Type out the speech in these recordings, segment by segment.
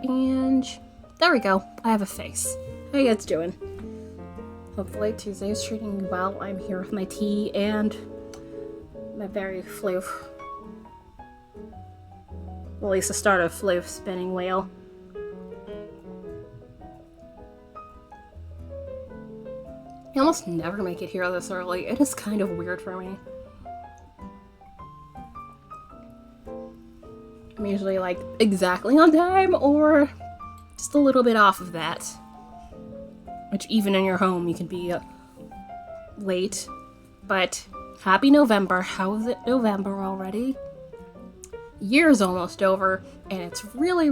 And there we go. I have a face. How you guys doing? Hopefully Tuesday's treating you well. I'm here with my tea and my very floof. Well, at least the start of Floof Spinning wheel. I almost never make it here this early. It is kind of weird for me. I'm usually like exactly on time or just a little bit off of that. Which even in your home you can be late. But happy November. How is it November already? Year's almost over and it's really,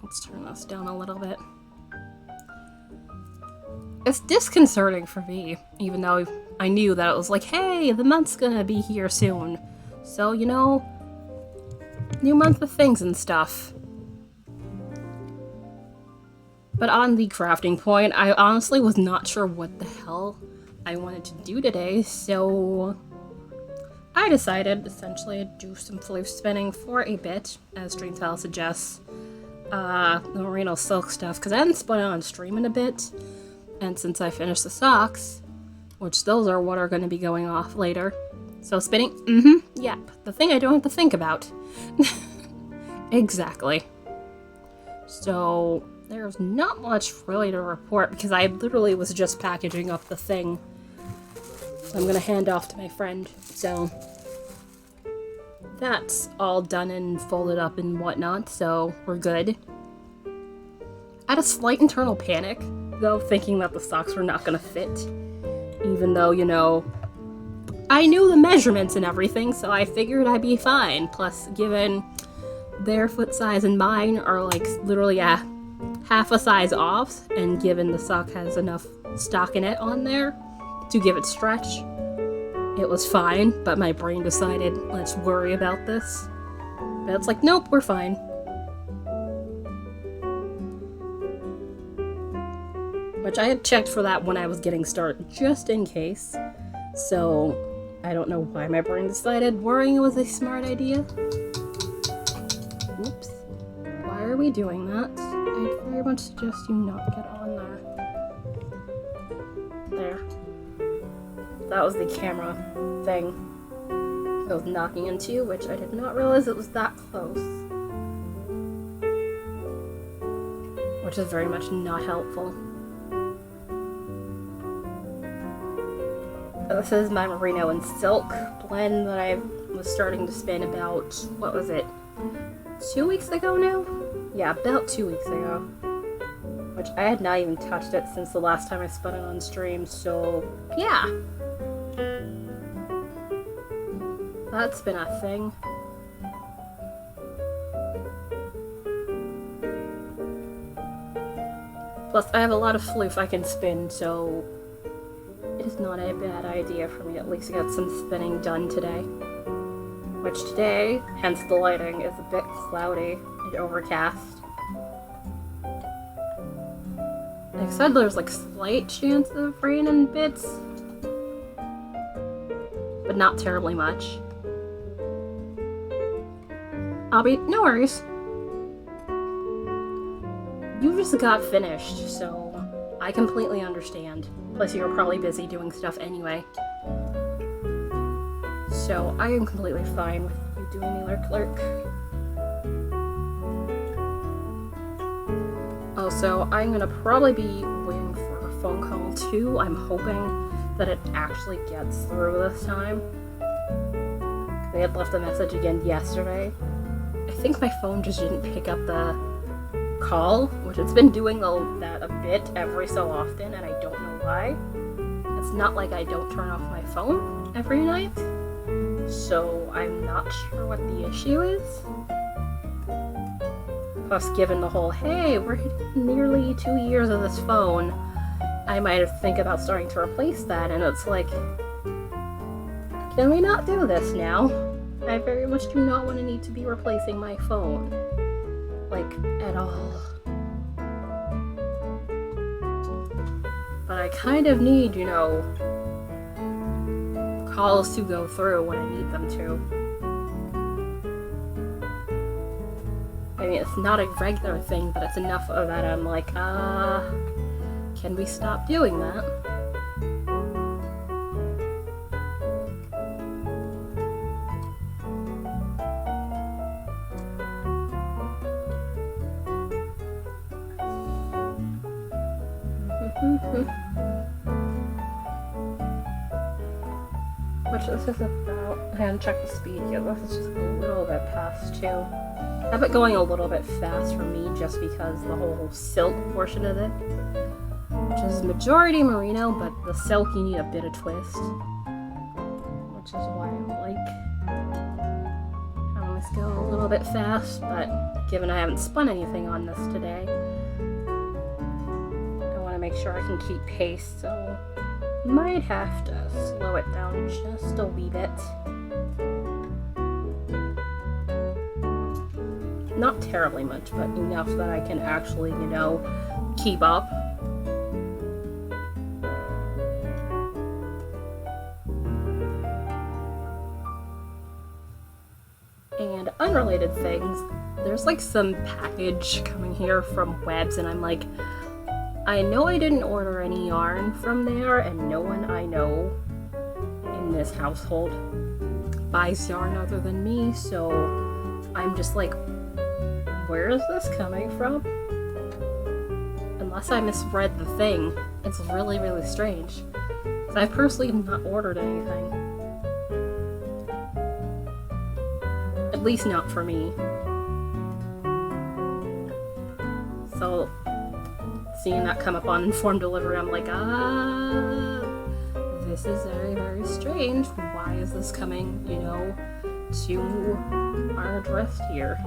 let's turn this down a little bit. It's disconcerting for me, even though I knew that it was like, hey, the month's gonna be here soon. So, you know, new month of things and stuff. But on the crafting point, I honestly was not sure what the hell I wanted to do today, so I decided essentially to do some floof spinning for a bit, as Dreamstyle suggests. The merino silk stuff, because I hadn't spun it on stream in a bit. And since I finished the socks, which those are what are going to be going off later. So spinning, yep. The thing I don't have to think about. Exactly. So there's not much really to report because I literally was just packaging up the thing. So I'm going to hand off to my friend. So that's all done and folded up and whatnot, so we're good. I had a slight internal panic, though, thinking that the socks were not going to fit. Even though, you know, I knew the measurements and everything, so I figured I'd be fine. Plus, given their foot size and mine are, like, literally half a size off, and given the sock has enough stockinette on there to give it stretch, it was fine, but my brain decided, let's worry about this. But it's like, nope, we're fine. Which I had checked for that when I was getting started, just in case. So, I don't know why my brain decided worrying was a smart idea. Oops. Why are we doing that? I'd very much suggest you not get on there. There. That was the camera thing I was knocking into, which I did not realize it was that close. Which is very much not helpful. This is my merino and silk blend that I was starting to spin about, what was it, 2 weeks ago now? Yeah, about 2 weeks ago. Which I had not even touched it since the last time I spun it on stream, so yeah. That's been a thing. Plus, I have a lot of floof I can spin, so it is not a bad idea for me at least to get some spinning done today. Which today, hence the lighting, is a bit cloudy and overcast. Like I said, there's like slight chance of rain in bits, but not terribly much. No worries. You just got finished, so I completely understand. Plus, you were probably busy doing stuff anyway. So, I am completely fine with you doing the lurk. Also, I'm gonna probably be waiting for a phone call too. I'm hoping that it actually gets through this time. They had left a message again yesterday. I think my phone just didn't pick up the call, which it's been doing that a bit every so often, and I don't know why. It's not like I don't turn off my phone every night, so I'm not sure what the issue is. Plus, given the whole, hey, we're hitting nearly 2 years of this phone, I might think about starting to replace that, and it's like, can we not do this now? I very much do not want to need to be replacing my phone. Like, at all. But I kind of need, you know, calls to go through when I need them to. I mean, it's not a regular thing, but it's enough of that I'm like, can we stop doing that? Which this is about, I haven't checked the speed yet, this is just a little bit past 2. I have it going a little bit fast for me just because the whole silk portion of it, which is majority merino, but the silk you need a bit of twist, which is why I like having this go a little bit fast, but given I haven't spun anything on this today, I want to make sure I can keep pace, so might have to slow it down just a wee bit. Not terribly much, but enough that I can actually, you know, keep up. And unrelated things, there's like some package coming here from Webs, and I'm like, I know I didn't order any yarn from there, and no one I know in this household buys yarn other than me, so I'm just like, where is this coming from? Unless I misread the thing, it's really, really strange. So I personally have not ordered anything. At least not for me. So seeing that come up on informed delivery, I'm like, this is very, very strange. Why is this coming, you know, to our address here?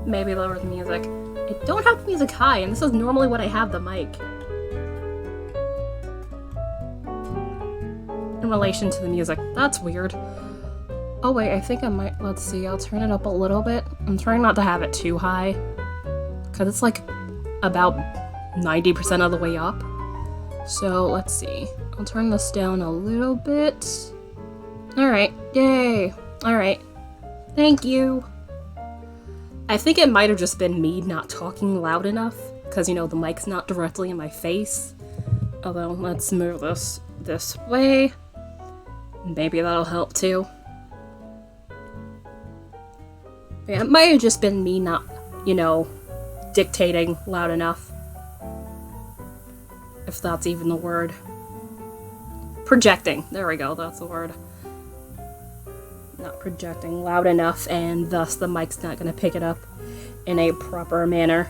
Maybe lower the music. I don't have the music high, and this is normally what I have the mic. In relation to the music. That's weird. Oh wait, I think I might, let's see, I'll turn it up a little bit. I'm trying not to have it too high, because it's like about 90% of the way up. So let's see, I'll turn this down a little bit. Alright, yay! Alright, thank you! I think it might have just been me not talking loud enough, because, you know, the mic's not directly in my face. Although, let's move this way. Maybe that'll help too. Yeah, it might have just been me not, you know, dictating loud enough. If that's even the word. Projecting. There we go, that's the word. Not projecting loud enough, and thus the mic's not going to pick it up in a proper manner.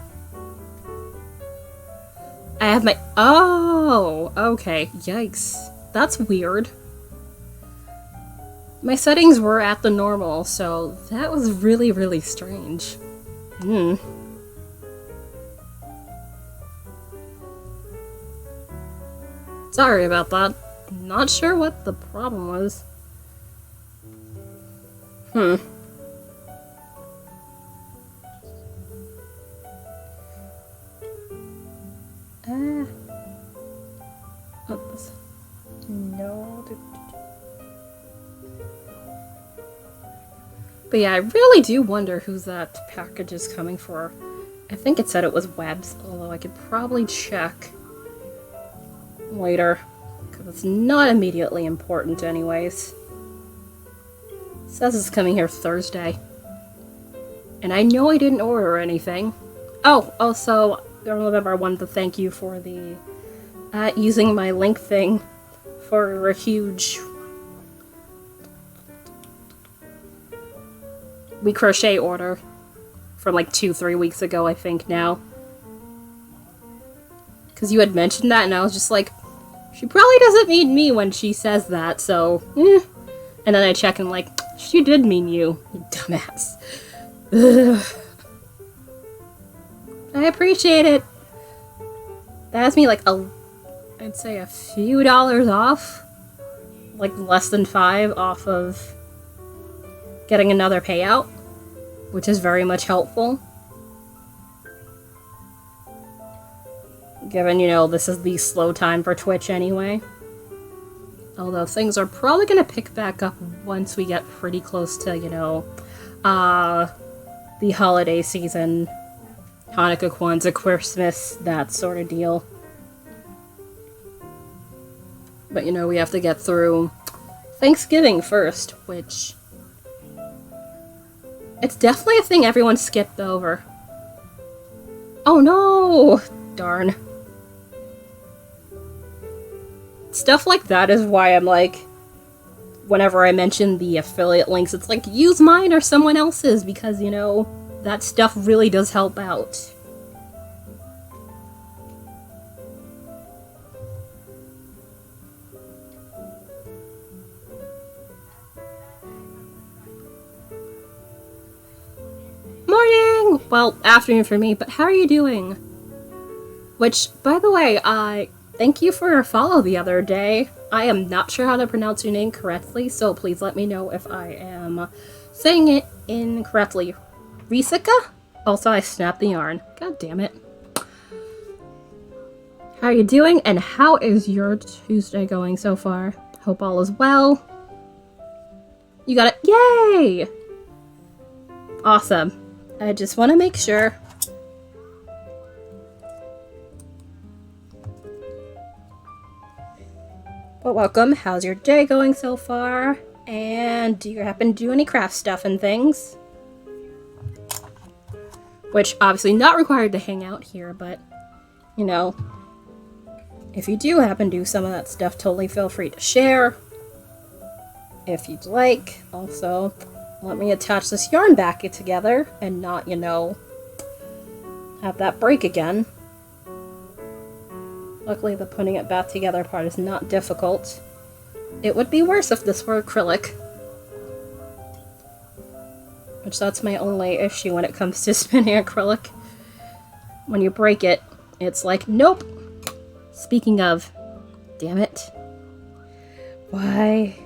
I have my... Oh! Okay. Yikes. That's weird. My settings were at the normal, so that was really, really strange. Sorry about that. Not sure what the problem was. No. But yeah, I really do wonder who that package is coming for. I think it said it was Webs, although I could probably check later, because it's not immediately important anyways. It says it's coming here Thursday. And I know I didn't order anything. Oh, also, I remember I wanted to thank you for the using my link thing for a huge We Crochet order from like 2-3 weeks ago, I think now. Because you had mentioned that, and I was just like, she probably doesn't mean me when she says that, so, And then I check and like, she did mean you dumbass. Ugh. I appreciate it. That's me like I'd say a few dollars off. Like less than $5 off of getting another payout, which is very much helpful. Given, you know, this is the slow time for Twitch anyway. Although things are probably gonna pick back up once we get pretty close to, you know, the holiday season. Hanukkah, Kwanzaa, Christmas, that sort of deal. But, you know, we have to get through Thanksgiving first, which... it's definitely a thing everyone skipped over. Oh no! Darn. Stuff like that is why I'm like, whenever I mention the affiliate links, it's like, use mine or someone else's, because, you know, that stuff really does help out. Morning! Well, afternoon for me, but how are you doing? Which, by the way, thank you for your follow the other day. I am not sure how to pronounce your name correctly, so please let me know if I am saying it incorrectly. Risika? Also, I snapped the yarn. God damn it. How are you doing, and how is your Tuesday going so far? Hope all is well. You got it. Yay! Awesome. I just want to make sure. Well, welcome. How's your day going so far? And do you happen to do any craft stuff and things? Which, obviously not required to hang out here, but, you know, if you do happen to do some of that stuff, totally feel free to share. If you'd like. Also, let me attach this yarn back together and not, you know, have that break again. Luckily, the putting it back together part is not difficult. It would be worse if this were acrylic. Which, that's my only issue when it comes to spinning acrylic. When you break it, it's like, nope! Speaking of, damn it. Why?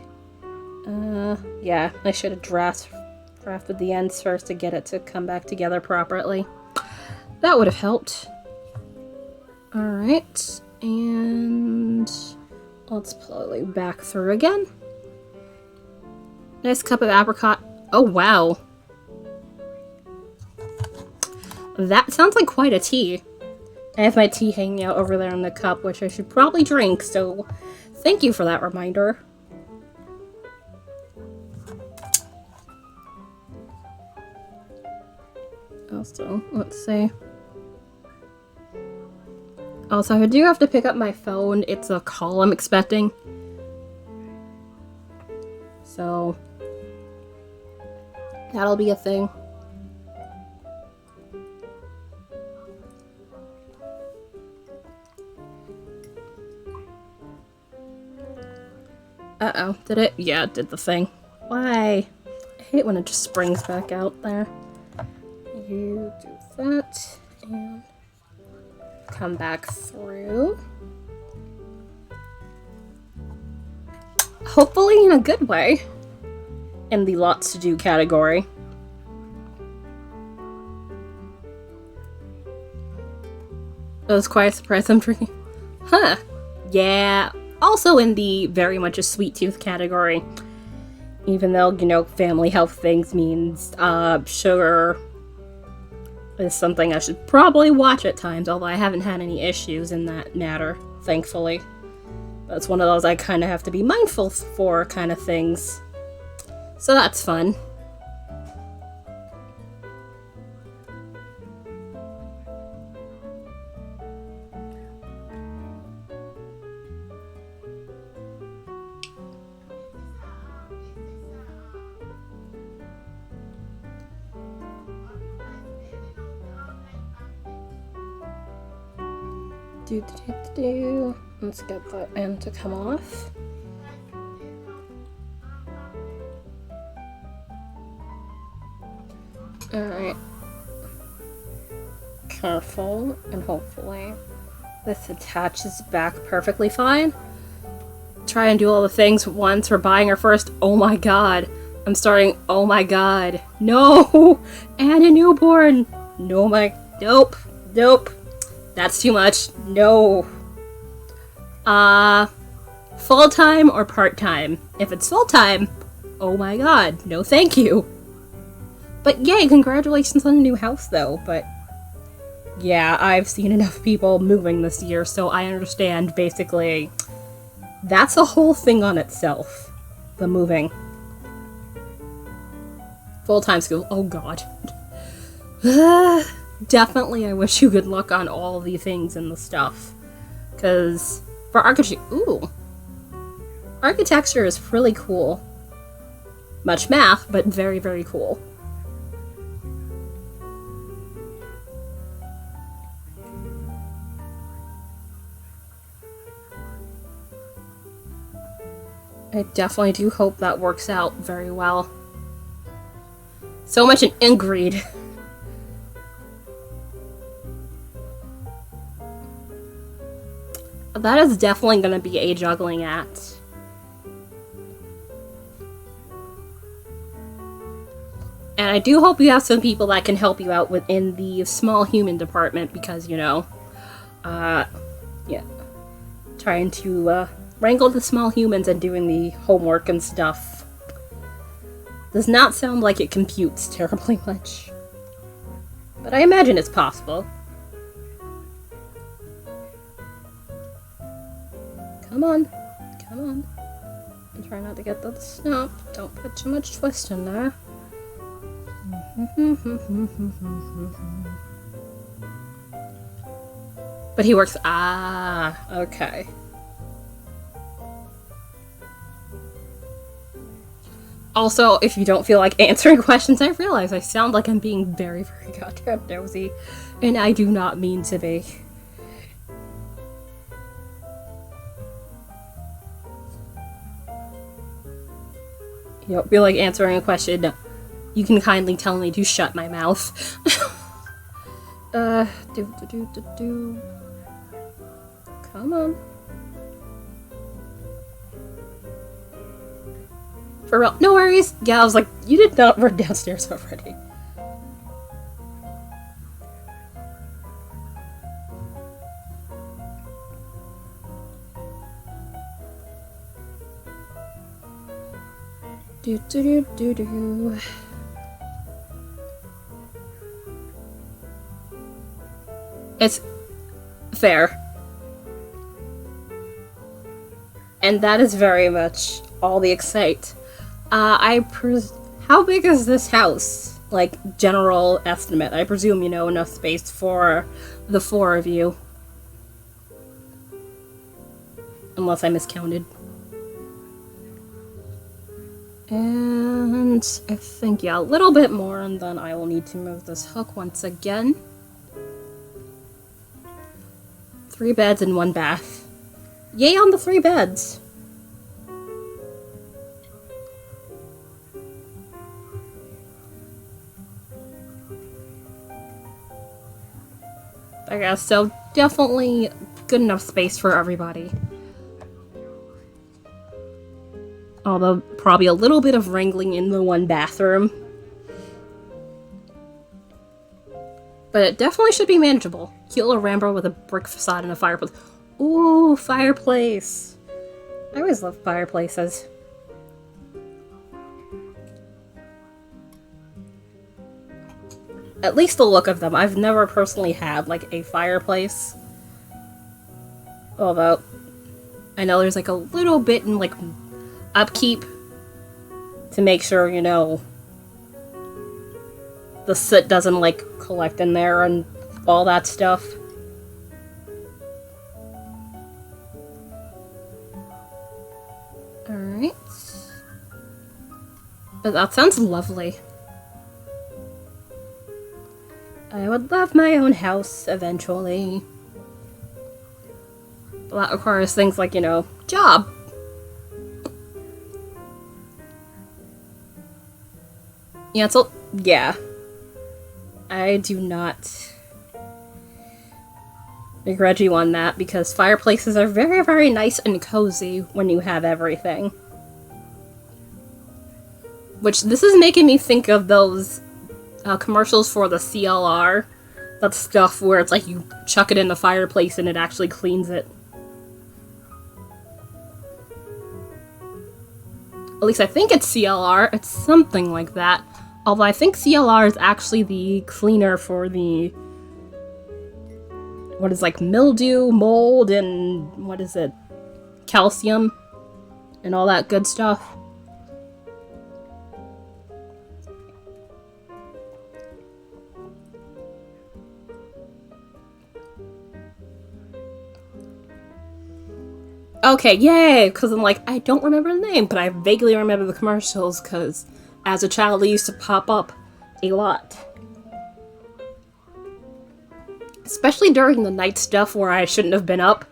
Yeah, I should have drafted the ends first to get it to come back together properly. That would have helped. Alright, and let's play back through again. Nice cup of apricot. Oh, wow. That sounds like quite a tea. I have my tea hanging out over there in the cup, which I should probably drink, so thank you for that reminder. Also, let's see. Also, I do have to pick up my phone. It's a call I'm expecting. So, that'll be a thing. Uh-oh, did it? Yeah, it did the thing. Why? I hate when it just springs back out there. You do that, and come back through. Hopefully in a good way. In the lots to do category. That was quite a surprise I'm drinking. Huh. Yeah. Also in the very much a sweet tooth category. Even though, you know, family health things means sugar is something I should probably watch at times, although I haven't had any issues in that matter, thankfully. That's one of those I kind of have to be mindful for kind of things. So that's fun. Let's get that end to come off. Alright. Careful, and hopefully this attaches back perfectly fine. Try and do all the things once. We're buying our first. Oh my god. I'm starting. Oh my god. No! And a newborn! No, my. Nope. Nope. That's too much. No. Full-time or part-time? If it's full-time, oh my god, no thank you. But yay, congratulations on a new house though, but yeah, I've seen enough people moving this year, so I understand basically that's a whole thing on itself. The moving. Full-time school, oh god. Definitely I wish you good luck on all the things and the stuff. Because for architecture is really cool. Much math, but very, very cool. I definitely do hope that works out very well. So much in Ingrid. That is definitely going to be a juggling act. And I do hope you have some people that can help you out within the small human department because, you know, yeah, trying to wrangle the small humans and doing the homework and stuff does not sound like it computes terribly much. But I imagine it's possible. Come on. Come on. And try not to get the snap. Don't put too much twist in there. But he works. Ah, okay. Also, if you don't feel like answering questions, I realize I sound like I'm being very, very goddamn nosy. And I do not mean to be. You don't feel like answering a question? No. You can kindly tell me to shut my mouth. Come on. For real. No worries. Yeah, I was like, you did not run downstairs already. Do. It's fair. And that is very much all the excite. How big is this house? Like, general estimate. I presume you know enough space for the 4 of you. Unless I miscounted. And I think, yeah, a little bit more, and then I will need to move this hook once again. 3 beds and 1 bath. Yay on the 3 beds! I guess, so definitely good enough space for everybody. Although, probably a little bit of wrangling in the 1 bathroom. But it definitely should be manageable. Cute little ramble with a brick facade and a fireplace. Ooh, fireplace! I always love fireplaces. At least the look of them. I've never personally had, like, a fireplace. Although, I know there's, like, a little bit in, like, upkeep to make sure, you know, the soot doesn't, like, collect in there and all that stuff. Alright. But that sounds lovely. I would love my own house eventually. But that requires things like, you know, job. Yeah, so, yeah. I do not begrudge you on that, because fireplaces are very, very nice and cozy when you have everything. Which, this is making me think of those commercials for the CLR. That stuff where it's like you chuck it in the fireplace and it actually cleans it. At least I think it's CLR. It's something like that. Although I think CLR is actually the cleaner for the... what is like mildew, mold, and what is it? Calcium and all that good stuff. Okay, yay! Because I'm like, I don't remember the name, but I vaguely remember the commercials, because as a child they used to pop up a lot. Especially during the night stuff where I shouldn't have been up.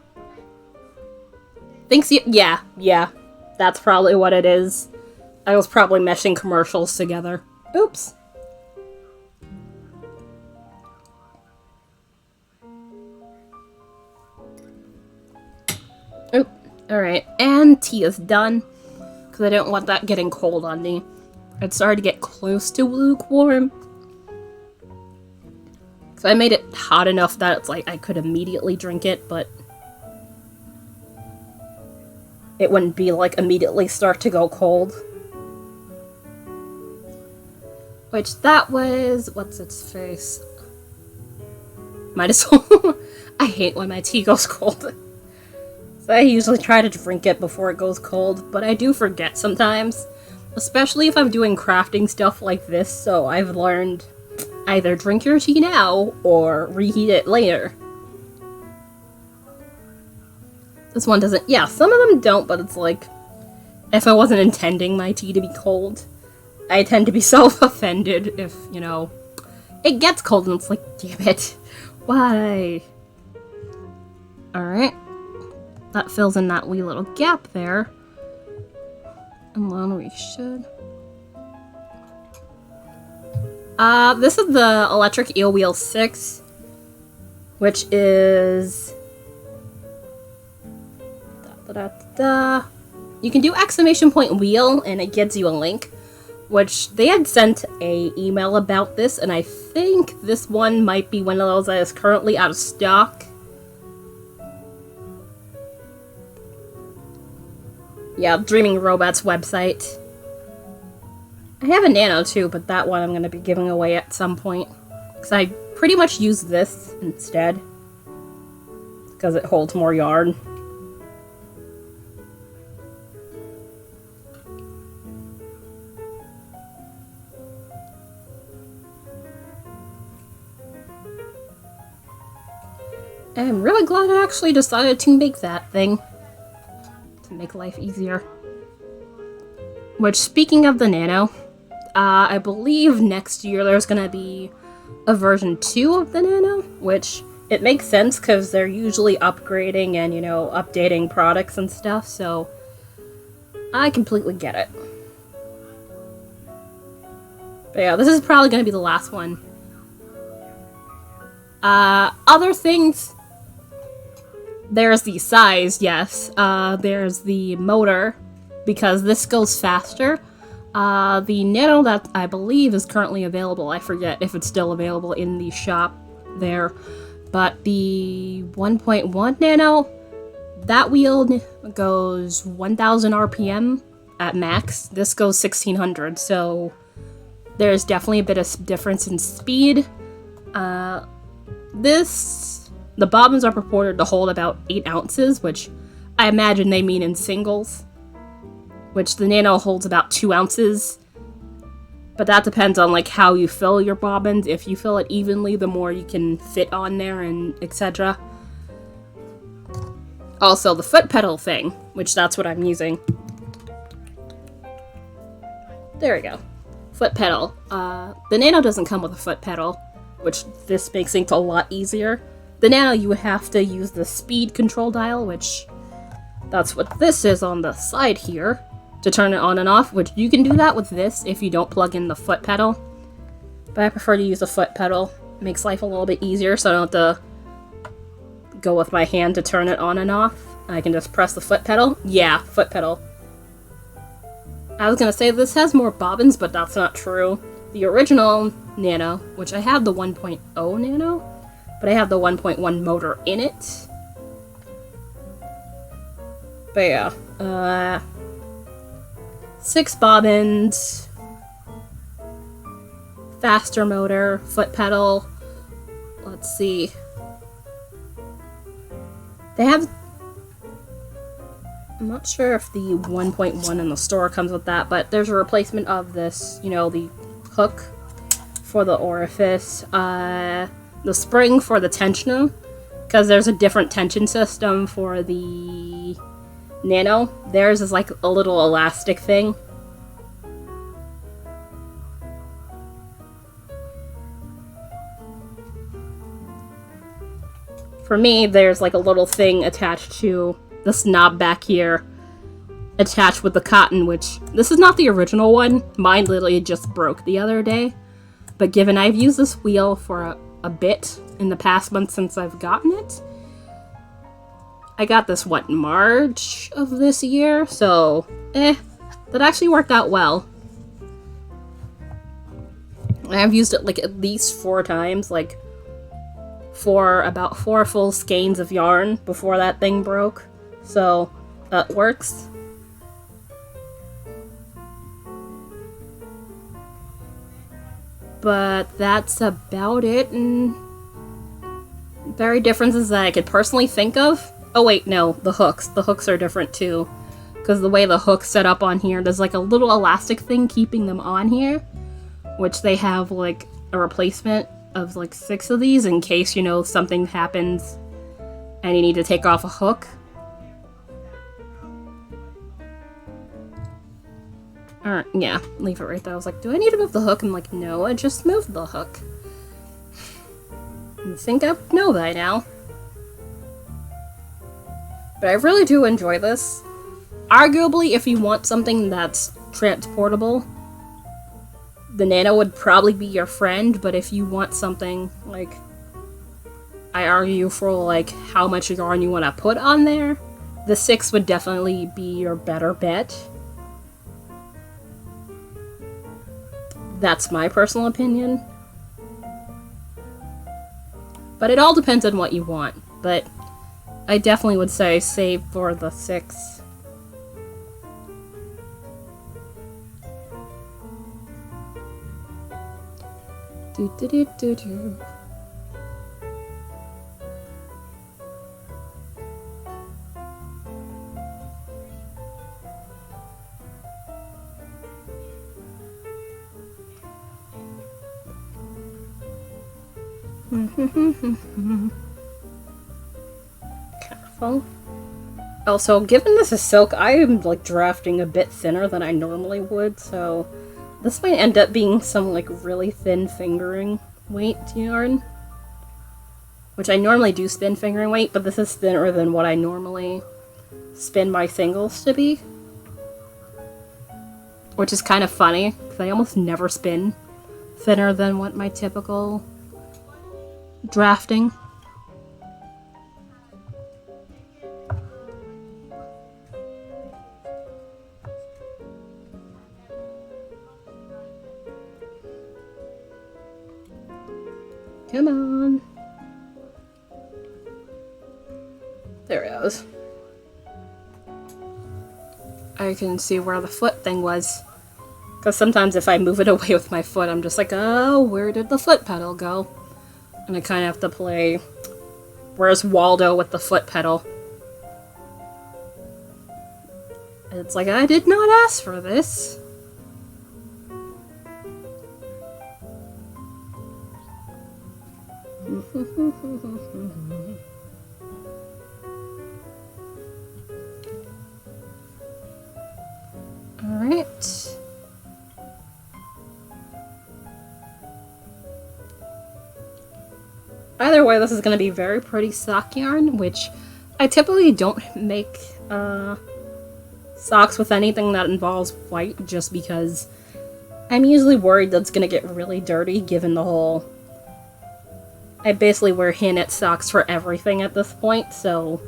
Thinks you- yeah. That's probably what it is. I was probably meshing commercials together. Oops. Oop. Alright, and tea is done. Because I don't want that getting cold on me. It's starting to get close to lukewarm. So I made it hot enough that it's like I could immediately drink it, but it wouldn't be like immediately start to go cold. Which that was... what's its face? Might as well. I hate when my tea goes cold. So I usually try to drink it before it goes cold, but I do forget sometimes. Especially if I'm doing crafting stuff like this, so I've learned either drink your tea now or reheat it later. This one doesn't... yeah, some of them don't, but it's like, if I wasn't intending my tea to be cold, I tend to be self-offended if, you know, it gets cold and it's like, damn it, why? Alright. That fills in that wee little gap there. And then we should... this is the Electric Eel Wheel 6, which is... You can do exclamation point wheel, and it gives you a link, which they had sent a email about this, and I think this one might be one of those that is currently out of stock. Yeah, Dreaming Robot's website. I have a Nano too, but that one I'm going to be giving away at some point. Because I pretty much use this instead. Because it holds more yarn. I'm really glad I actually decided to make that thing. To make life easier. Which, speaking of the Nano, I believe next year there's gonna be a version 2 of the Nano, which it makes sense because they're usually upgrading and, you know, updating products and stuff, so I completely get it. But yeah, this is probably gonna be the last one. Other things... there's the size, yes. There's the motor, because this goes faster. The Nano that I believe is currently available, I forget if it's still available in the shop there, but the 1.1 Nano, that wheel goes 1000 RPM at max. This goes 1600, so there's definitely a bit of difference in speed. The bobbins are purported to hold about 8 ounces, which I imagine they mean in singles, which the Nano holds about 2 ounces. But that depends on like how you fill your bobbins. If you fill it evenly, the more you can fit on there and etc. Also, the foot pedal thing, which that's what I'm using. There we go. Foot pedal. The Nano doesn't come with a foot pedal, which this makes things a lot easier. The Nano, you would have to use the speed control dial, which that's what this is on the side here, to turn it on and off, which you can do that with this if you don't plug in the foot pedal. But I prefer to use the foot pedal. It makes life a little bit easier, so I don't have to go with my hand to turn it on and off. I can just press the foot pedal. Yeah, foot pedal. I was gonna say this has more bobbins, but that's not true. The original Nano, which I have the 1.0 Nano, but I have the 1.1 motor in it. But yeah, 6 bobbins, faster motor, foot pedal. Let's see. They have... I'm not sure if the 1.1 in the store comes with that, but there's a replacement of this, you know, the hook for the orifice, the spring for the tensioner, because there's a different tension system for the Nano. Theirs is like a little elastic thing. For me, there's like a little thing attached to this knob back here, attached with the cotton, which, this is not the original one. Mine literally just broke the other day. But given I've used this wheel for a bit in the past month since I've gotten it, I got this, what, March of this year? So, that actually worked out well. I've used it like at least 4 times, like for about 4 full skeins of yarn before that thing broke. So, that works. But that's about it, and very differences that I could personally think of. Oh wait, no, the hooks. The hooks are different too. Because the way the hook's set up on here, there's like a little elastic thing keeping them on here. Which they have like a replacement of like 6 of these in case, you know, something happens and you need to take off a hook. Alright, yeah, leave it right there. I was like, do I need to move the hook? I'm like, no, I just moved the hook. I think I know by now. But I really do enjoy this. Arguably, if you want something that's transportable, the Nano would probably be your friend, but if you want something, like, I argue for, like, how much yarn you want to put on there, the 6 would definitely be your better bet. That's my personal opinion. But it all depends on what you want, but I definitely would say save for the 6. Do do do do do. Careful. Also, given this is silk, I am like drafting a bit thinner than I normally would, so this might end up being some like really thin fingering weight yarn. Which I normally do spin fingering weight, but this is thinner than what I normally spin my singles to be. Which is kind of funny, because I almost never spin thinner than what my typical drafting. Come on. There it goes. I can see where the foot thing was. Because sometimes if I move it away with my foot, I'm just like, oh, where did the foot pedal go? And I kind of have to play, where's Waldo with the foot pedal? And it's like, I did not ask for this. Alright. Either way, this is going to be very pretty sock yarn, which I typically don't make socks with anything that involves white, just because I'm usually worried that's going to get really dirty, given the whole... I basically wear hand-knit socks for everything at this point, so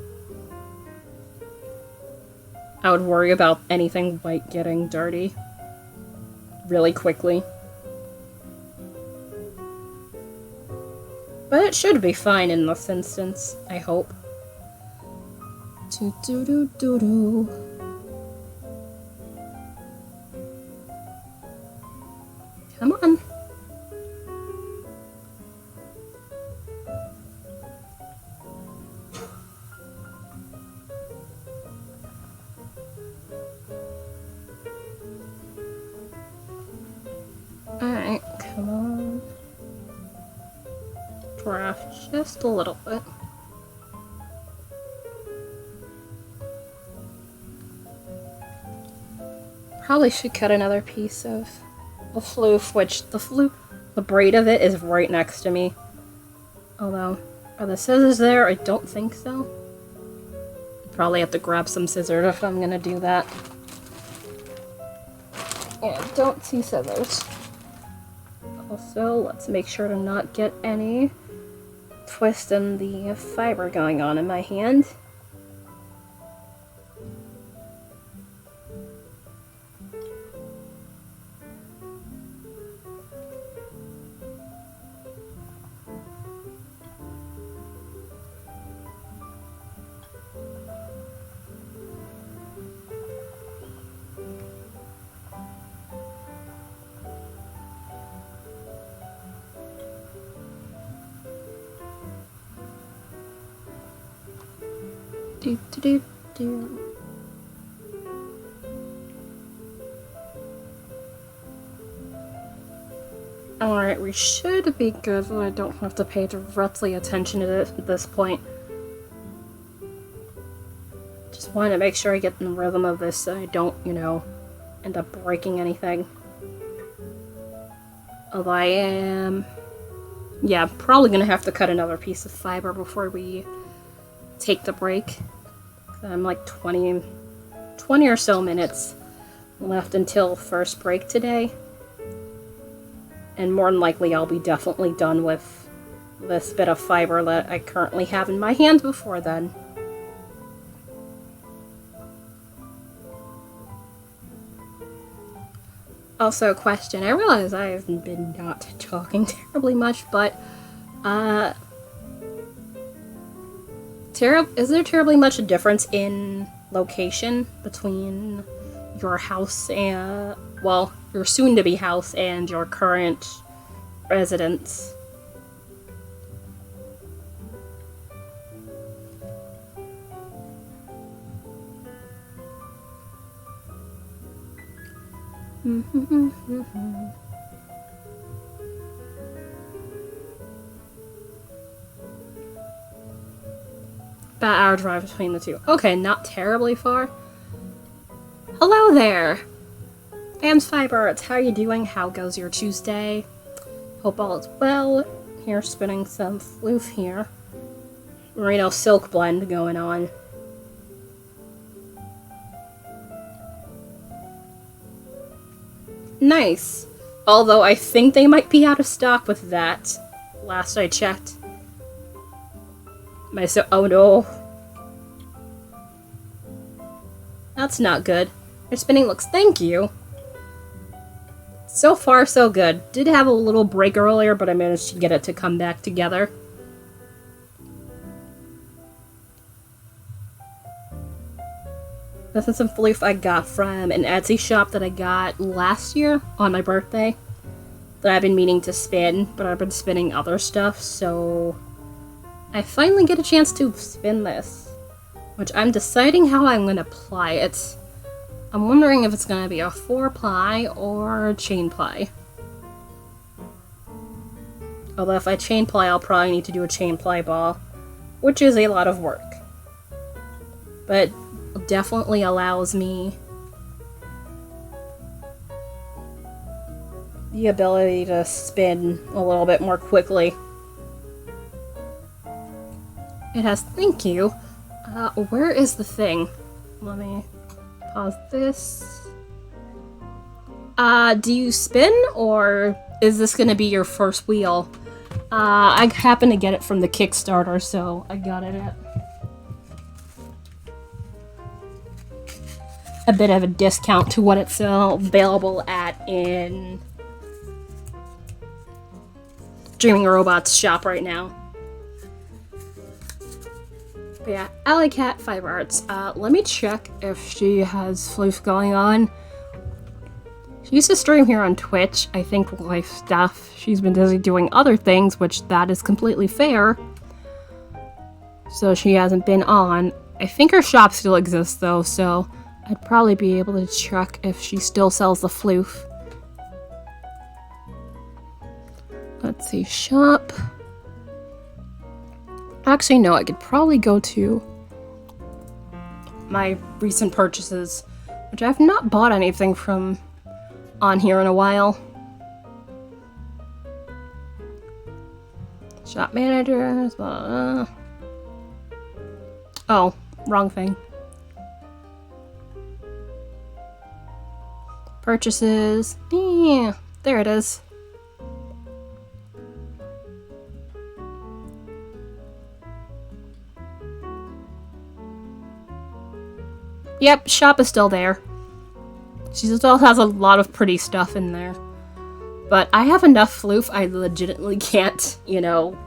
I would worry about anything white getting dirty really quickly. But it should be fine in this instance, I hope. Do do do do do. Come on. Alright, come on. Draft just a little bit. Probably should cut another piece of the floof, which the braid of it is right next to me. Although, are the scissors there? I don't think so. Probably have to grab some scissors if I'm gonna do that. Yeah, don't see scissors. Also, let's make sure to not get any twist in the fiber going on in my hand. Do do do do. Alright, we should be good, but I don't have to pay directly attention to it at this point. Just want to make sure I get in the rhythm of this so I don't, you know, end up breaking anything. Although I am... yeah, probably gonna have to cut another piece of fiber before we take the break. I'm like 20 or so minutes left until first break today. And more than likely I'll be definitely done with this bit of fiber that I currently have in my hand before then. Also, a question. I realize I have been not talking terribly much, but is there terribly much a difference in location between your house and, well, your soon-to-be house and your current residence? About an hour drive between the two. Okay, not terribly far. Hello there! Bam's Fiber, how are you doing? How goes your Tuesday? Hope all is well. Here, spinning some floof here. Merino silk blend going on. Nice. Although I think they might be out of stock with that. Last I checked. Oh no. That's not good. Your spinning looks... thank you. So far, so good. Did have a little break earlier, but I managed to get it to come back together. This is some floof I got from an Etsy shop that I got last year on my birthday. That I've been meaning to spin, but I've been spinning other stuff, so... I finally get a chance to spin this. Which I'm deciding how I'm going to ply it. I'm wondering if it's going to be a 4-ply or chain ply. Although if I chain ply, I'll probably need to do a chain ply ball, which is a lot of work. But it definitely allows me the ability to spin a little bit more quickly. It has, thank you. Where is the thing? Let me pause this. Do you spin, or is this gonna be your first wheel? I happened to get it from the Kickstarter, so I got it at a bit of a discount to what it's available at in Dreaming Robots shop right now. But yeah, Alley Cat Fiber Arts. Let me check if she has floof going on. She used to stream here on Twitch. I think life stuff. She's been busy doing other things, which that is completely fair. So she hasn't been on. I think her shop still exists though, so I'd probably be able to check if she still sells the floof. Let's see, shop. Actually, no, I could probably go to my recent purchases, which I've not bought anything from on here in a while. Shop managers, blah, blah. Oh, wrong thing. Purchases. Yeah, there it is. Yep, shop is still there. She still has a lot of pretty stuff in there. But I have enough floof, I legitimately can't, you know,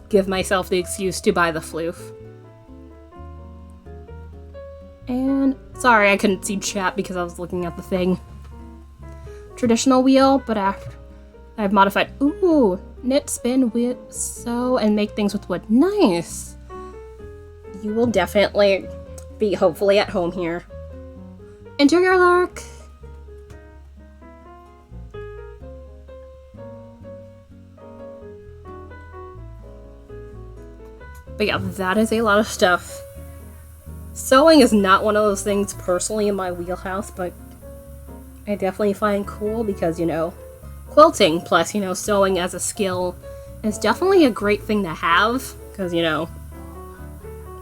give myself the excuse to buy the floof. And sorry, I couldn't see chat because I was looking at the thing. Traditional wheel, but after I've modified. Ooh, knit, spin, whip, sew, and make things with wood. Nice. You will definitely be hopefully at home here. Enjoy your lark. But yeah, that is a lot of stuff. Sewing is not one of those things personally in my wheelhouse, but I definitely find cool because, you know, quilting plus, you know, sewing as a skill is definitely a great thing to have because, you know,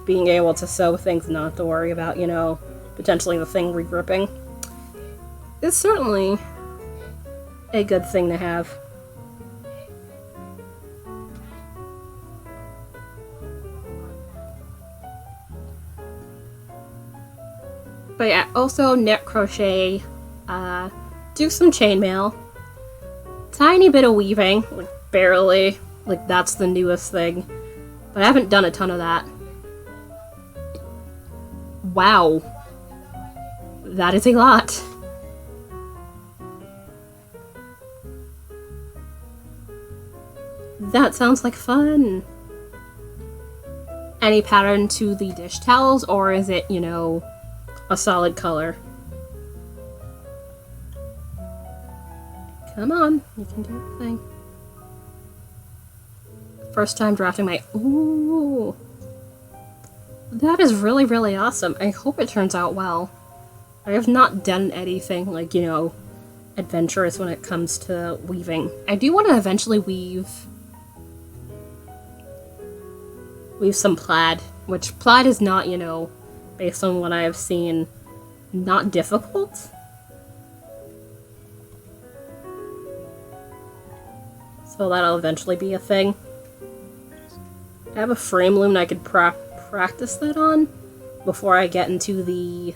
being able to sew things and not have to worry about, you know, potentially the thing regripping is certainly a good thing to have. But yeah, also knit, crochet, do some chainmail, tiny bit of weaving, like barely, like that's the newest thing, but I haven't done a ton of that. Wow. That is a lot. That sounds like fun. Any pattern to the dish towels, or is it, you know, a solid color? Come on, you can do your thing. First time drafting my... Ooh. That is really, really awesome. I hope it turns out well. I have not done anything, like, you know, adventurous when it comes to weaving. I do want to eventually weave some plaid, which plaid is not, you know, based on what I have seen, not difficult. So that'll eventually be a thing. I have a frame loom I could practice that on before I get into the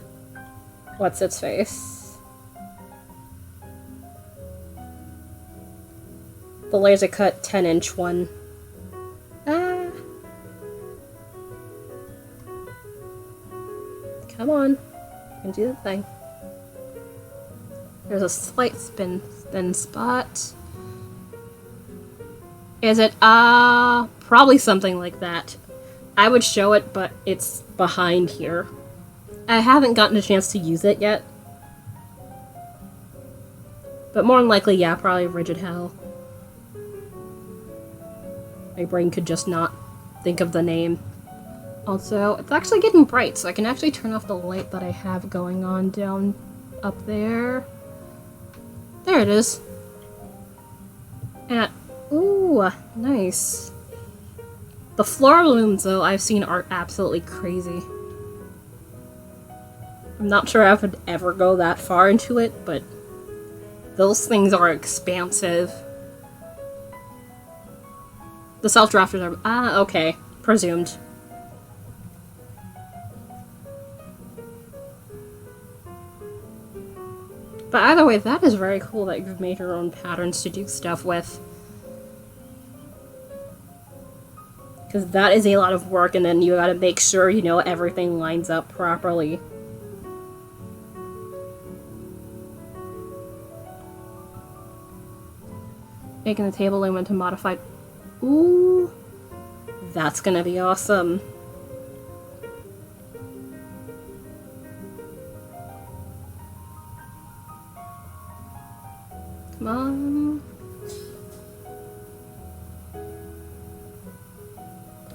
what's its face, the laser cut 10-inch one. Come on, you can do the thing. There's a slight spin spot. Is it? Probably something like that. I would show it, but it's behind here. I haven't gotten a chance to use it yet. But more than likely, yeah, probably rigid hell. My brain could just not think of the name. Also, it's actually getting bright, so I can actually turn off the light that I have going on down up there. There it is. And, ooh, nice. The floral looms, though, I've seen are absolutely crazy. I'm not sure I would ever go that far into it, but those things are expansive. The self-drafters are... okay. Presumed. But either way, that is very cool that you've made your own patterns to do stuff with. Because that is a lot of work, and then you gotta make sure, you know, everything lines up properly. Making the table loom into modified. Ooh, that's gonna be awesome. Come on.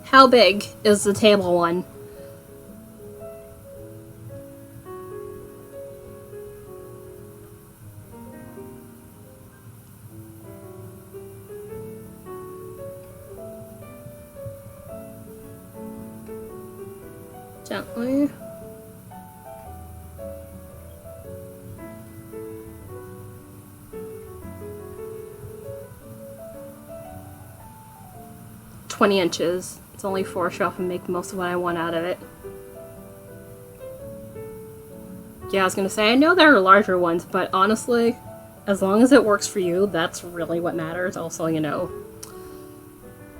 How big is the table one? Gently. $20. It's only 4 shelf and make most of what I want out of it. Yeah, I was gonna say, I know there are larger ones, but honestly, as long as it works for you, that's really what matters. Also, you know,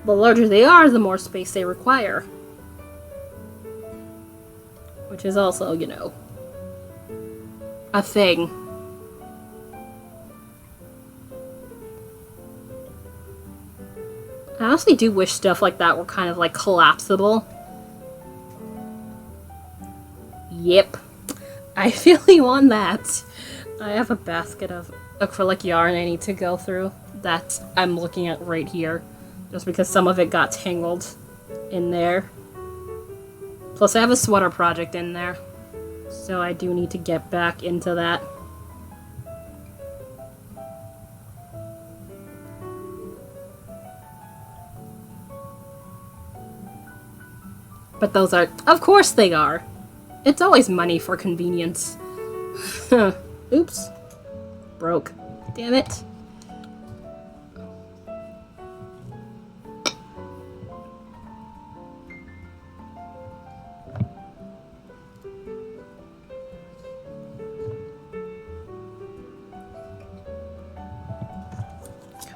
the larger they are, the more space they require. Which is also, you know, a thing. I honestly do wish stuff like that were kind of like collapsible. Yep. I feel you on that. I have a basket of acrylic yarn I need to go through that I'm looking at right here. Just because some of it got tangled in there. Plus I have a sweater project in there. So I do need to get back into that. But those are, of course they are. It's always money for convenience. Oops. Broke. Damn it.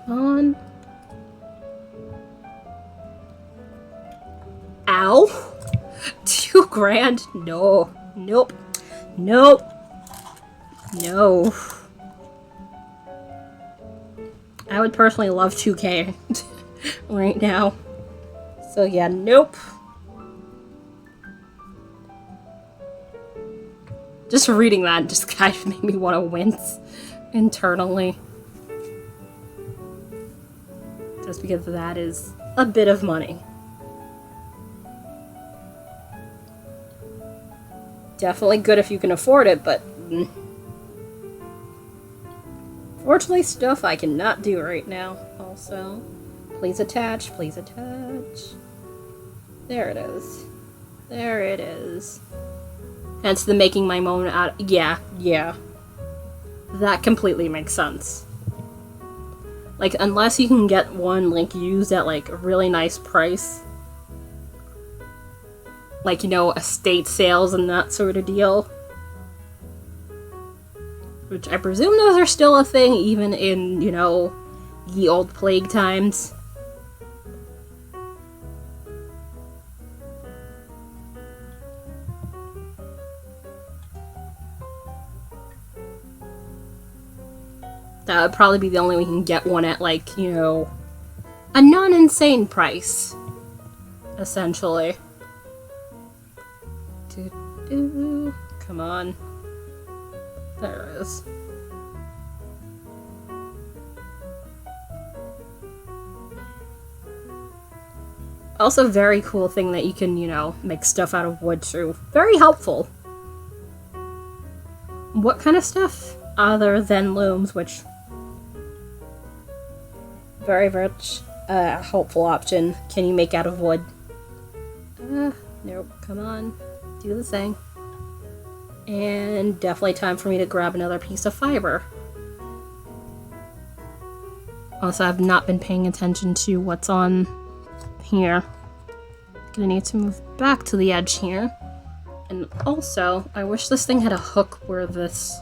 Come on. Ow. $2,000? No. Nope. Nope. No. I would personally love 2K right now. So yeah, nope. Just reading that just kind of made me want to wince internally. Just because that is a bit of money. Definitely good if you can afford it, but fortunately stuff I cannot do right now. Also, please attach, please attach. There it is. There it is. Hence the making my moment out. Yeah. That completely makes sense. Like, unless you can get one, like, used at, like, a really nice price. Like, you know, estate sales and that sort of deal. Which I presume those are still a thing, even in, you know, ye old plague times. That would probably be the only way you can get one at, like, you know, a non-insane price. Essentially. Come on. There it is. Also, very cool thing that you can, you know, make stuff out of wood too. Very helpful. What kind of stuff? Other than looms, which... very much a helpful option. Can you make out of wood? Nope. Come on. Do the thing. And definitely time for me to grab another piece of fiber. Also, I've not been paying attention to what's on here. Gonna need to move back to the edge here. And also, I wish this thing had a hook where this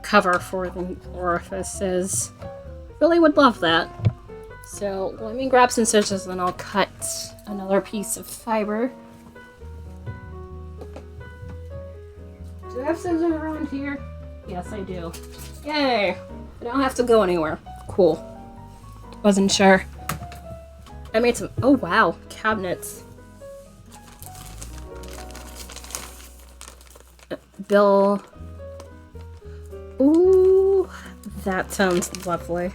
cover for the orifice is. Really would love that. So, let me grab some scissors and I'll cut another piece of fiber. Do I have scissors around here? Yes, I do. Yay! I don't have to go anywhere. Cool. Wasn't sure. I made some, oh wow, cabinets. Bill. Ooh, that sounds lovely.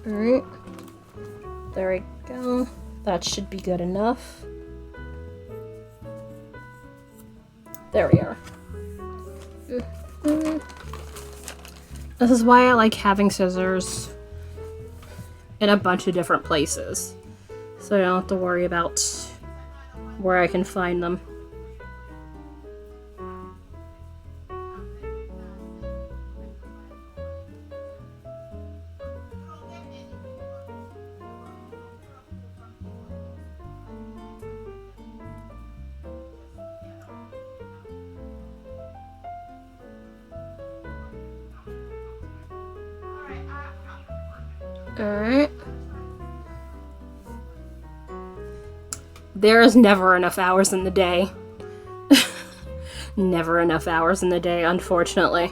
Alright. There we go. That should be good enough. There we are. This is why I like having scissors in a bunch of different places. So I don't have to worry about where I can find them. Alright. There is never enough hours in the day. Never enough hours in the day, unfortunately.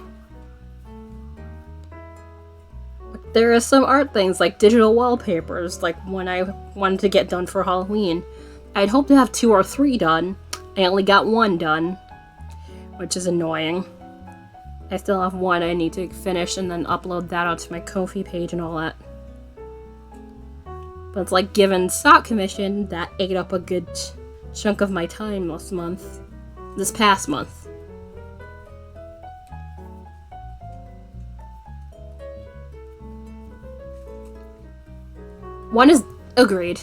There are some art things, like digital wallpapers, like when I wanted to get done for Halloween. I'd hoped to have 2 or 3 done. I only got 1 done, which is annoying. I still have 1 I need to finish and then upload that onto my Ko-fi page and all that. But it's like, given sock commission, that ate up a good chunk of my time this past month. One is agreed.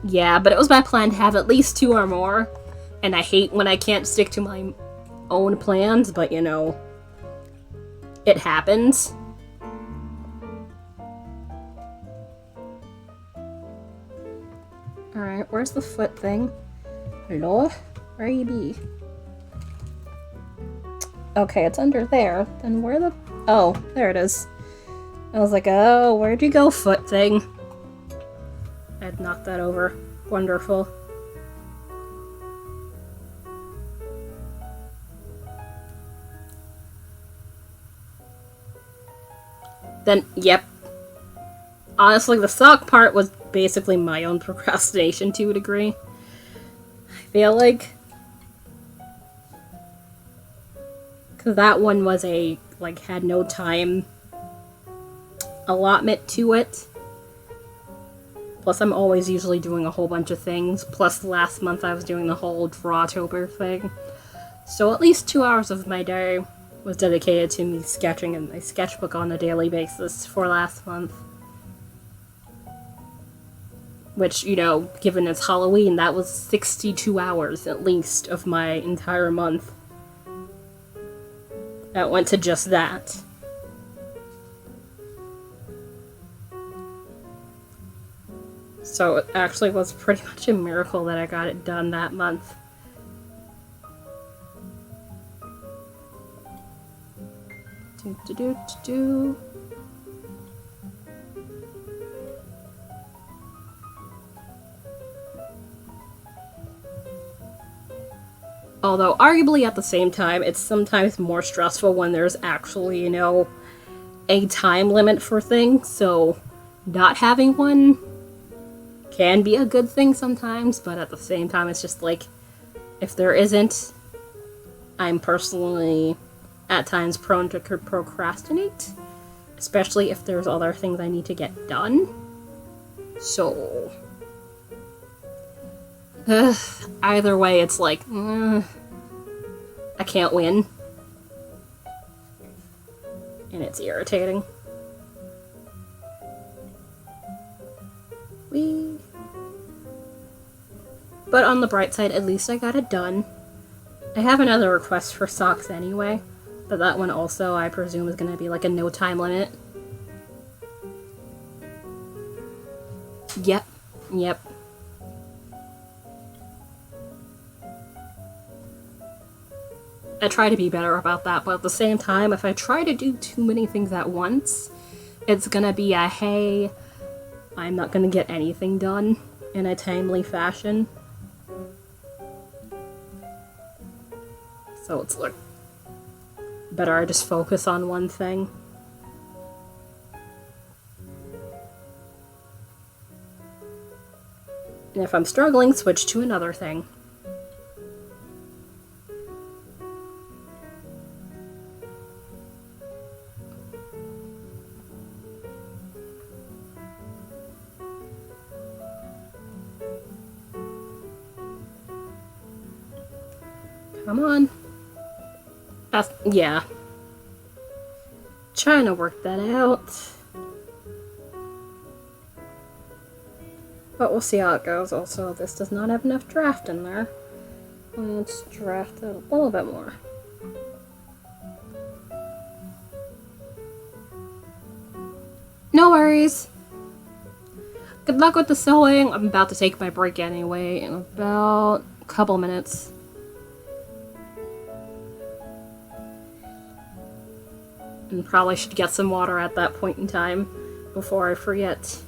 Yeah, but it was my plan to have at least 2 or more, and I hate when I can't stick to my own plans, but you know, it happens. Alright, where's the foot thing? Hello? Where you be? Okay, it's under there. Then where the... Oh, there it is. I was like, oh, where'd you go, foot thing? I'd knocked that over. Wonderful. Then, yep. Honestly, the sock part was basically my own procrastination to a degree. I feel like. Because that one was had no time allotment to it. Plus, I'm always usually doing a whole bunch of things. Plus, last month I was doing the whole Drawtober thing. So at least 2 hours of my day was dedicated to me sketching in my sketchbook on a daily basis for last month. Which, you know, given it's Halloween, that was 62 hours at least of my entire month. That went to just that. So it actually was pretty much a miracle that I got it done that month. Do. Although, arguably at the same time, it's sometimes more stressful when there's actually, you know, a time limit for things, so not having one can be a good thing sometimes, but at the same time, it's just like, if there isn't, I'm personally at times prone to procrastinate, especially if there's other things I need to get done. So, either way, it's like, I can't win. And it's irritating. Whee! But on the bright side, at least I got it done. I have another request for socks anyway, but that one also, I presume, is going to be like a no time limit. Yep. I try to be better about that, but at the same time, if I try to do too many things at once, it's gonna be a, hey, I'm not gonna get anything done in a timely fashion. So it's like, better I just focus on one thing. And if I'm struggling, switch to another thing. Come on. Yeah. Trying to work that out. But we'll see how it goes. Also, this does not have enough draft in there. Let's draft it a little bit more. No worries. Good luck with the sewing. I'm about to take my break anyway in about a couple minutes. And probably should get some water at that point in time before I forget.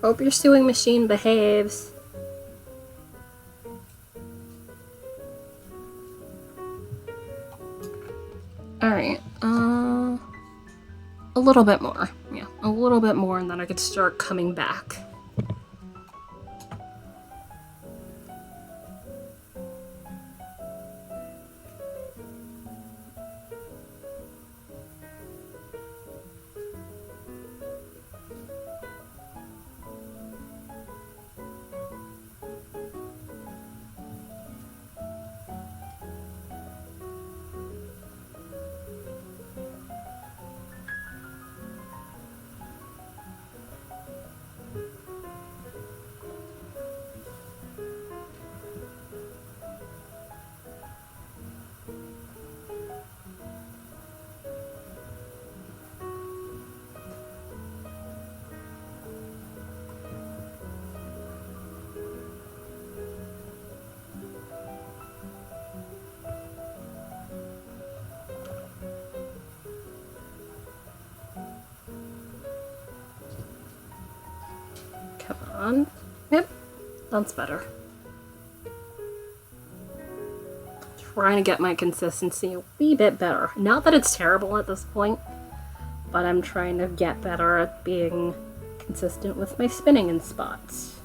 Hope your sewing machine behaves. Alright, a little bit more. Yeah, a little bit more, and then I could start coming back. Come on. Yep, that's better. Trying to get my consistency a wee bit better. Not that it's terrible at this point, but I'm trying to get better at being consistent with my spinning in spots.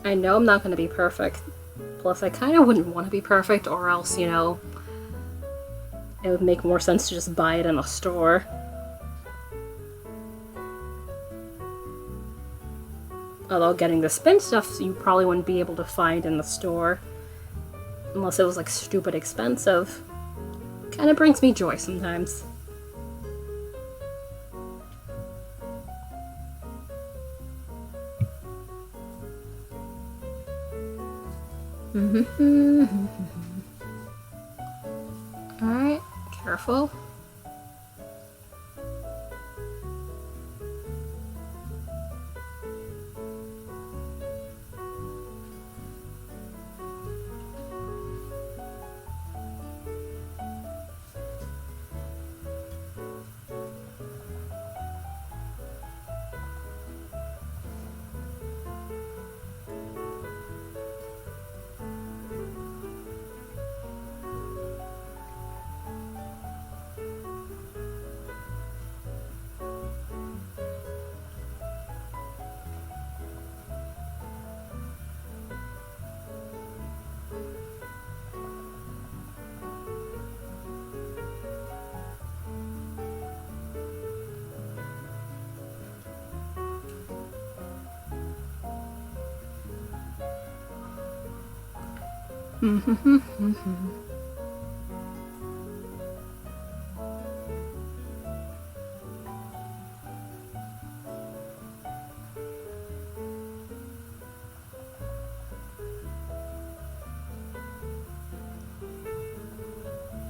I know I'm not going to be perfect. Plus, I kind of wouldn't want to be perfect, or else, you know, it would make more sense to just buy it in a store. Although getting the spin stuff you probably wouldn't be able to find in the store. Unless it was like stupid expensive. Kind of brings me joy sometimes. Alright, careful.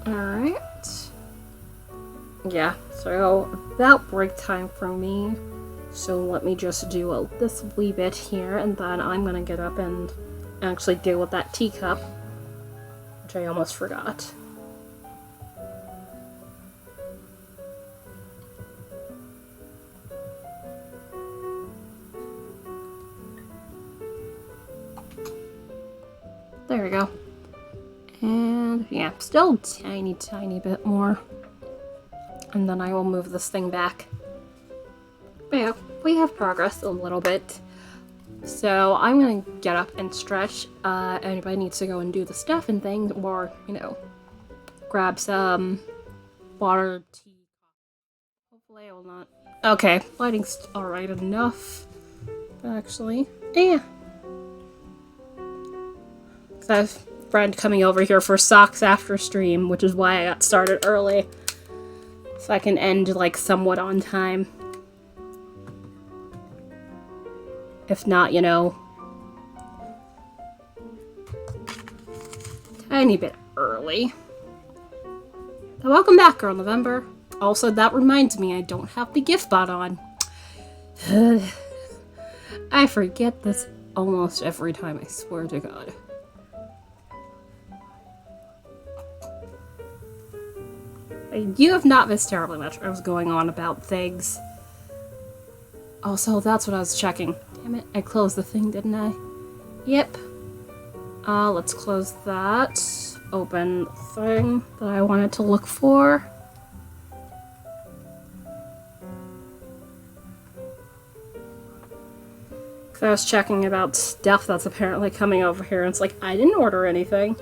Alright. Yeah, so about break time for me. So let me just do this wee bit here, and then I'm gonna get up and actually deal with that teacup, which I almost forgot. there we go. And yeah, still tiny bit more. And then I will move this thing back. But yeah, we have progressed a little bit. So I'm gonna get up and stretch. Anybody needs to go and do the stuff and things, or, you know, grab some water, tea. Hopefully I will not. Okay, lighting's alright enough, actually. Yeah. I have a friend coming over here for socks after stream, which is why I got started early. So I can end, like, somewhat on time. If not, you know, tiny bit early. So welcome back, Girl November. Also, that reminds me, I don't have the gift bot on. I forget this almost every time, I swear to God. You have not missed terribly much. I was going on about things. Also, that's what I was checking. Damn it, I closed the thing, didn't I? Yep. Let's close that. Open the thing that I wanted to look for. Because I was checking about stuff that's apparently coming over here, and it's like, I didn't order anything.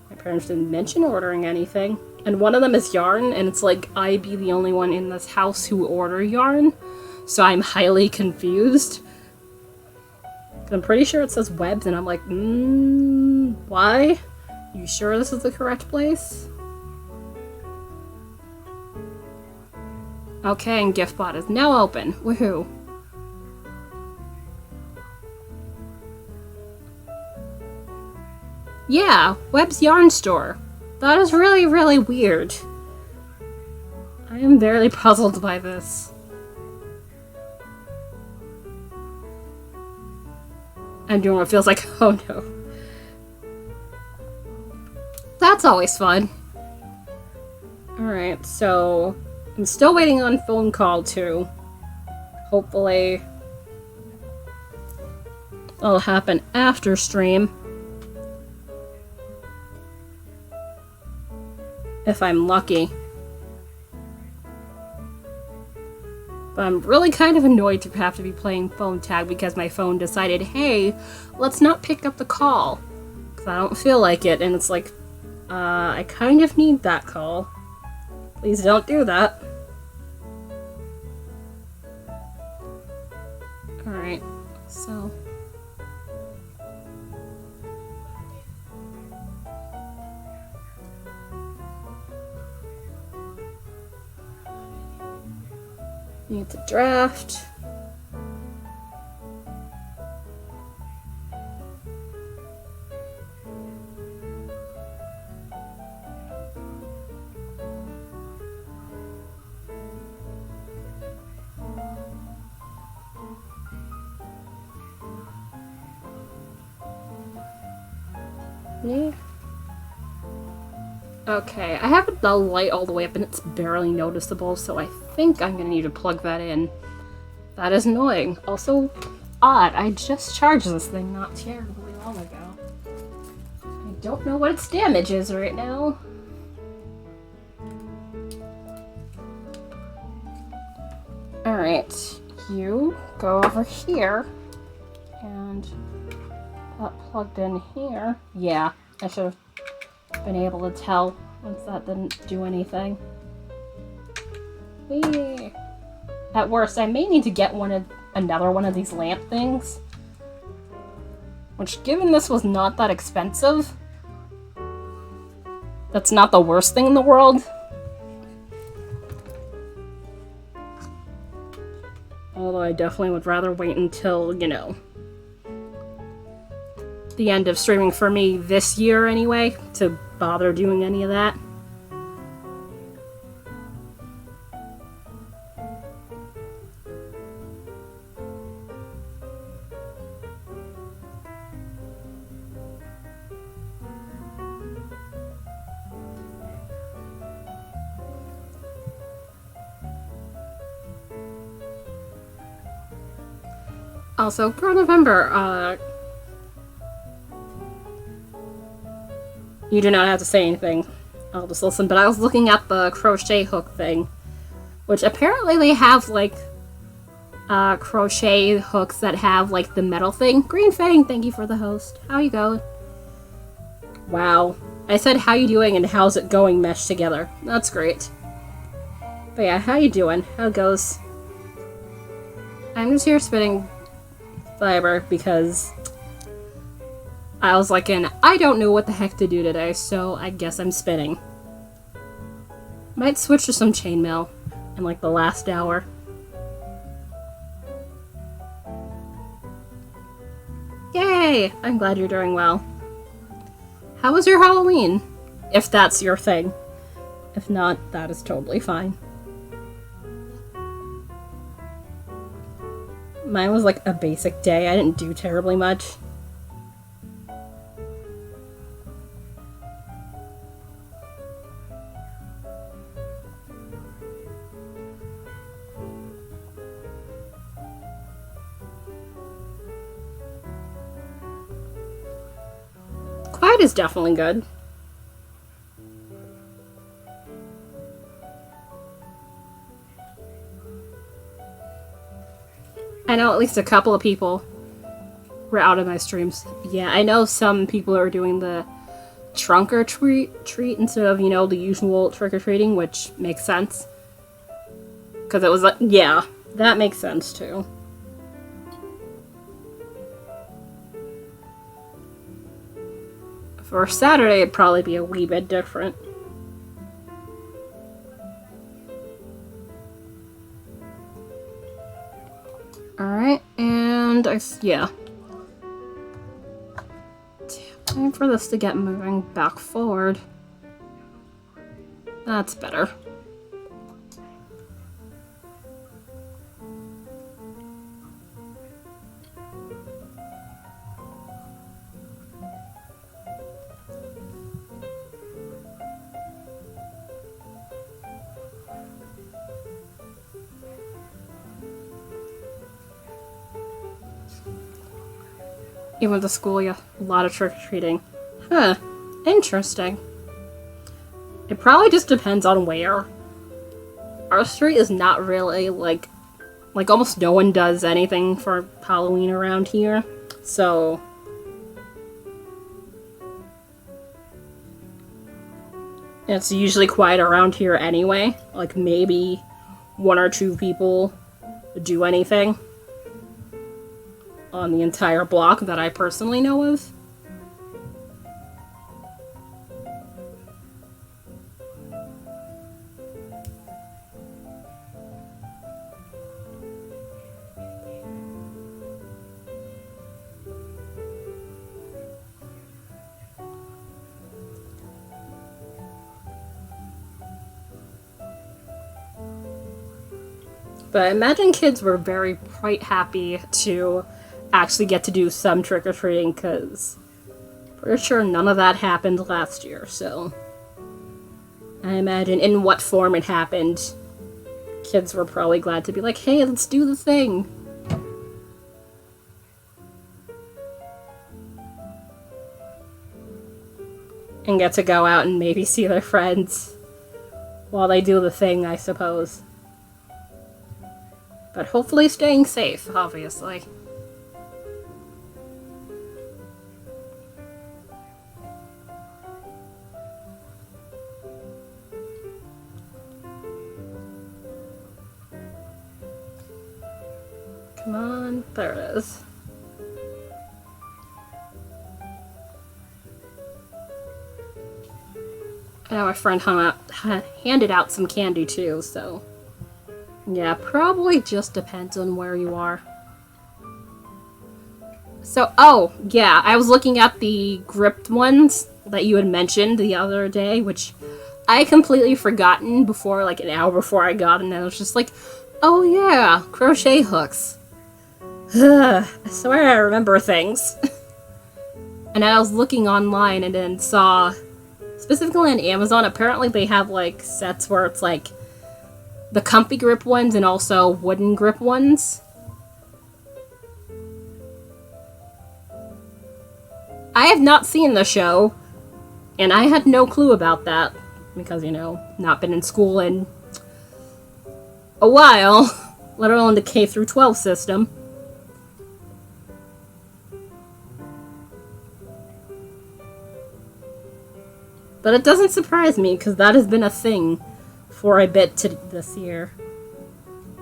My parents didn't mention ordering anything. And one of them is yarn, and it's like, I be the only one in this house who order yarn. So I'm highly confused. I'm pretty sure it says webs, and I'm like, why? You sure this is the correct place? Okay, and GiftBot is now open. Woohoo. Yeah, Webb's Yarn Store. That is really, really weird. I am very puzzled by this. I'm doing what feels like, oh no. That's always fun. Alright, so I'm still waiting on phone call too. Hopefully it'll happen after stream. If I'm lucky. But I'm really kind of annoyed to have to be playing phone tag because my phone decided, hey, let's not pick up the call. Because I don't feel like it, and it's like, I kind of need that call. Please don't do that. Alright, so... need to draft. Yeah. Okay, I have the light all the way up and it's barely noticeable, so I think I'm gonna need to plug that in. That is annoying. Also, odd, I just charged this thing not terribly long ago. I don't know what its damage is right now. Alright, you go over here, and that plugged in here. Yeah, I should have been able to tell once that didn't do anything. Whee! At worst, I may need to get another one of these lamp things. Which, given this was not that expensive, that's not the worst thing in the world. Although I definitely would rather wait until, you know, the end of streaming for me this year anyway, to bother doing any of that. Also, for November, You do not have to say anything. I'll just listen. But I was looking at the crochet hook thing, which apparently they have, like, crochet hooks that have, like, the metal thing. Green Fang, thank you for the host. How you going? Wow. I said, how you doing and how's it going meshed together. That's great. But yeah, how you doing? How it goes? I'm just here spinning fiber because I was like, I don't know what the heck to do today, so I guess I'm spinning. Might switch to some chainmail in like the last hour. Yay! I'm glad you're doing well. How was your Halloween? If that's your thing. If not, that is totally fine. Mine was like a basic day. I didn't do terribly much. Quiet is definitely good. I know at least a couple of people were out of my streams. Yeah, I know some people are doing the trunk or treat instead of, you know, the usual trick-or-treating, which makes sense. Because it was like, yeah, that makes sense too. For Saturday, it'd probably be a wee bit different. Alright, and yeah. Time for this to get moving back forward. That's better. Even with the school, yeah, a lot of trick-or-treating. Huh. Interesting. It probably just depends on where. Our street is not really, like almost no one does anything for Halloween around here. So it's usually quiet around here anyway. Like, maybe one or two people do anything on the entire block that I personally know of. But I imagine kids were very quite happy to actually get to do some trick-or-treating, because pretty sure none of that happened last year, so I imagine in what form it happened, kids were probably glad to be like, hey, let's do the thing. And get to go out and maybe see their friends while they do the thing, I suppose. But hopefully staying safe, obviously. Come on, there it is. I know my friend handed out some candy too, so yeah, probably just depends on where you are. So, oh, yeah, I was looking at the gripped ones that you had mentioned the other day, which I completely forgotten before, like an hour before I got, and I was just like, oh yeah, crochet hooks. I swear I remember things. And I was looking online and then saw, specifically on Amazon, apparently they have like sets where it's like the comfy grip ones and also wooden grip ones. I have not seen the show, And I had no clue about that because, you know, not been in school in a while, let alone the K through 12 system. But it doesn't surprise me because that has been a thing for a bit this year.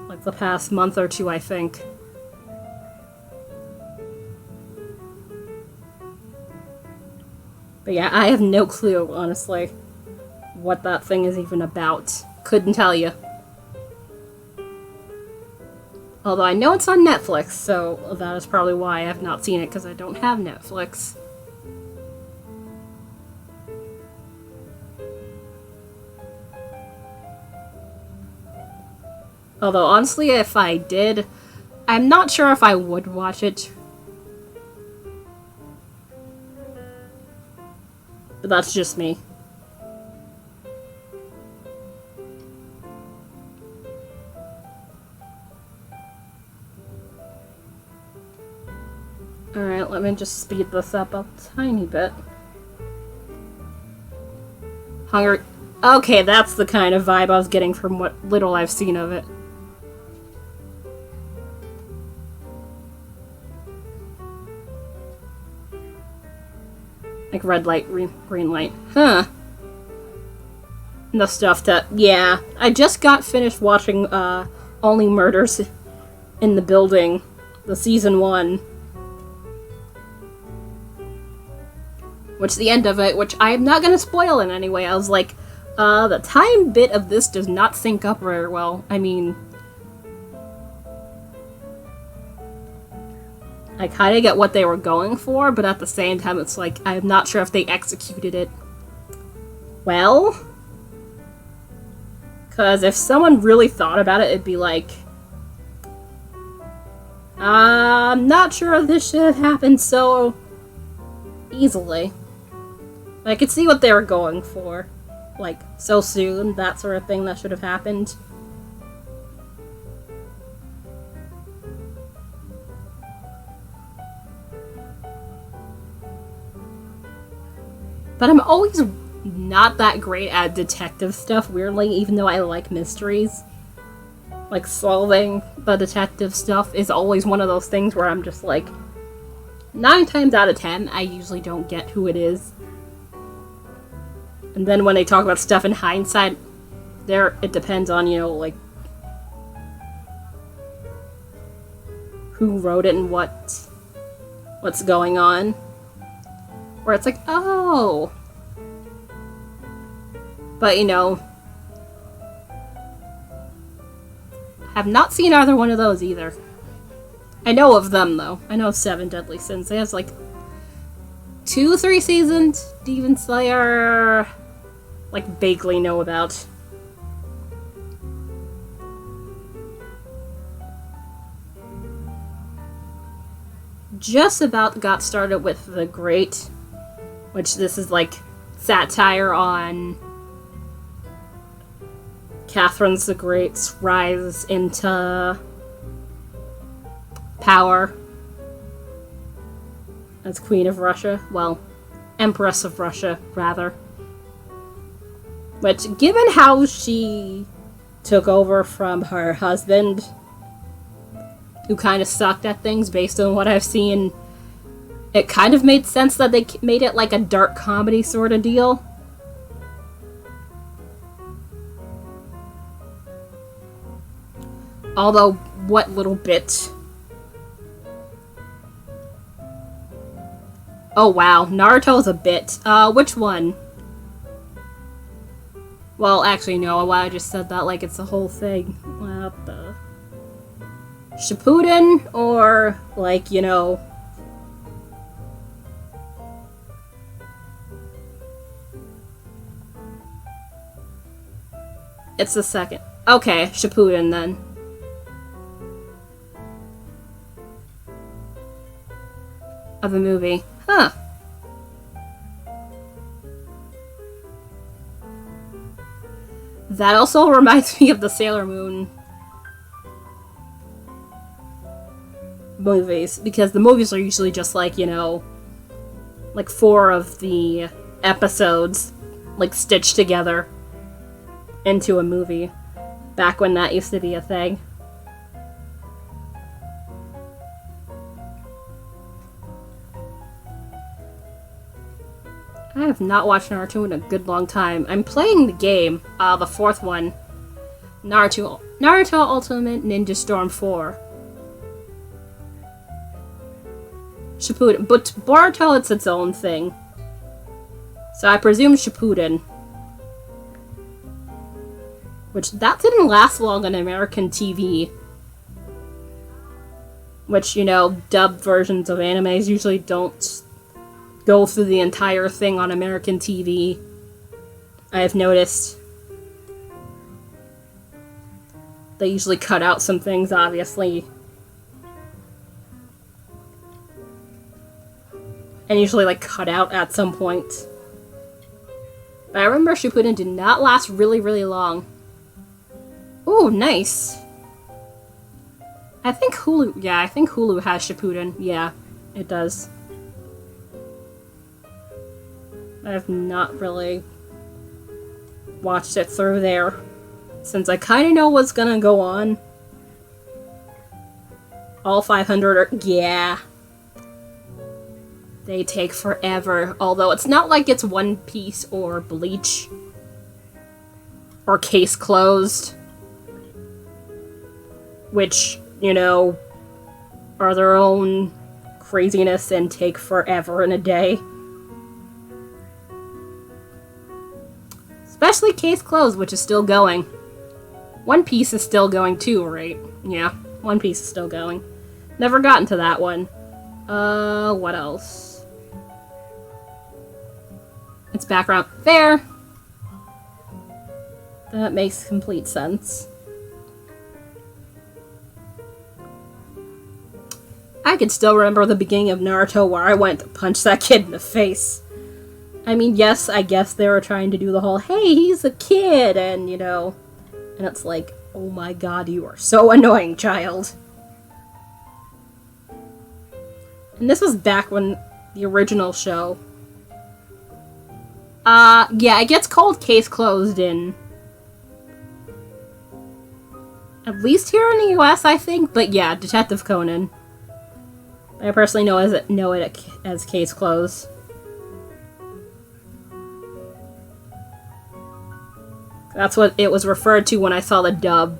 Like the past month or two, I think. But yeah, I have no clue, honestly, what that thing is even about. Couldn't tell you. Although I know it's on Netflix, so that is probably why I have not seen it, because I don't have Netflix. Although, honestly, if I did, I'm not sure if I would watch it. But that's just me. Alright, let me just speed this up a tiny bit. Hunger... Okay, that's the kind of vibe I was getting from what little I've seen of it. Like red light, green light. Huh. The stuff that... Yeah. I just got finished watching Only Murders in the Building, the season 1. Which the end of it, which I'm not gonna spoil in any way. I was like, the time bit of this does not sync up very well. I mean... I kind of get what they were going for, but at the same time, it's like, I'm not sure if they executed it well. Because if someone really thought about it, it'd be like, I'm not sure if this should have happened so easily. I could see what they were going for. Like, so soon, that sort of thing that should have happened. But I'm always not that great at detective stuff, weirdly, even though I like mysteries. Like, solving the detective stuff is always one of those things where I'm just like, 9 times out of 10, I usually don't get who it is. And then when they talk about stuff in hindsight, it depends on, you know, like, who wrote it and what's going on. Where it's like, oh. But, you know, have not seen either one of those either. I know of them, though. I know of 7 Deadly Sins. It has, like, 2, 3 seasons. Demon Slayer, like, vaguely know about. Just about got started with The Great, which this is like satire on Catherine the Great's rise into power as Queen of Russia. Well, Empress of Russia, rather. Which, given how she took over from her husband, who kind of sucked at things based on what I've seen, it kind of made sense that they made it like a dark comedy sort of deal. Although, what little bit... Oh wow, Naruto's a bit. Which one? Well, actually no, why I just said that like it's the whole thing. What the... Shippuden, or, like, you know... It's the second. Okay, Shippuden, then. Of a movie. Huh. That also reminds me of the Sailor Moon movies, because the movies are usually just like, you know, like 4 of the episodes, like, stitched together into a movie. Back when that used to be a thing. I have not watched Naruto in a good long time. I'm playing the game, the fourth one. Naruto Ultimate Ninja Storm 4. Shippuden. But Boruto, it's its own thing. So I presume Shippuden. Which, that didn't last long on American TV. Which, you know, dubbed versions of animes usually don't go through the entire thing on American TV. I have noticed. They usually cut out some things, obviously. And usually, like, cut out at some point. But I remember Shippuden did not last really, really long. Ooh, nice. I think Hulu has Shippuden. Yeah, it does. I have not really watched it through there, since I kind of know what's gonna go on. All 500 are... yeah. They take forever, although it's not like it's One Piece or Bleach. Or Case Closed. Which, you know, are their own craziness and take forever in a day. Especially Case Closed, which is still going. One Piece is still going too, right? Yeah, One Piece is still going. Never gotten to that one. What else? It's background. There! That makes complete sense. I can still remember the beginning of Naruto where I went to punch that kid in the face. I mean, yes, I guess they were trying to do the whole, hey, he's a kid, and, you know, and it's like, oh my god, you are so annoying, child. And this was back when the original show. Yeah, it gets called Case Closed in... at least here in the US, I think, but yeah, Detective Conan. I personally know it as Case Closed. That's what it was referred to when I saw the dub.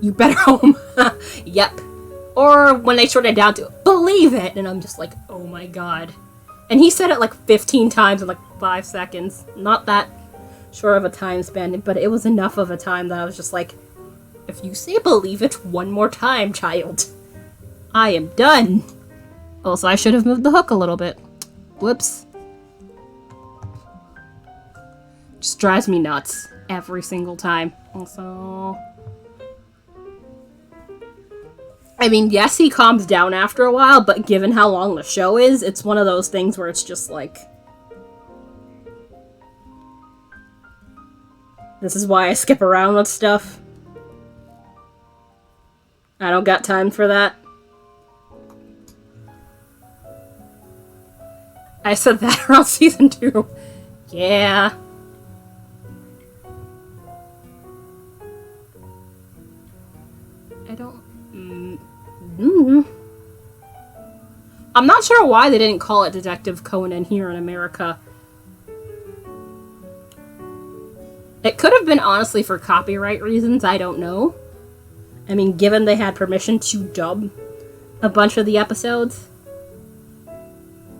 You better home. Yep. Or when they shorted it down to, believe it! And I'm just like, oh my god. And he said it like 15 times in like 5 seconds. Not that short of a time span, but it was enough of a time that I was just like, if you say believe it one more time, child, I am done. Also, I should have moved the hook a little bit. Whoops. Just drives me nuts every single time. Also, I mean, yes, he calms down after a while, but given how long the show is, it's one of those things where it's just like, this is why I skip around with stuff. I don't got time for that. I said that around season 2. Yeah. I don't... I'm not sure why they didn't call it Detective Conan here in America. It could have been honestly for copyright reasons, I don't know. I mean, given they had permission to dub a bunch of the episodes.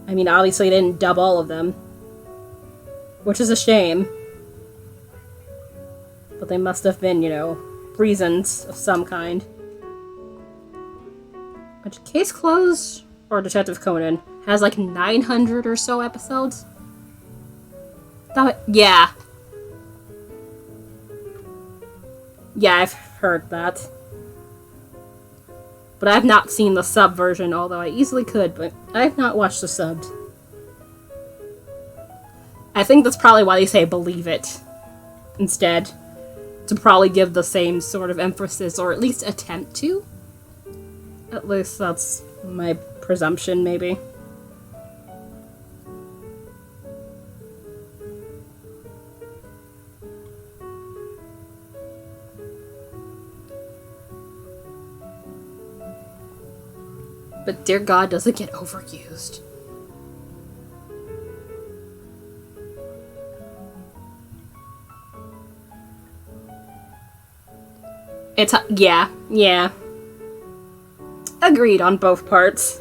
I mean, obviously they didn't dub all of them. Which is a shame. But they must have been, you know, reasons of some kind. Which, Case Closed, or Detective Conan, has like 900 or so episodes? Yeah. Yeah, I've heard that. But I've not seen the sub version, although I easily could, but I have not watched the subbed. I think that's probably why they say believe it instead. To probably give the same sort of emphasis, or at least attempt to. At least that's my presumption, maybe. But dear God, does it get overused? It's, yeah. Agreed on both parts.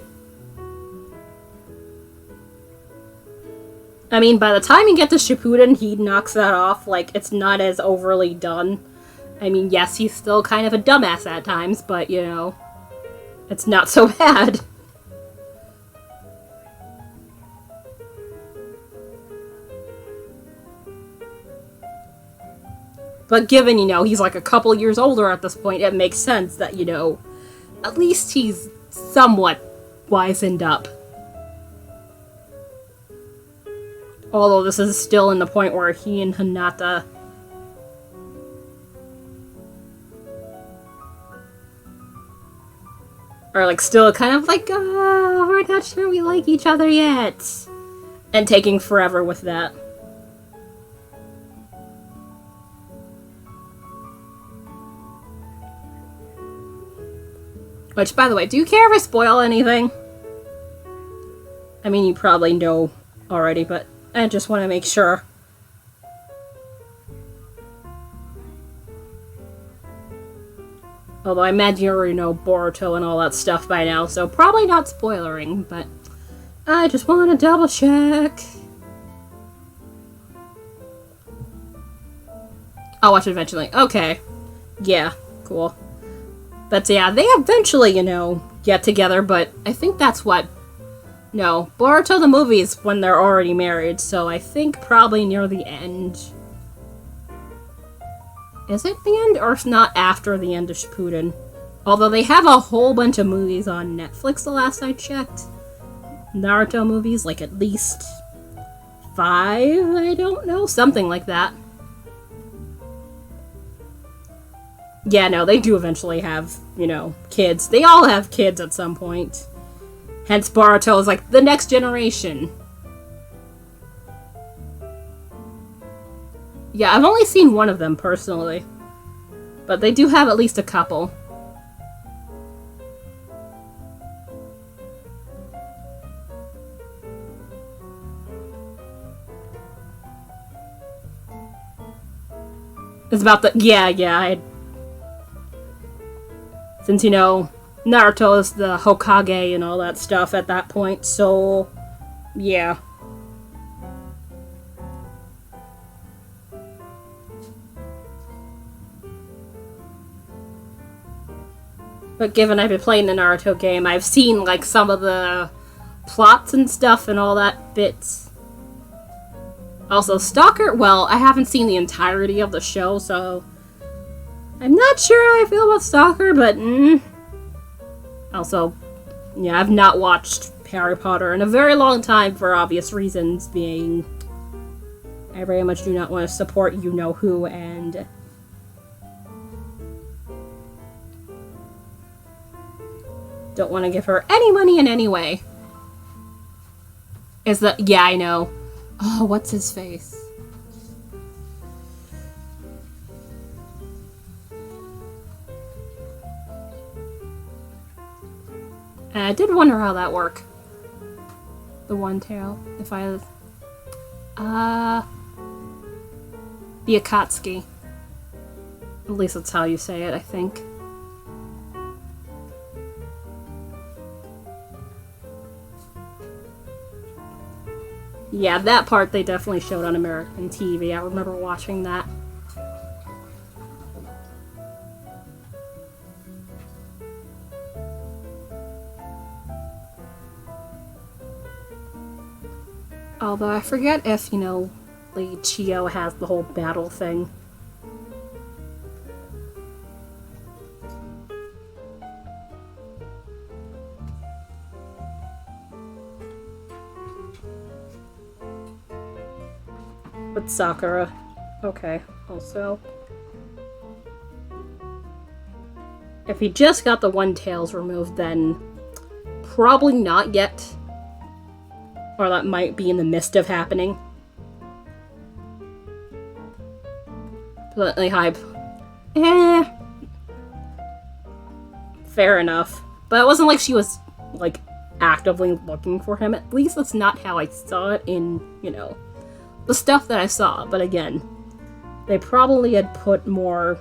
I mean, by the time you get to Shippuden, he knocks that off. Like, it's not as overly done. I mean, yes, he's still kind of a dumbass at times, but, you know, it's not so bad. But given, you know, he's like a couple years older at this point, it makes sense that, you know, at least he's somewhat wizened up. Although this is still in the point where he and Hinata are like still kind of like, we're not sure we like each other yet. And taking forever with that. Which, by the way, do you care if I spoil anything? I mean, you probably know already, but I just want to make sure. Although I imagine you already know Boruto and all that stuff by now, so probably not spoilering, but I just want to double check. I'll watch it eventually. Okay. Yeah, cool. But yeah, they eventually, you know, get together, but I think that's what... No, Boruto the movie is when they're already married, so I think probably near the end. Is it the end, or it's not after the end of Shippuden? Although they have a whole bunch of movies on Netflix the last I checked. Naruto movies, like at least 5, I don't know, something like that. Yeah, no, they do eventually have, you know, kids. They all have kids at some point. Hence Boruto is like the next generation. Yeah, I've only seen one of them personally. But they do have at least a couple. It's about the... Yeah, since, you know, Naruto is the Hokage and all that stuff at that point, so... Yeah. But given I've been playing the Naruto game, I've seen, like, some of the plots and stuff and all that bits. Also, Stalker, well, I haven't seen the entirety of the show, so... I'm not sure how I feel about Stalker, but, Also, yeah, I've not watched Harry Potter in a very long time for obvious reasons, being... I very much do not want to support you-know-who, and... don't want to give her any money in any way. Is that... Yeah, I know. Oh, what's his face? And I did wonder how that worked. The one tail. If I... the Akatsuki. At least that's how you say it, I think. Yeah, that part they definitely showed on American TV. I remember watching that. Although I forget if, you know, Lady Chio has the whole battle thing. With Sakura. Okay, also. If he just got the one tails removed, then probably not yet. Or that might be in the midst of happening. Bluntly hype. Fair enough. But it wasn't like she was, like, actively looking for him. At least that's not how I saw it in, you know, the stuff that I saw. But again, they probably had put more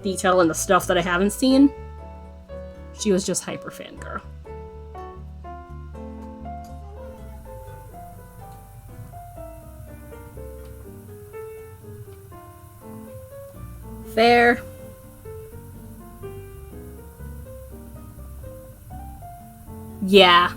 detail in the stuff that I haven't seen. She was just hyper fangirl. Fair. Yeah.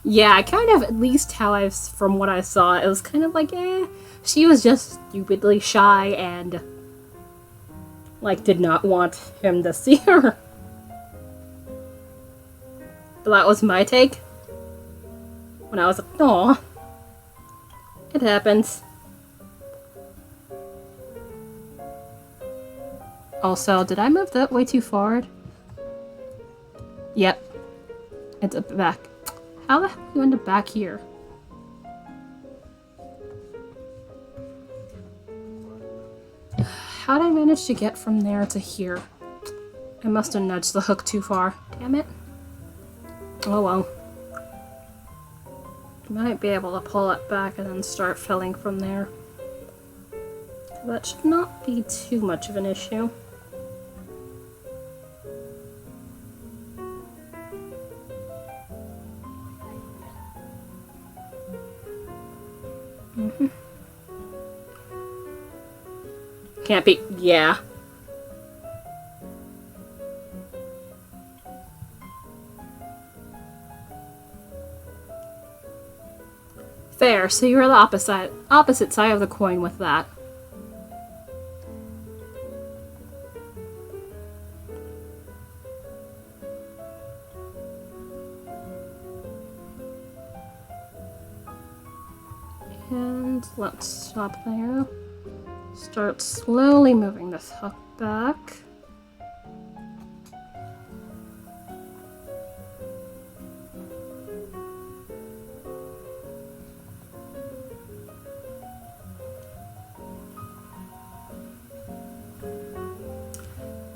Yeah, kind of, at least how from what I saw, it was kind of like, she was just stupidly shy and, like, did not want him to see her. But that was my take. When I was like, aw. It happens. Also, did I move that way too forward? Yep. It's up back. How the hell you end up back here? How did I manage to get from there to here? I must have nudged the hook too far. Damn it. Oh well. Might be able to pull it back and then start filling from there. That should not be too much of an issue. Can't be, yeah. Fair, so you're the opposite side of the coin with that. And let's stop there. Start slowly moving this hook back.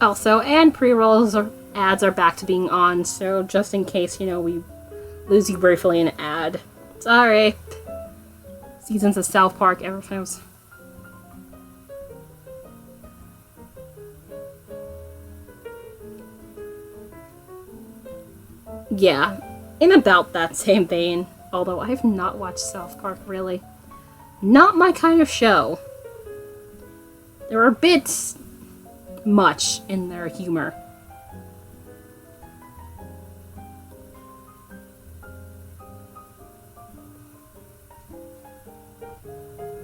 Also, and pre-rolls or ads are back to being on, so just in case, you know, we lose you briefly in an ad. Sorry. Seasons of South Park, everything's... Yeah, in about that same vein, although I have not watched South Park, really. Not my kind of show. There are bits much in their humor.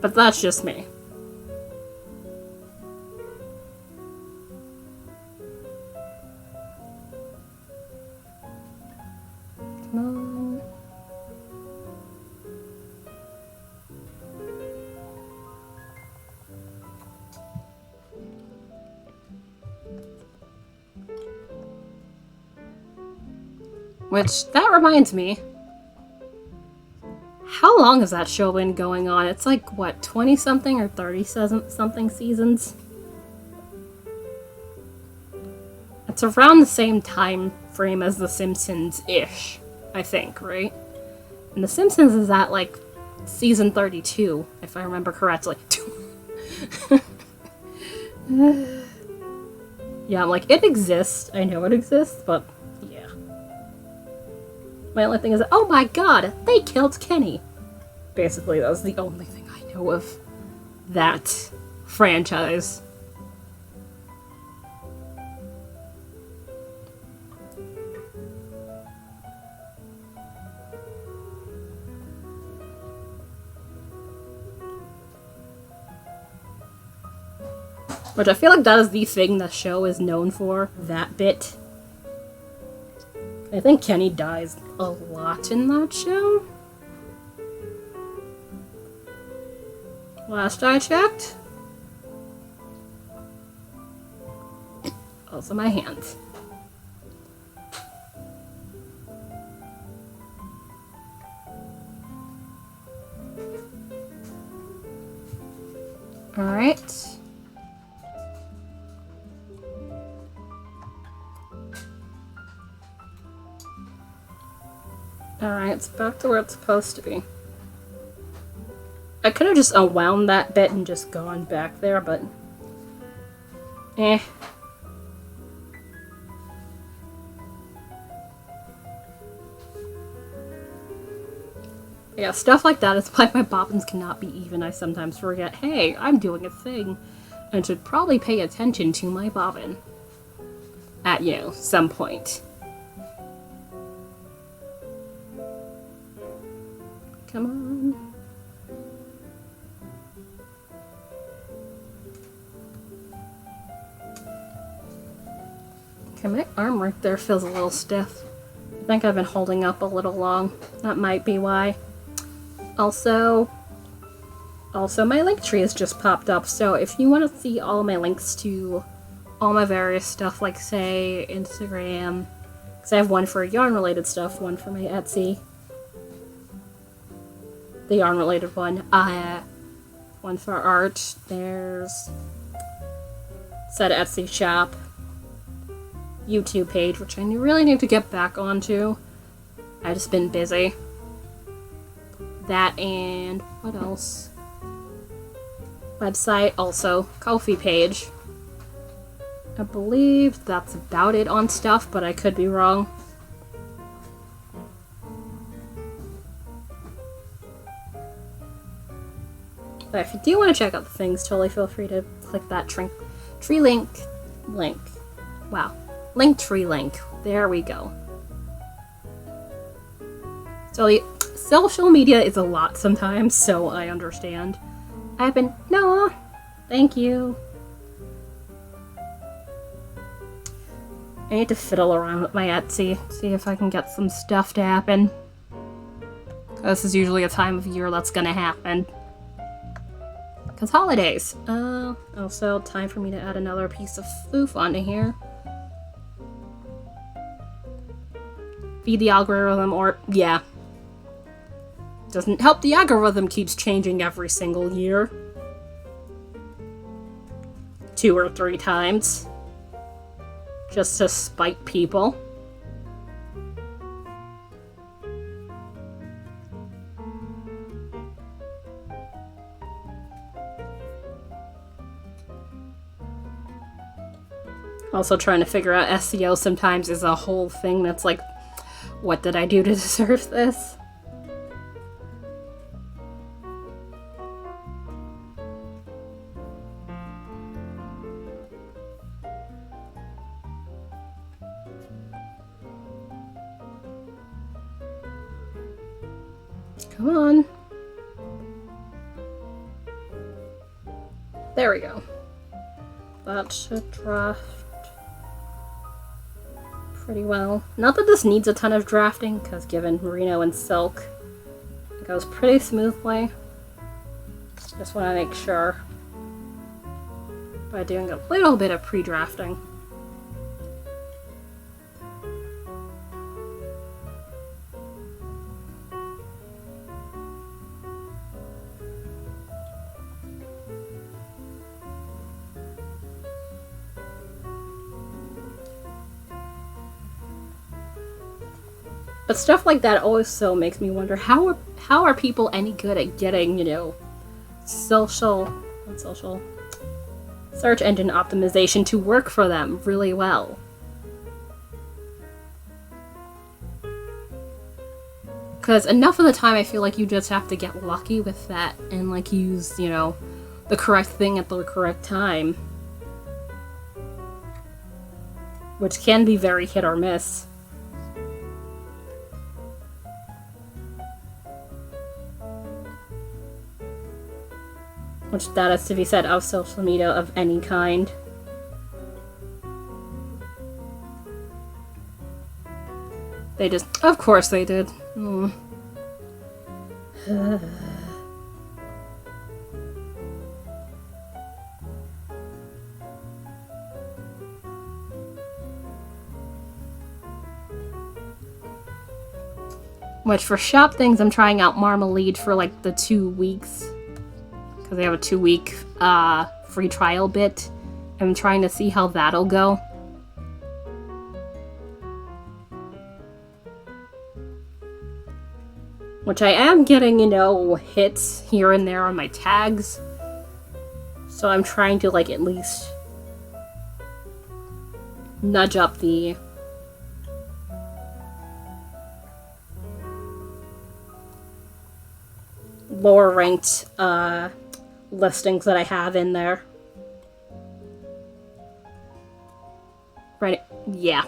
But that's just me. Come on. Which, that reminds me. How long has that show been going on? It's like, what, 20-something or 30-something seasons? It's around the same time frame as The Simpsons-ish, I think, right? And The Simpsons is at, like, season 32, if I remember correctly. Yeah, I'm like, it exists. I know it exists, but yeah. My only thing is, oh my god, they killed Kenny. Basically, that was the only thing I know of that franchise. Which I feel like that is the thing the show is known for, that bit. I think Kenny dies a lot in that show. Last I checked. Also my hands. Alright. Alright, it's back to where it's supposed to be. I could have just unwound that bit and just gone back there, but... eh. Yeah, stuff like that is why my bobbins cannot be even. I sometimes forget, hey, I'm doing a thing, and should probably pay attention to my bobbin. At, you know, some point. Come on. Okay, my arm right there feels a little stiff. I think I've been holding up a little long. That might be why. Also, my link tree has just popped up, so if you want to see all my links to all my various stuff, like, say, Instagram, because I have one for yarn-related stuff, one for my Etsy, the yarn-related one, one for art, there's said Etsy shop, YouTube page, which I really need to get back onto. I've just been busy. That and what else? Website, also Ko-fi page. I believe that's about it on stuff, but I could be wrong. But if you do want to check out the things, totally feel free to click that tree link. Wow. Linktree link. There we go. So social media is a lot sometimes, so I understand. No, thank you. I need to fiddle around with my Etsy, see if I can get some stuff to happen. This is usually a time of year that's gonna happen. Because holidays. Also, time for me to add another piece of floof onto here. Feed the algorithm, or, yeah. Doesn't help the algorithm keeps changing every single year. 2 or 3 times. Just to spite people. Also trying to figure out SEO sometimes is a whole thing that's like, what did I do to deserve this? Come on. There we go. That should draft pretty well. Not that this needs a ton of drafting, because given merino and silk, it goes pretty smoothly. Just want to make sure by doing a little bit of pre-drafting. But stuff like that also makes me wonder, how are people any good at getting, you know, search engine optimization to work for them really well? Because enough of the time I feel like you just have to get lucky with that and, like, use, you know, the correct thing at the correct time. Which can be very hit or miss. Which that is to be said of social media of any kind. They just, of course they did. Which for shop things, I'm trying out Marmalade for like the 2 weeks. Because they have a 2-week free trial bit. I'm trying to see how that'll go. Which I am getting, you know, hits here and there on my tags. So I'm trying to, like, at least nudge up the lower ranked listings that I have in there. Right, yeah.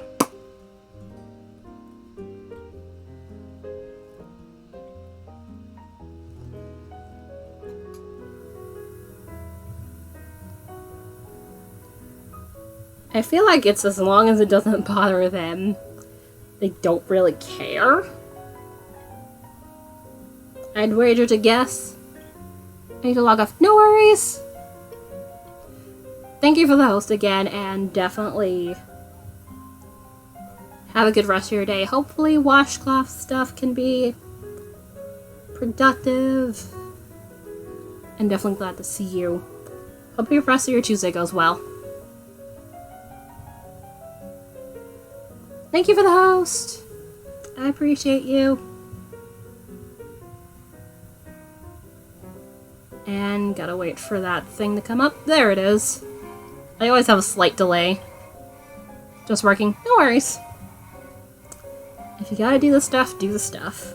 I feel like it's as long as it doesn't bother them, they don't really care. I'd wager to guess. I need to log off. No worries! Thank you for the host again, and definitely have a good rest of your day. Hopefully washcloth stuff can be productive. And definitely glad to see you. Hope your rest of your Tuesday goes well. Thank you for the host. I appreciate you. And gotta wait for that thing to come up. There it is. I always have a slight delay. Just working. No worries. If you gotta do the stuff, do the stuff.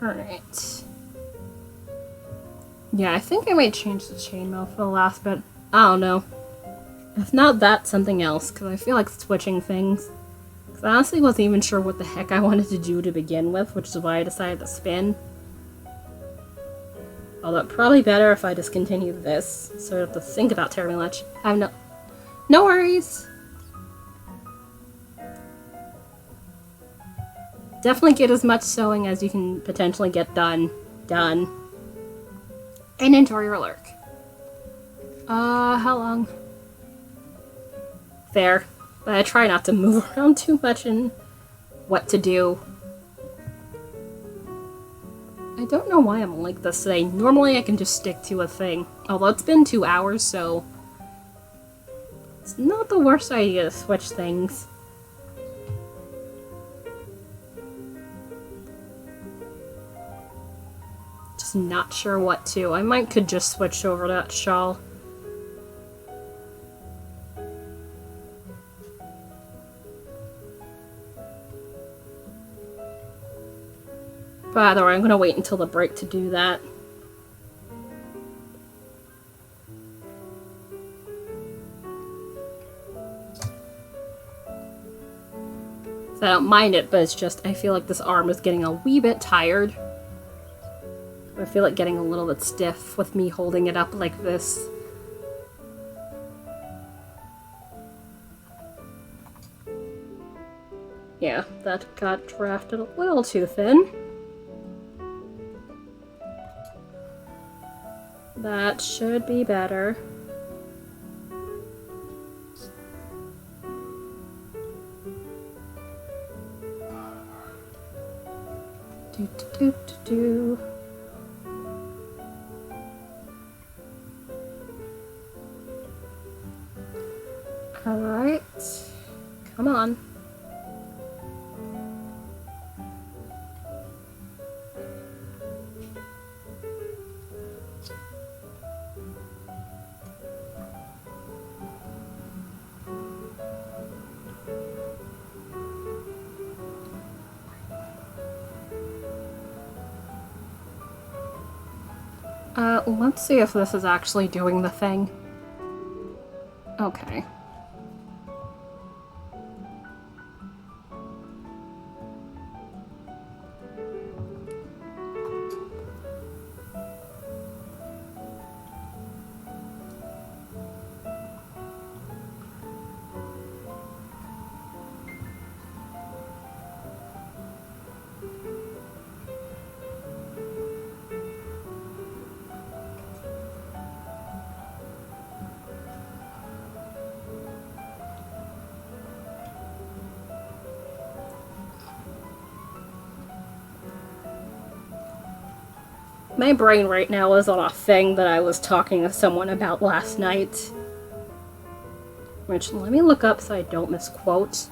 Alright. Yeah, I think I might change the chainmail for the last bit. I don't know. If not that, something else, because I feel like switching things. Because I honestly wasn't even sure what the heck I wanted to do to begin with, which is why I decided to spin. Although probably better if I just continue this, so I don't have to think about terribly much. I have no worries! Definitely get as much sewing as you can potentially get done. And enjoy your lurk. How long? Fair. But I try not to move around too much in what to do. I don't know why I'm like this today. Normally I can just stick to a thing. Although it's been 2 hours, so it's not the worst idea to switch things. Just not sure what to. I could just switch over to that shawl. By the way, I'm gonna wait until the break to do that. So I don't mind it, but it's just, I feel like this arm is getting a wee bit tired. I feel like getting a little bit stiff with me holding it up like this. Yeah, that got drafted a little too thin. That should be better. Do. Alright. Come on. Let's see if this is actually doing the thing. Okay. My brain right now is on a thing that I was talking to someone about last night. Which, let me look up so I don't misquote.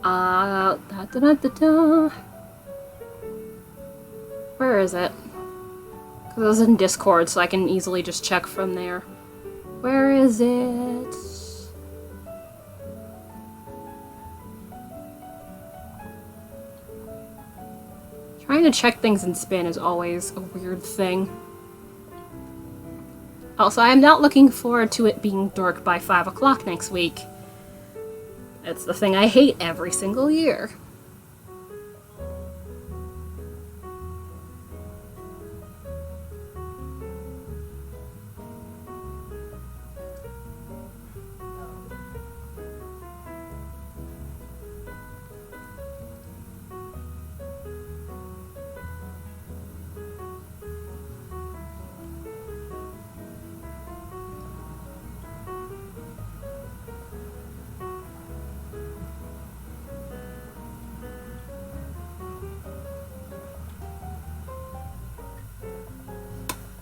Da, da, da, da, da. Where is it? Because it was in Discord, so I can easily just check from there. Where is it? Trying to check things in Spin is always a weird thing. Also, I am not looking forward to it being dark by 5 o'clock next week. It's the thing I hate every single year.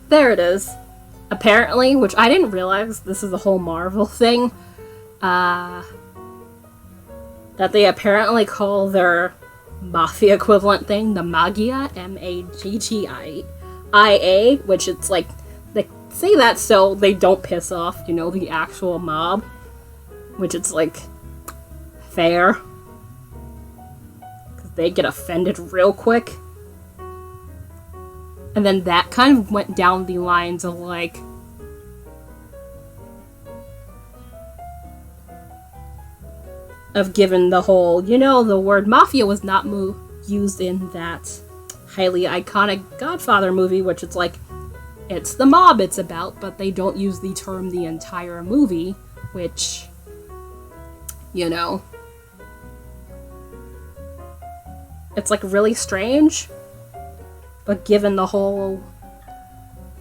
There it is. Apparently, which I didn't realize this is a whole Marvel thing, that they apparently call their Mafia equivalent thing the Magia, M-A-G-G-I-A, which it's like, they say that so they don't piss off, you know, the actual mob, which it's like, fair. Because they get offended real quick. And then that kind of went down the lines of, like, of given the whole, you know, the word mafia was not used in that highly iconic Godfather movie, which it's like, it's the mob it's about, but they don't use the term the entire movie, which, you know, it's like really strange. But given the whole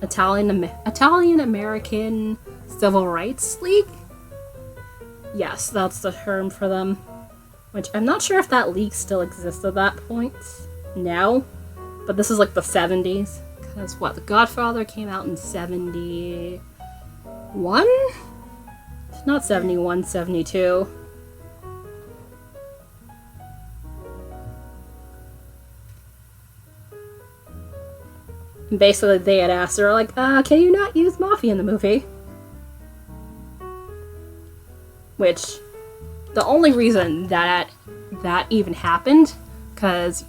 Italian-American Civil Rights League? Yes, that's the term for them. Which, I'm not sure if that league still exists at that point now. But this is like the 70s. Because, what, The Godfather came out in 71? Not 71, 72. Basically, they had asked her, like, can you not use Mafia in the movie? Which, the only reason that even happened, because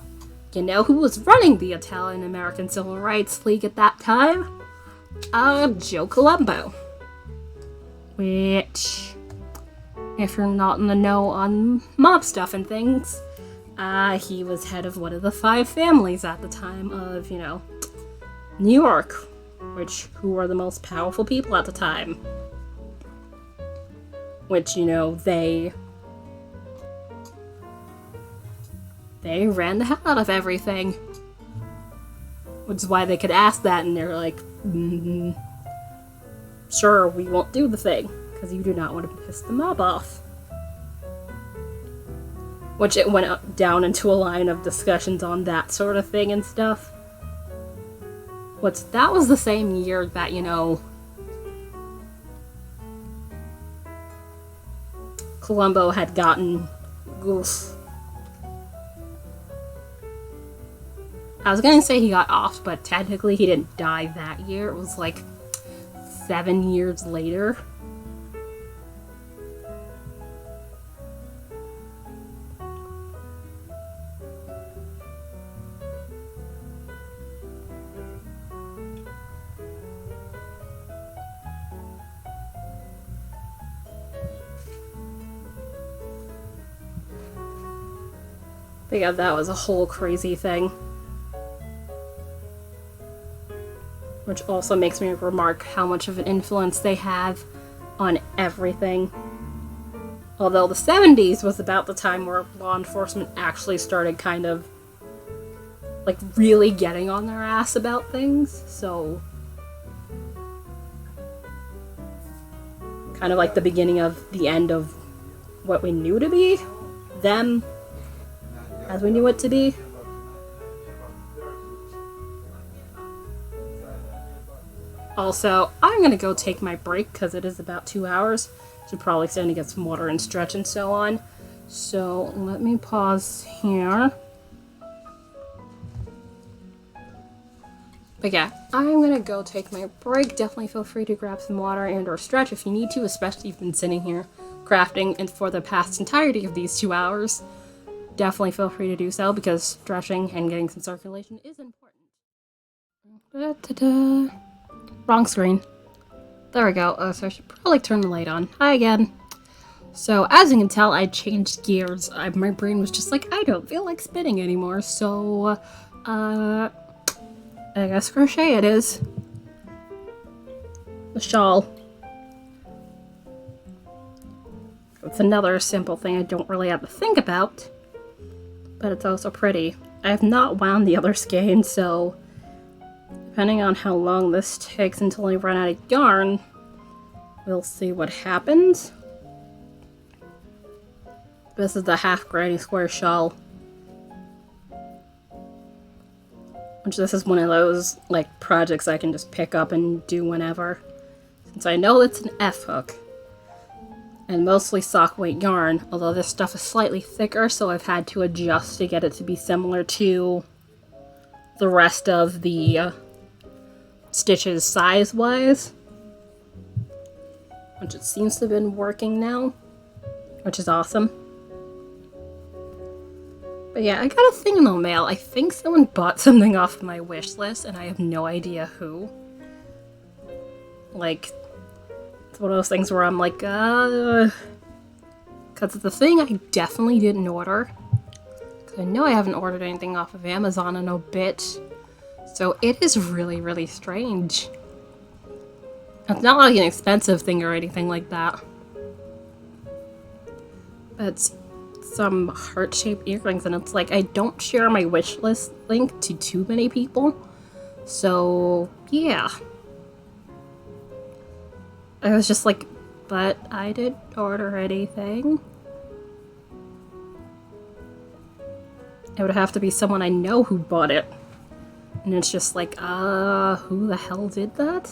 you know who was running the Italian-American Civil Rights League at that time? Joe Colombo. Which, if you're not in the know on mob stuff and things, he was head of one of the 5 families at the time of, you know, New York, who were the most powerful people at the time. Which, you know, they ran the hell out of everything. Which is why they could ask that, and they're like, sure, we won't do the thing, because you do not want to piss the mob off. Which it went down into a line of discussions on that sort of thing and stuff. That was the same year that, you know, Columbo had gotten Goose. I was gonna say he got off, but technically he didn't die that year. It was like 7 years later. But yeah, that was a whole crazy thing. Which also makes me remark how much of an influence they have on everything. Although the 70s was about the time where law enforcement actually started kind of, like, really getting on their ass about things, so kind of like the beginning of the end of what we knew to be them as we knew it to be. Also, I'm gonna go take my break because it is about 2 hours. Should probably stand to get some water and stretch and so on. So let me pause here. But yeah, I'm gonna go take my break. Definitely feel free to grab some water and or stretch if you need to, especially if you've been sitting here crafting and for the past entirety of these 2 hours. Definitely feel free to do so because stretching and getting some circulation is important. Da-da-da. Wrong screen. There we go. So I should probably turn the light on. Hi again. So as you can tell, I changed gears. My brain was just like, I don't feel like spinning anymore. So, I guess crochet it is. The shawl. It's another simple thing I don't really have to think about. But it's also pretty. I have not wound the other skein, so depending on how long this takes until I run out of yarn, we'll see what happens. This is the half granny square shawl. Which this is one of those, like, projects I can just pick up and do whenever. Since I know it's an F-hook. And mostly sock weight yarn, although this stuff is slightly thicker, so I've had to adjust to get it to be similar to the rest of the stitches size-wise. Which it seems to have been working now, which is awesome. But yeah, I got a thing in the mail. I think someone bought something off my wish list, and I have no idea who. Like, it's one of those things where I'm like, because it's the thing I definitely didn't order. Because I know I haven't ordered anything off of Amazon in a bit. So it is really, really strange. It's not like an expensive thing or anything like that. But it's some heart-shaped earrings, and it's like I don't share my wish list link to too many people, so yeah. I was just like, but I didn't order anything. It would have to be someone I know who bought it, and it's just like, who the hell did that?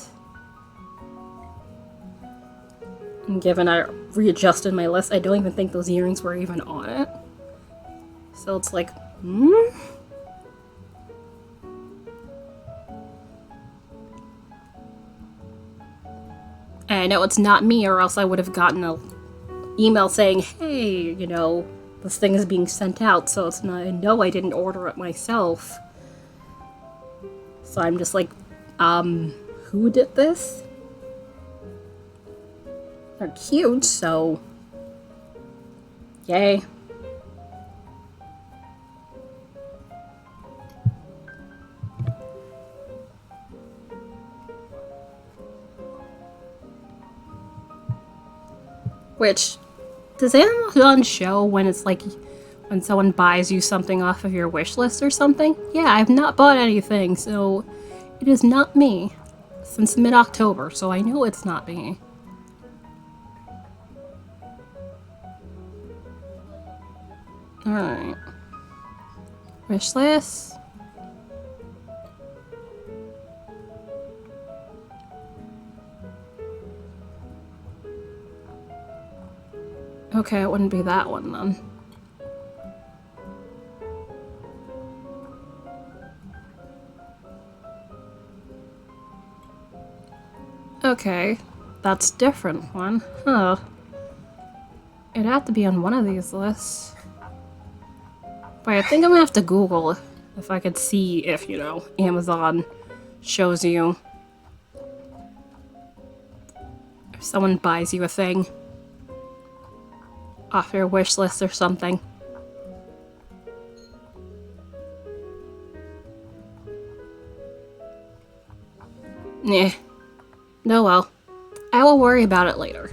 And given I readjusted my list, I don't even think those earrings were even on it. So it's like, And I know it's not me, or else I would have gotten an email saying, hey, you know, this thing is being sent out, so it's not, I know I didn't order it myself. So I'm just like, who did this? They're cute, so yay. Which, does Amazon show when it's like, when someone buys you something off of your wish list or something? Yeah, I've not bought anything, so it is not me. Since mid-October, so I know it's not me. Alright. Wish list. Okay, it wouldn't be that one then. Okay, that's a different one. Huh. It'd have to be on one of these lists. But I think I'm gonna have to Google if I could see if, you know, Amazon shows you if someone buys you a thing off your wish list or something. Nah. No, well. I will worry about it later.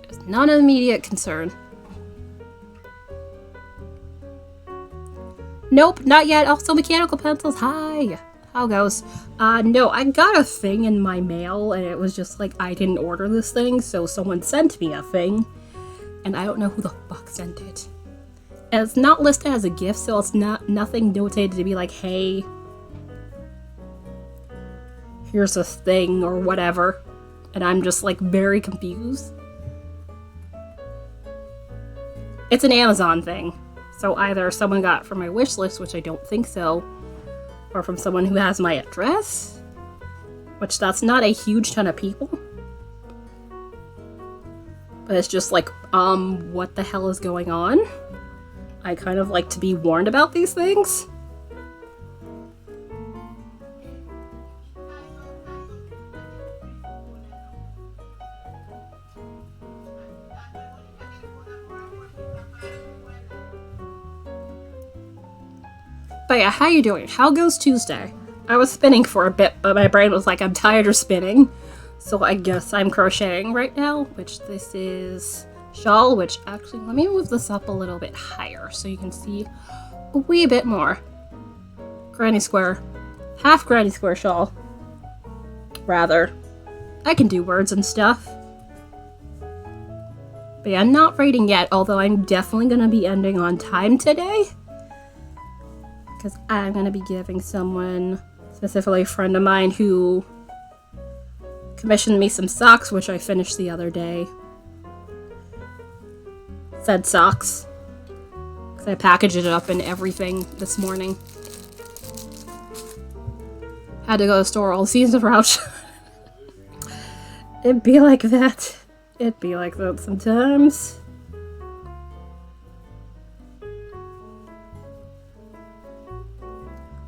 It's not an immediate concern. Nope, not yet. Also, mechanical pencils. Hi. How goes? No, I got a thing in my mail, and it was just like, I didn't order this thing, so someone sent me a thing, and I don't know who the fuck sent it. And it's not listed as a gift, so it's nothing notated to be like, hey, here's a thing, or whatever. And I'm just, like, very confused. It's an Amazon thing. So either someone got it from my wish list, which I don't think so, or from someone who has my address, which that's not a huge ton of people. But it's just like, what the hell is going on? I kind of like to be warned about these things. But yeah, how you doing? How goes Tuesday? I was spinning for a bit, but my brain was like, I'm tired of spinning. So I guess I'm crocheting right now, which this is shawl, which actually, let me move this up a little bit higher so you can see a wee bit more. Granny square. Half granny square shawl. Rather. I can do words and stuff. But yeah, I'm not rating yet, although I'm definitely going to be ending on time today. Because I'm going to be giving someone, specifically a friend of mine, who commissioned me some socks, which I finished the other day. Said socks. Because I packaged it up and everything this morning. Had to go to the store all season around. It'd be like that. It'd be like that sometimes.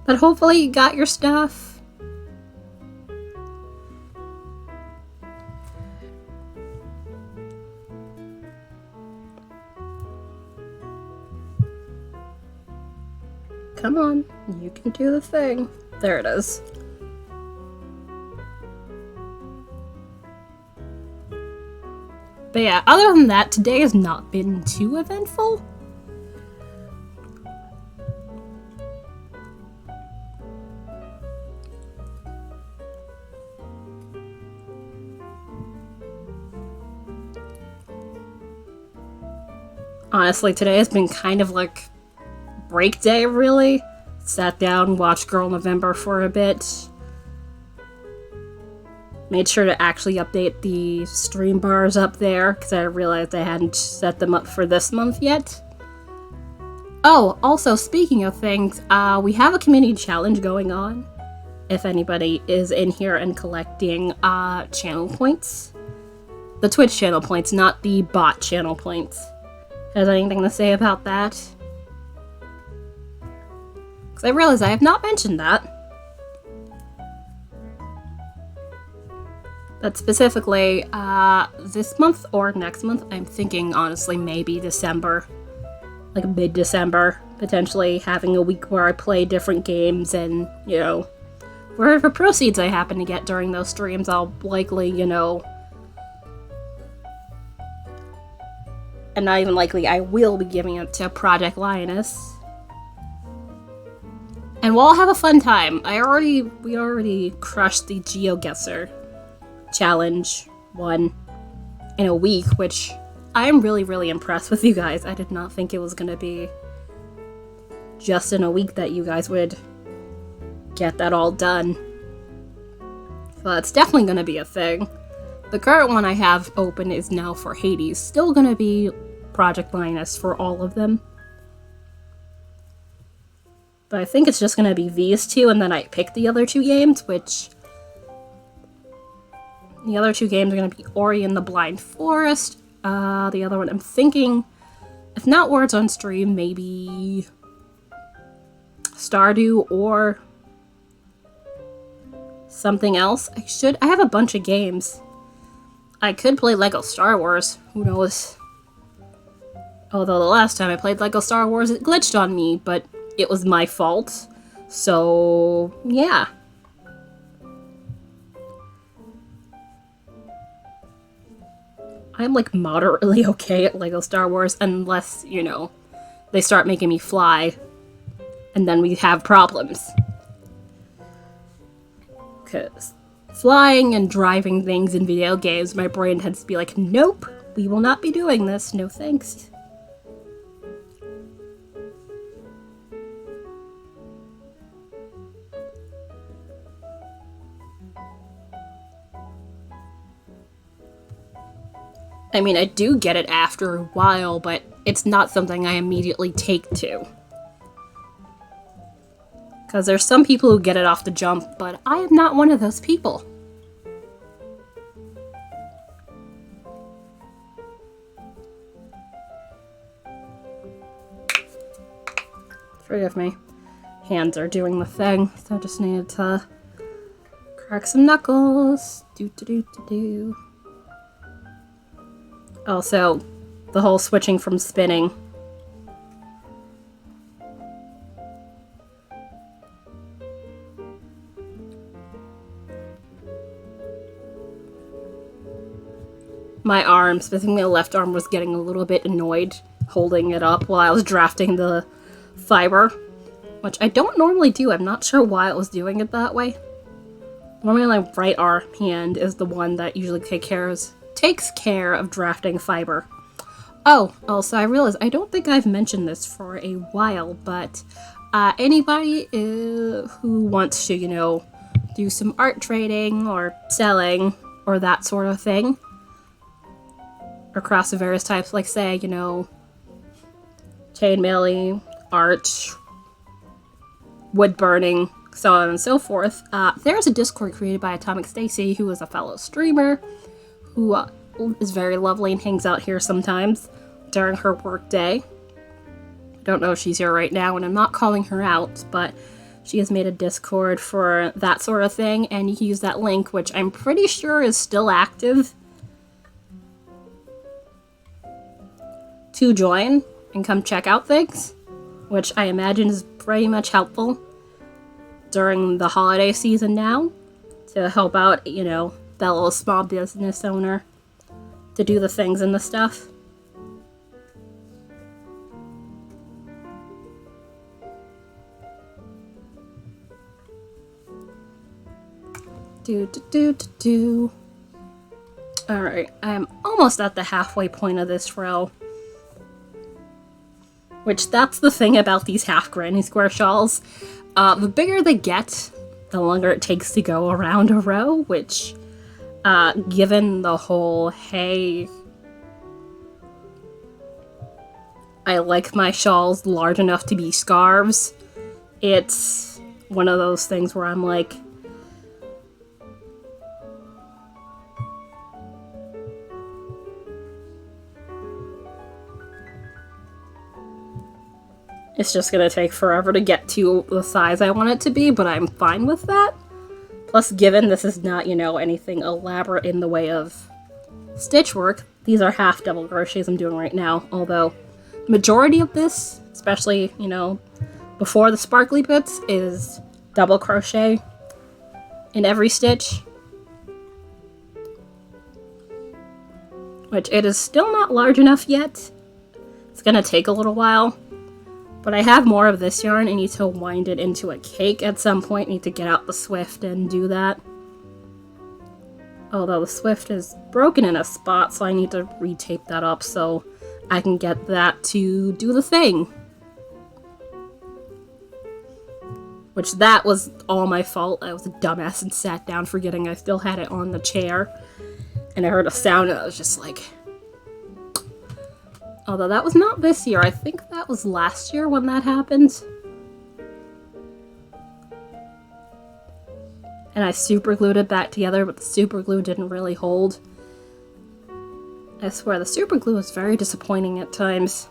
But hopefully you got your stuff. Come on, you can do the thing. There it is. But yeah, other than that, today has not been too eventful. Honestly, today has been kind of like break day, really. Sat down, watched Girl November for a bit. Made sure to actually update the stream bars up there, because I realized I hadn't set them up for this month yet. Oh, also, speaking of things, we have a community challenge going on. If anybody is in here and collecting channel points. The Twitch channel points, not the bot channel points. Has anything to say about that? Because I realize I have not mentioned that. But specifically, this month or next month, I'm thinking, honestly, maybe December. Like mid-December, potentially having a week where I play different games and, you know, wherever proceeds I happen to get during those streams, I'll likely, you know, and not even likely, I will be giving it to Project Lioness. And we'll all have a fun time. We already crushed the GeoGuessr challenge one in a week, which I'm really, really impressed with you guys. I did not think it was gonna be just in a week that you guys would get that all done. So it's definitely gonna be a thing. The current one I have open is now for Hades. Still gonna be Project Lioness for all of them. But I think it's just gonna be these two, and then I pick the other two games, which... The other two games are gonna be Ori and the Blind Forest. The other one, I'm thinking, if not Words on Stream, maybe Stardew or something else. I have a bunch of games. I could play Lego Star Wars, who knows? Although the last time I played Lego Star Wars, it glitched on me, but it was my fault. So, yeah. I'm like moderately okay at Lego Star Wars, unless, you know, they start making me fly, and then we have problems. Because flying and driving things in video games, my brain tends to be like, nope, we will not be doing this, no thanks. I mean, I do get it after a while, but it's not something I immediately take to. Because there's some people who get it off the jump, but I am not one of those people. Forgive me. Hands are doing the thing, so I just needed to crack some knuckles. Do. Also, the whole switching from spinning. My arm, specifically my left arm, was getting a little bit annoyed holding it up while I was drafting the fiber, which I don't normally do. I'm not sure why it was doing it that way. Normally my right arm hand is the one that usually takes care of drafting fiber. Oh, also I realized I don't think I've mentioned this for a while, but anybody who wants to, you know, do some art trading or selling or that sort of thing across the various types, like say, you know, chainmailing, art, wood burning, so on and so forth. There's a Discord created by Atomic Stacy, who is a fellow streamer, who is very lovely and hangs out here sometimes during her work day. I don't know if she's here right now, and I'm not calling her out, but she has made a Discord for that sort of thing, and you can use that link, which I'm pretty sure is still active, to join and come check out things, which I imagine is pretty much helpful during the holiday season now, to help out, you know, that little small business owner to do the things and the stuff. Alright, I'm almost at the halfway point of this row. Which, that's the thing about these half granny square shawls. The bigger they get, the longer it takes to go around a row, which, given the whole, hey, I like my shawls large enough to be scarves, it's one of those things where I'm like, it's just gonna take forever to get to the size I want it to be, but I'm fine with that. Plus, given this is not, you know, anything elaborate in the way of stitch work, these are half double crochets I'm doing right now, although the majority of this, especially, you know, before the sparkly bits, is double crochet in every stitch. Which, it is still not large enough yet. It's gonna take a little while. But I have more of this yarn. I need to wind it into a cake at some point. I need to get out the Swift and do that. Although the Swift is broken in a spot, so I need to retape that up so I can get that to do the thing. Which, that was all my fault. I was a dumbass and sat down forgetting I still had it on the chair. And I heard a sound and I was just like... Although that was not this year. I think that was last year when that happened. And I super glued it back together, but the super glue didn't really hold. I swear, the super glue is very disappointing at times.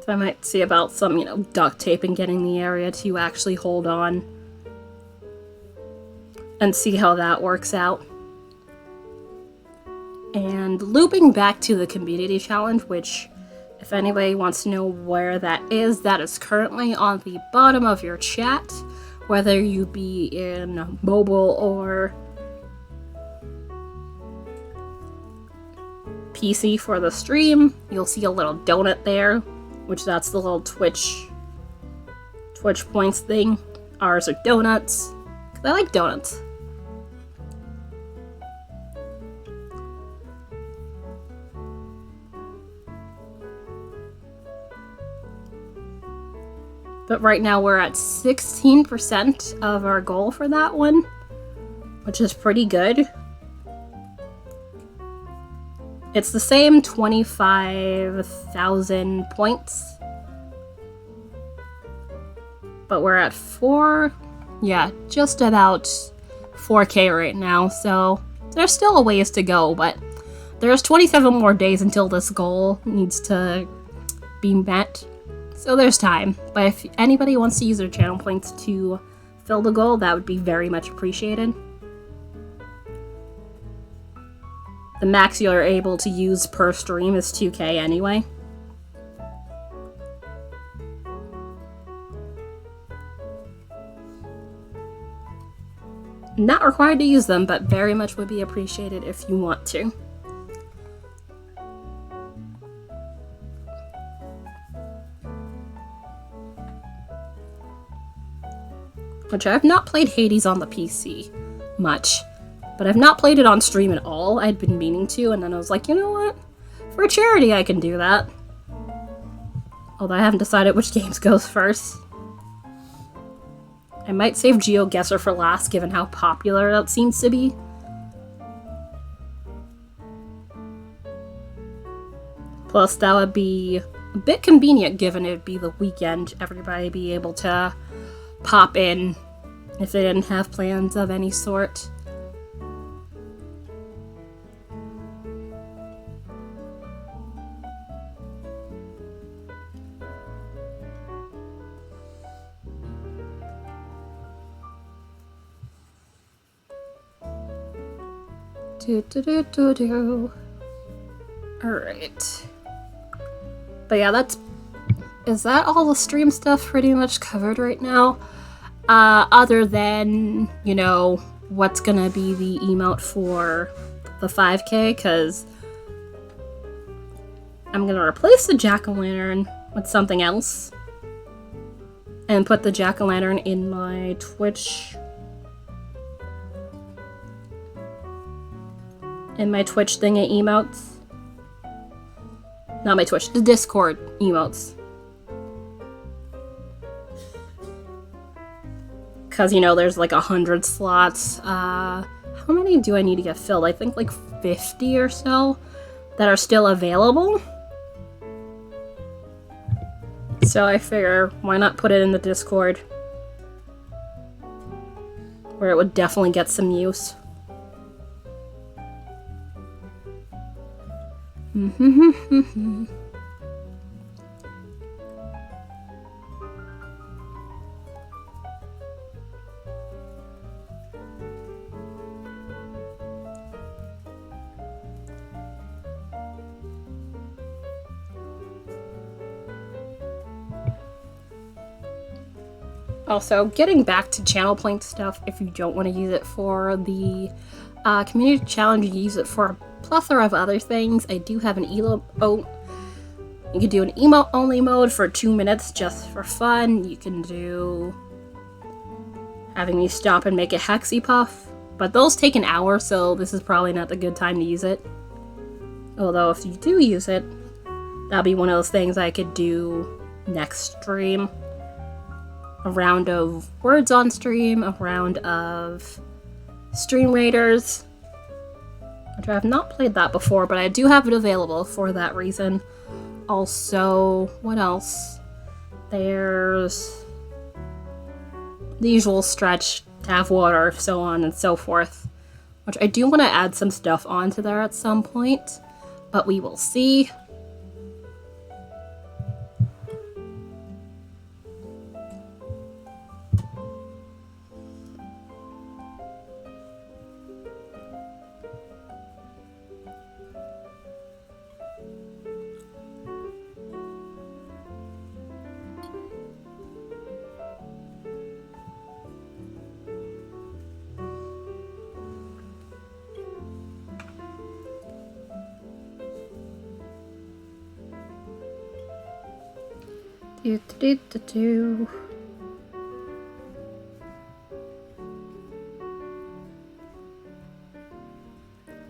So I might see about some, you know, duct tape and getting the area to actually hold on. And see how that works out. And looping back to the community challenge, which, if anybody wants to know where that is currently on the bottom of your chat, whether you be in mobile or PC for the stream. You'll see a little donut there, which that's the little Twitch points thing. Ours are donuts, 'cause I like donuts. But right now we're at 16% of our goal for that one. which is pretty good. It's the same 25,000 points, but we're at just about 4K right now, so there's still a ways to go, but there's 27 more days until this goal needs to be met, so there's time. But if anybody wants to use their channel points to fill the goal, that would be very much appreciated. The max you're able to use per stream is 2K anyway. Not required to use them, but very much would be appreciated if you want to. Which I have not played Hades on the PC much. But I've not played it on stream at all. I'd been meaning to, and then I was like, you know what? For charity, I can do that. Although I haven't decided which games goes first. I might save GeoGuessr for last, given how popular that seems to be. Plus, that would be a bit convenient, given it would be the weekend. Everybody would be able to pop in if they didn't have plans of any sort. Alright. But yeah, is that all the stream stuff pretty much covered right now? Other than, you know, what's gonna be the emote for the 5K, because I'm gonna replace the jack-o'-lantern with something else. And put the jack-o'-lantern in my Twitch thingy emotes. Not my Twitch, the Discord emotes. Because, you know, there's like 100 slots. How many do I need to get filled? I think like 50 or so that are still available. So I figure, why not put it in the Discord? Where it would definitely get some use. Also, getting back to channel point stuff, if you don't want to use it for the community challenge, you use it for a plethora of other things. I do have an emote. You can do an emote only mode for 2 minutes just for fun. You can do having me stop and make a hexy puff, but those take an hour, so this is probably not the good time to use it. Although if you do use it, that'll be one of those things I could do next stream. A round of words on stream, a round of Stream Raiders, which I have not played that before, but I do have it available for that reason. Also, what else? There's the usual stretch, to have water, so on and so forth, which I do want to add some stuff onto there at some point, but we will see.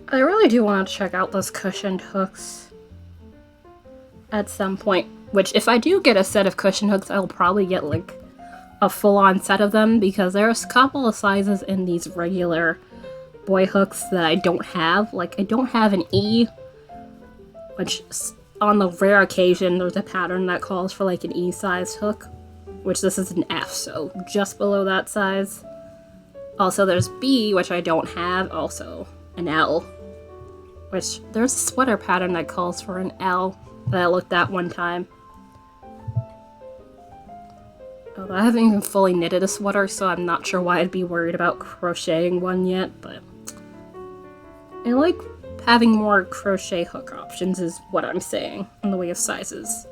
I really do want to check out those cushioned hooks at some point, which if I do get a set of cushion hooks, I'll probably get like a full-on set of them, because there's a couple of sizes in these regular boy hooks that I don't have. Like, I don't have an E, which on the rare occasion there's a pattern that calls for like an E-sized hook, which this is an F, so just below that size. Also, there's B, which I don't have, also an L, which there's a sweater pattern that calls for an L that I looked at one time. Although I haven't even fully knitted a sweater, so I'm not sure why I'd be worried about crocheting one yet, but I like having more crochet hook options is what I'm saying in the way of sizes.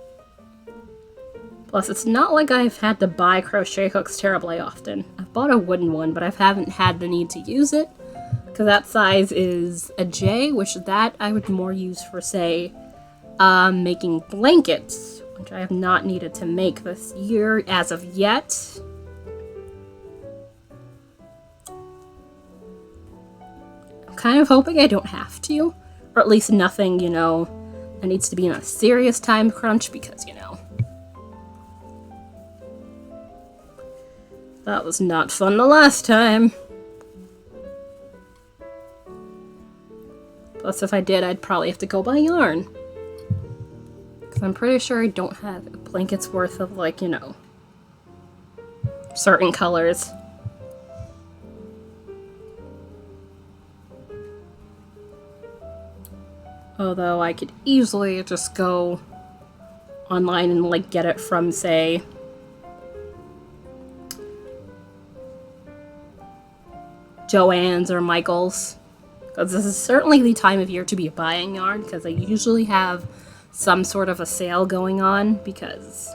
Plus, it's not like I've had to buy crochet hooks terribly often. I've bought a wooden one, but I haven't had the need to use it, because that size is a J, which that I would more use for, say, making blankets, which I have not needed to make this year as of yet. I'm kind of hoping I don't have to, or at least nothing, you know, that needs to be in a serious time crunch, because, you know, that was not fun the last time. Plus, if I did, I'd probably have to go buy yarn. Because I'm pretty sure I don't have a blanket's worth of, like, you know, certain colors. Although I could easily just go online and, like, get it from, say, Joann's or Michael's, because this is certainly the time of year to be buying yarn, because they usually have some sort of a sale going on, because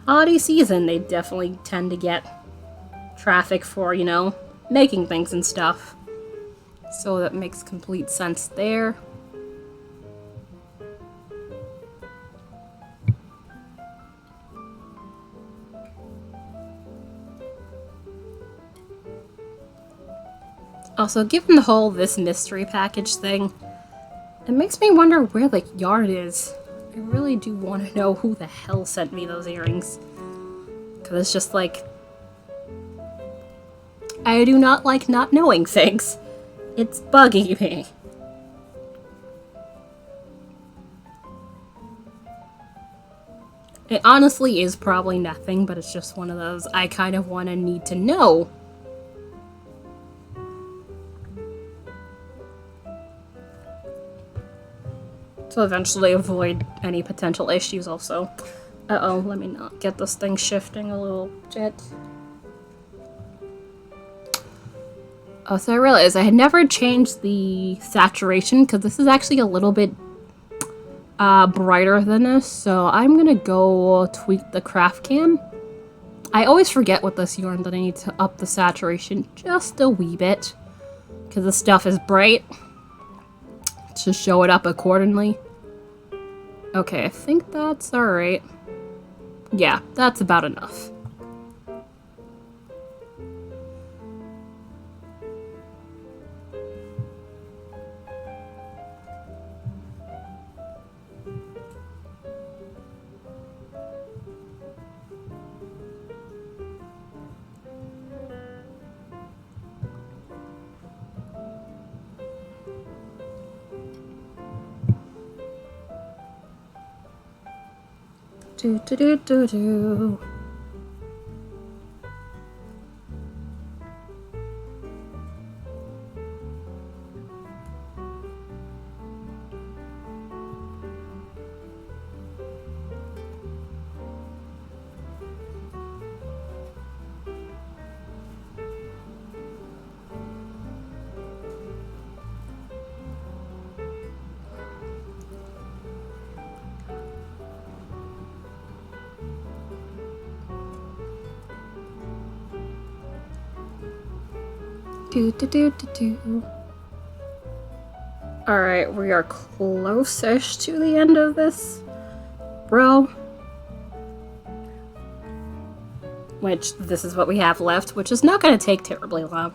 holiday season, they definitely tend to get traffic for, you know, making things and stuff. So that makes complete sense there. Also, given the whole this mystery package thing, it makes me wonder where the yarn is. I really do want to know who the hell sent me those earrings. Because it's just like, I do not like not knowing things. It's bugging me. It honestly is probably nothing, but it's just one of those I kind of want to need to know. To eventually avoid any potential issues also. Uh-oh, let me not get this thing shifting a little bit. Oh, so I realized I had never changed the saturation, because this is actually a little bit brighter than this, so I'm gonna go tweak the craft cam. I always forget with this yarn that I need to up the saturation just a wee bit, because the stuff is bright, to show it up accordingly. Okay, I think that's alright. Yeah, that's about enough. Do do do do do. Do do do do do. Alright, we are close-ish to the end of this row. Which, this is what we have left, which is not going to take terribly long.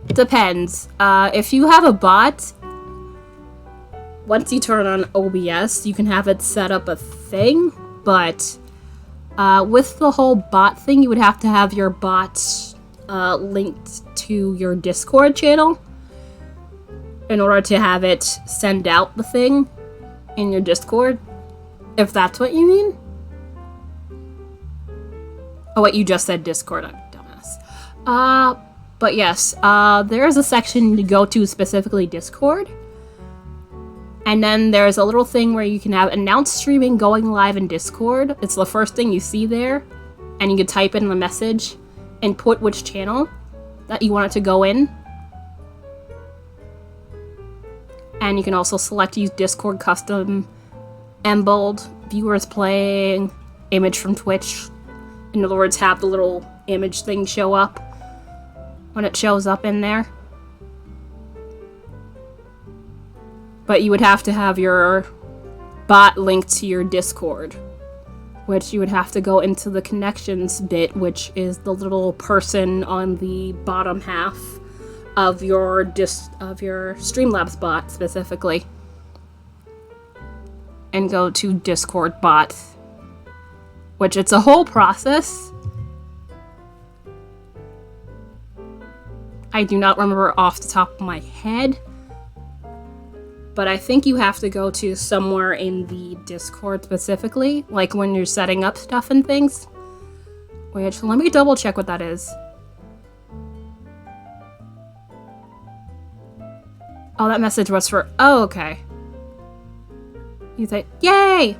Depends. If you have a bot, once you turn on OBS, you can have it set up a thing, but With the whole bot thing, you would have to have your bot linked to your Discord channel in order to have it send out the thing in your Discord, if that's what you mean. Oh, wait, you just said Discord, I'm dumbass. But yes, there is a section to go to, specifically Discord. And then there's a little thing where you can have announce streaming going live in Discord. It's the first thing you see there. And you can type in the message and put which channel that you want it to go in. And you can also select use Discord custom, embold, viewers playing, image from Twitch. In other words, have the little image thing show up when it shows up in there. But you would have to have your bot linked to your Discord, which you would have to go into the connections bit, which is the little person on the bottom half of your Streamlabs bot specifically, and go to Discord bot, which it's a whole process. I do not remember off the top of my head, but I think you have to go to somewhere in the Discord specifically, like when you're setting up stuff and things. Which, let me double check what that is. Oh, that message was for... Oh, okay. You say, yay!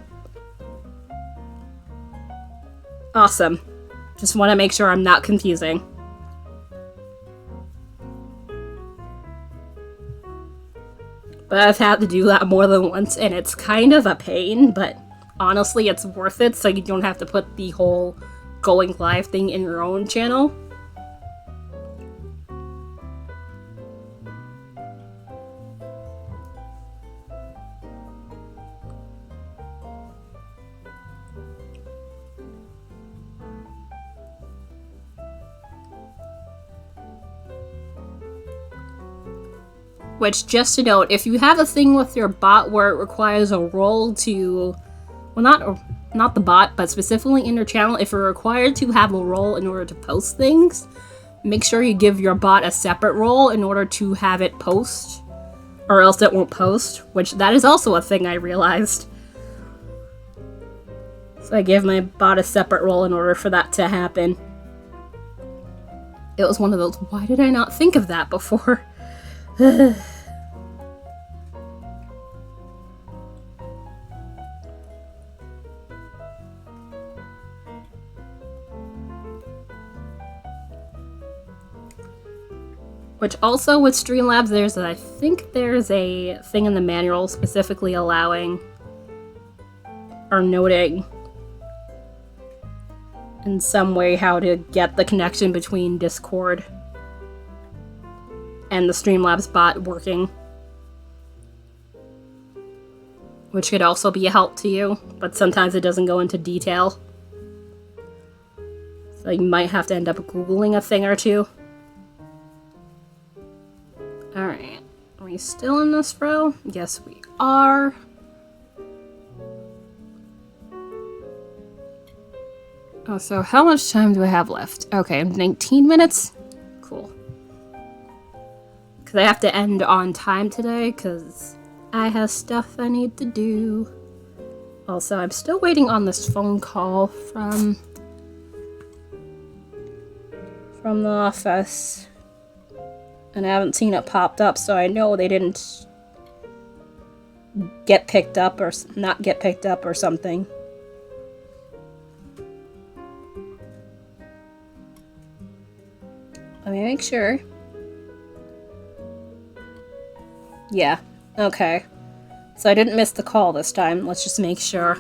Awesome. Just want to make sure I'm not confusing. But I've had to do that more than once, and it's kind of a pain, but honestly, it's worth it, so you don't have to put the whole going live thing in your own channel. Which, just to note, if you have a thing with your bot where it requires a role to... Well, not the bot, but specifically in your channel, if you're required to have a role in order to post things, make sure you give your bot a separate role in order to have it post, or else it won't post, which that is also a thing I realized. So I gave my bot a separate role in order for that to happen. It was one of those, why did I not think of that before? Which also with Streamlabs, I think there's a thing in the manual specifically allowing or noting in some way how to get the connection between Discord and the Streamlabs bot working. Which could also be a help to you, but sometimes it doesn't go into detail. So you might have to end up Googling a thing or two. Alright, are we still in this row? Yes, we are. Oh, so how much time do I have left? Okay, 19 minutes? Cool. Because I have to end on time today, because I have stuff I need to do. Also, I'm still waiting on this phone call from the office. And I haven't seen it popped up, so I know they didn't get picked up or not get picked up or something. Let me make sure. Yeah, okay. So I didn't miss the call this time. Let's just make sure.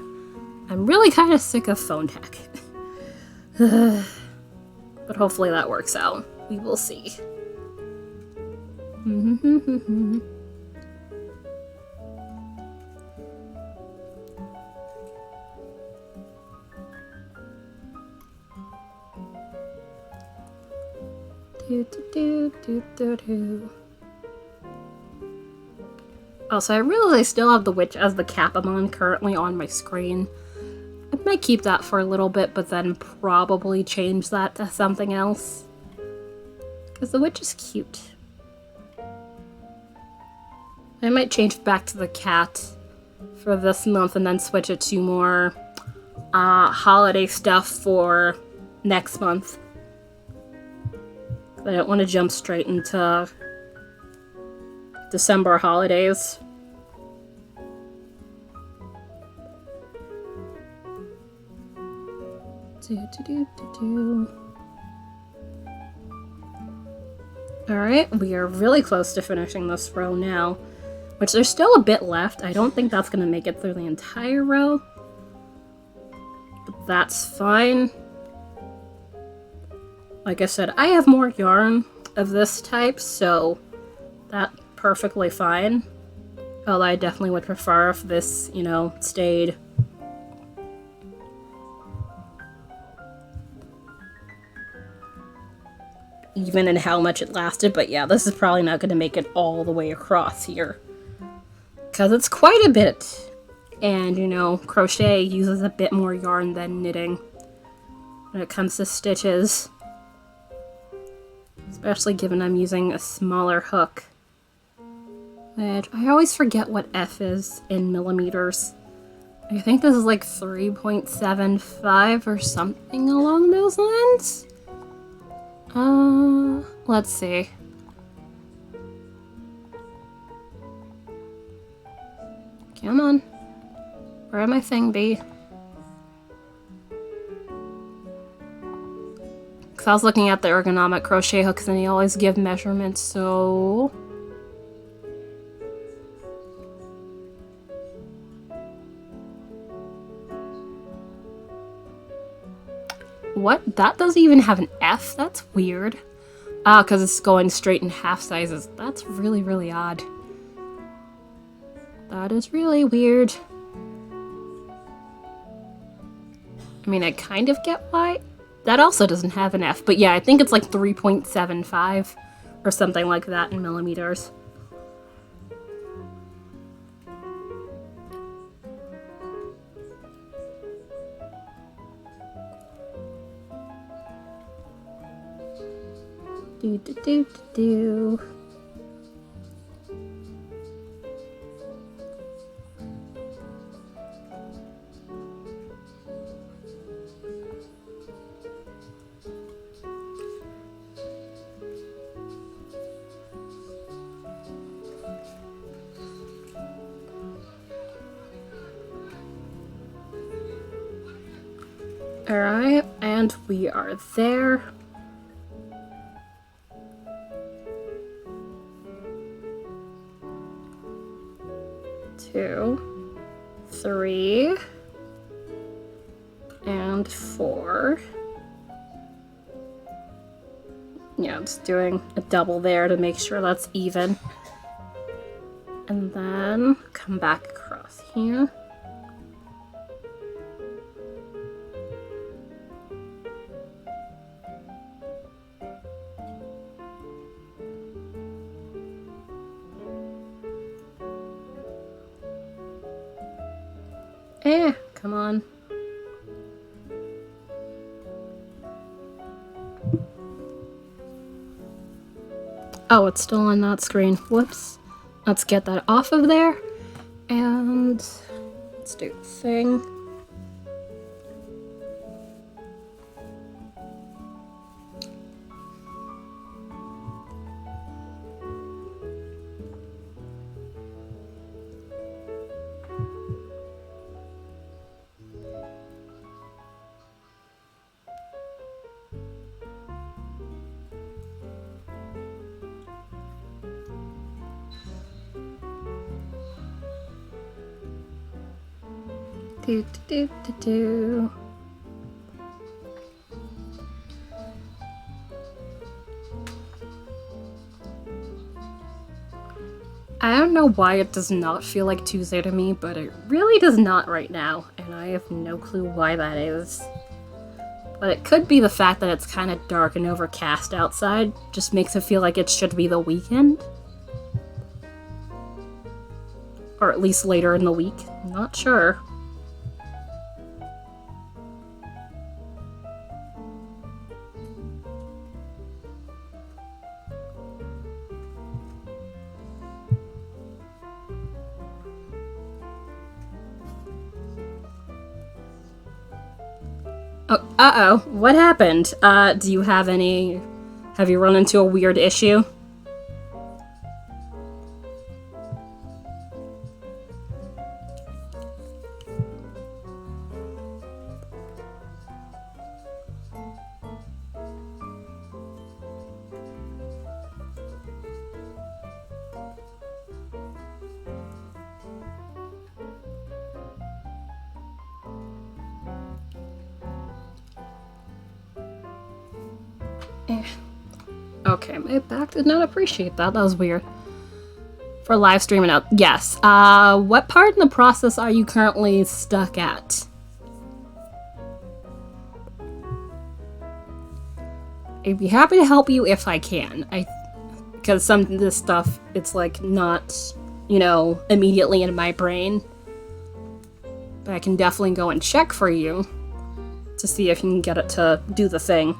I'm really kind of sick of phone tech. But hopefully that works out. We will see. Also, I realize I still have the witch as the Capamon currently on my screen. I'm Might keep that for a little bit, but then probably change that to something else. Because the witch is cute. I might change back to the cat for this month and then switch it to more holiday stuff for next month. I don't want to jump straight into December holidays. Alright, we are really close to finishing this row now. Which there's still a bit left. I don't think that's going to make it through the entire row. But that's fine. Like I said, I have more yarn of this type, so that's perfectly fine. Although I definitely would prefer if this, you know, stayed. Even in how much it lasted, but yeah, this is probably not going to make it all the way across here. Because it's quite a bit. And, you know, crochet uses a bit more yarn than knitting when it comes to stitches. Especially given I'm using a smaller hook. Which I always forget what F is in millimeters. I think this is like 3.75 or something along those lines. Let's see. Come on. Where my thing be? Because I was looking at the ergonomic crochet hooks and they always give measurements, so... What? That doesn't even have an F? That's weird. Ah, because it's going straight in half sizes. That's really, really odd. That is really weird. I mean, I kind of get why. That also doesn't have an F, but yeah, I think it's like 3.75 or something like that in millimeters. Do do do do do. Alright, and we are there. Two, 3, and 4. Yeah, I'm just doing a double there to make sure that's even. And then come back across here. Come on. Oh, it's still on that screen. Whoops. Let's get that off of there. And let's do the thing. Do, do, do, do, do. I don't know why it does not feel like Tuesday to me, but it really does not right now, and I have no clue why that is. But it could be the fact that it's kind of dark and overcast outside, just makes it feel like it should be the weekend. Or at least later in the week, I'm not sure. Oh, uh-oh. What happened? Do you have any... Have you run into a weird issue? Okay, my back did not appreciate that. That was weird. For live streaming out. Yes. What part in the process are you currently stuck at? I'd be happy to help you if I can. Because some of this stuff, it's like not, you know, immediately in my brain. But I can definitely go and check for you to see if you can get it to do the thing.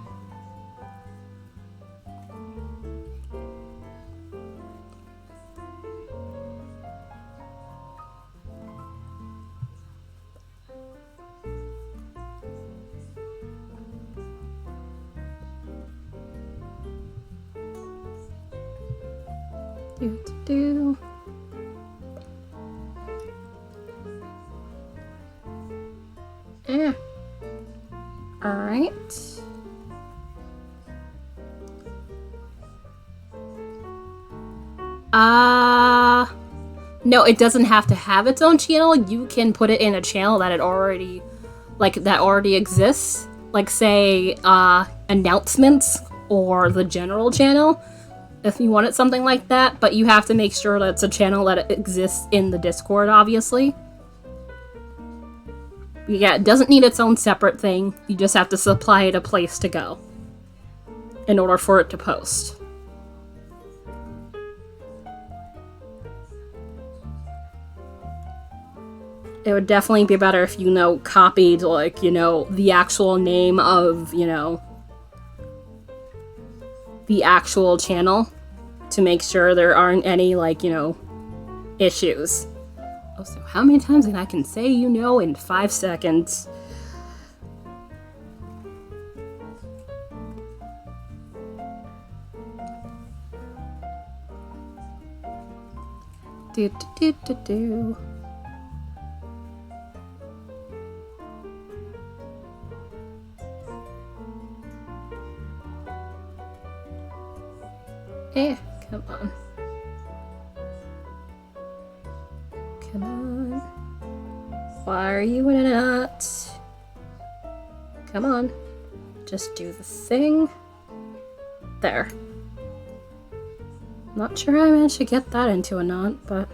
Do. Yeah. Alright. No, it doesn't have to have its own channel. You can put it in a channel that already exists. Like, say, announcements or the general channel. If you wanted something like that, but you have to make sure that it's a channel that exists in the Discord, obviously. Yeah, it doesn't need its own separate thing. You just have to supply it a place to go in order for it to post. It would definitely be better if, you know, copied, like, you know, the actual name of, you know, the actual channel to make sure there aren't any, like, you know, issues. Oh, so how many times I can say you know in 5 seconds? Do do do do do. Eh, come on. Come on. Why are you in a knot? Come on. Just do the thing. There. Not sure I managed to get that into a knot, but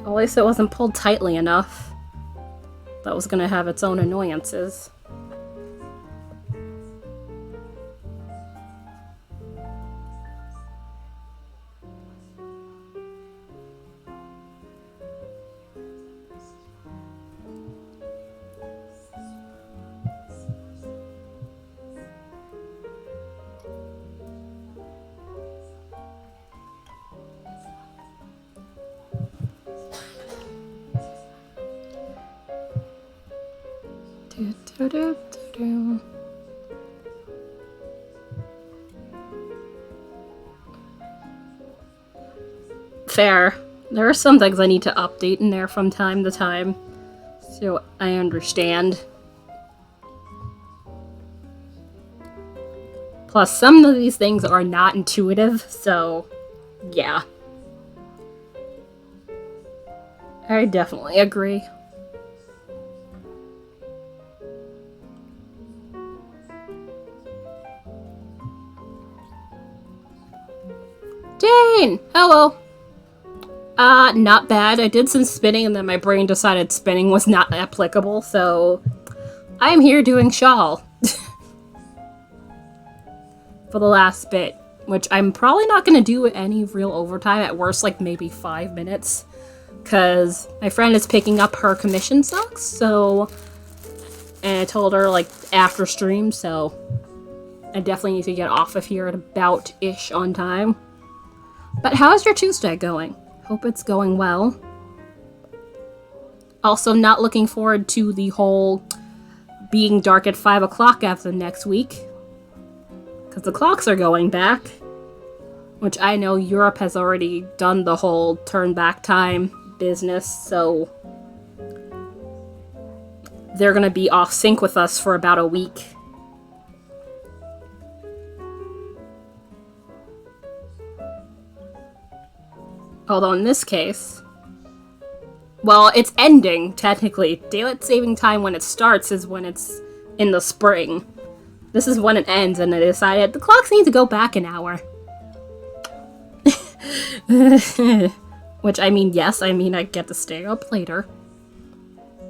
at least it wasn't pulled tightly enough. That was gonna have its own annoyances. Fair. There are some things I need to update in there from time to time, so I understand. Plus, some of these things are not intuitive, so yeah. I definitely agree. Jane! Hello! Not bad. I did some spinning and then my brain decided spinning was not applicable, so I'm here doing shawl. For the last bit, which I'm probably not going to do any real overtime, at worst like maybe 5 minutes, because my friend is picking up her commission socks, so, and I told her like after stream, so I definitely need to get off of here at about-ish on time. But how's your Tuesday going? Hope it's going well. Also, not looking forward to the whole being dark at 5 o'clock after next week. Because the clocks are going back. Which I know Europe has already done the whole turn back time business, so they're gonna be off sync with us for about a week. Although in this case, well, it's ending, technically. Daylight saving time when it starts is when it's in the spring. This is when it ends, and I decided the clocks need to go back an hour. Which, I mean, yes, I mean, I get to stay up later.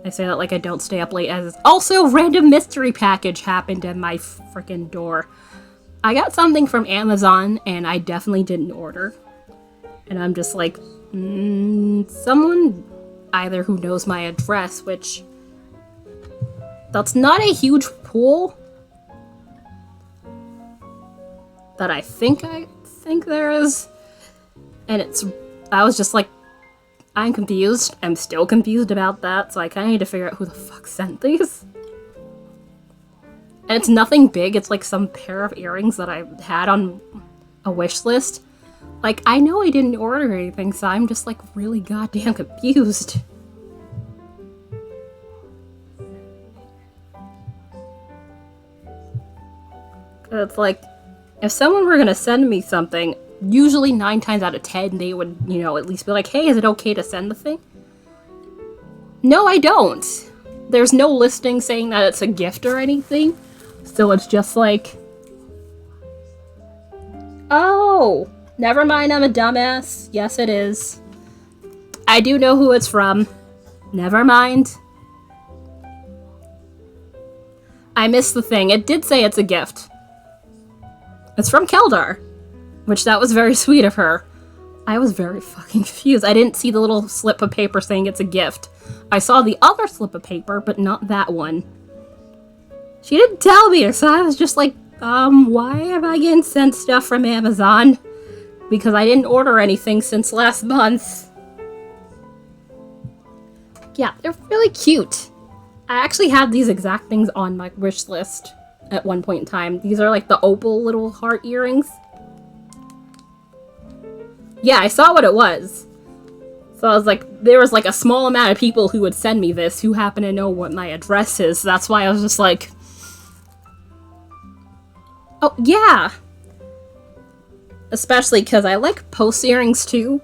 I say that like I don't stay up late, as also random mystery package happened at my freaking door. I got something from Amazon, and I definitely didn't order. And I'm just like, someone either who knows my address, which that's not a huge pool that I think there is. And I was just like, I'm confused. I'm still confused about that, so I kind of need to figure out who the fuck sent these. And it's nothing big, it's like some pair of earrings that I had on a wish list. Like, I know I didn't order anything, so I'm just like really goddamn confused. It's like, if someone were gonna send me something, usually 9 times out of 10, they would, you know, at least be like, hey, is it okay to send the thing? No, I don't. There's no listing saying that it's a gift or anything. So it's just like, oh, never mind, I'm a dumbass. Yes, it is. I do know who it's from. Never mind. I missed the thing. It did say it's a gift. It's from Keldar. Which, that was very sweet of her. I was very fucking confused. I didn't see the little slip of paper saying it's a gift. I saw the other slip of paper, but not that one. She didn't tell me, so I was just like, why am I getting sent stuff from Amazon? Because I didn't order anything since last month. Yeah, they're really cute. I actually had these exact things on my wish list at one point in time. These are like the opal little heart earrings. Yeah, I saw what it was. So I was like, there was like a small amount of people who would send me this who happen to know what my address is. So that's why I was just like, oh, yeah. Especially because I like post earrings too.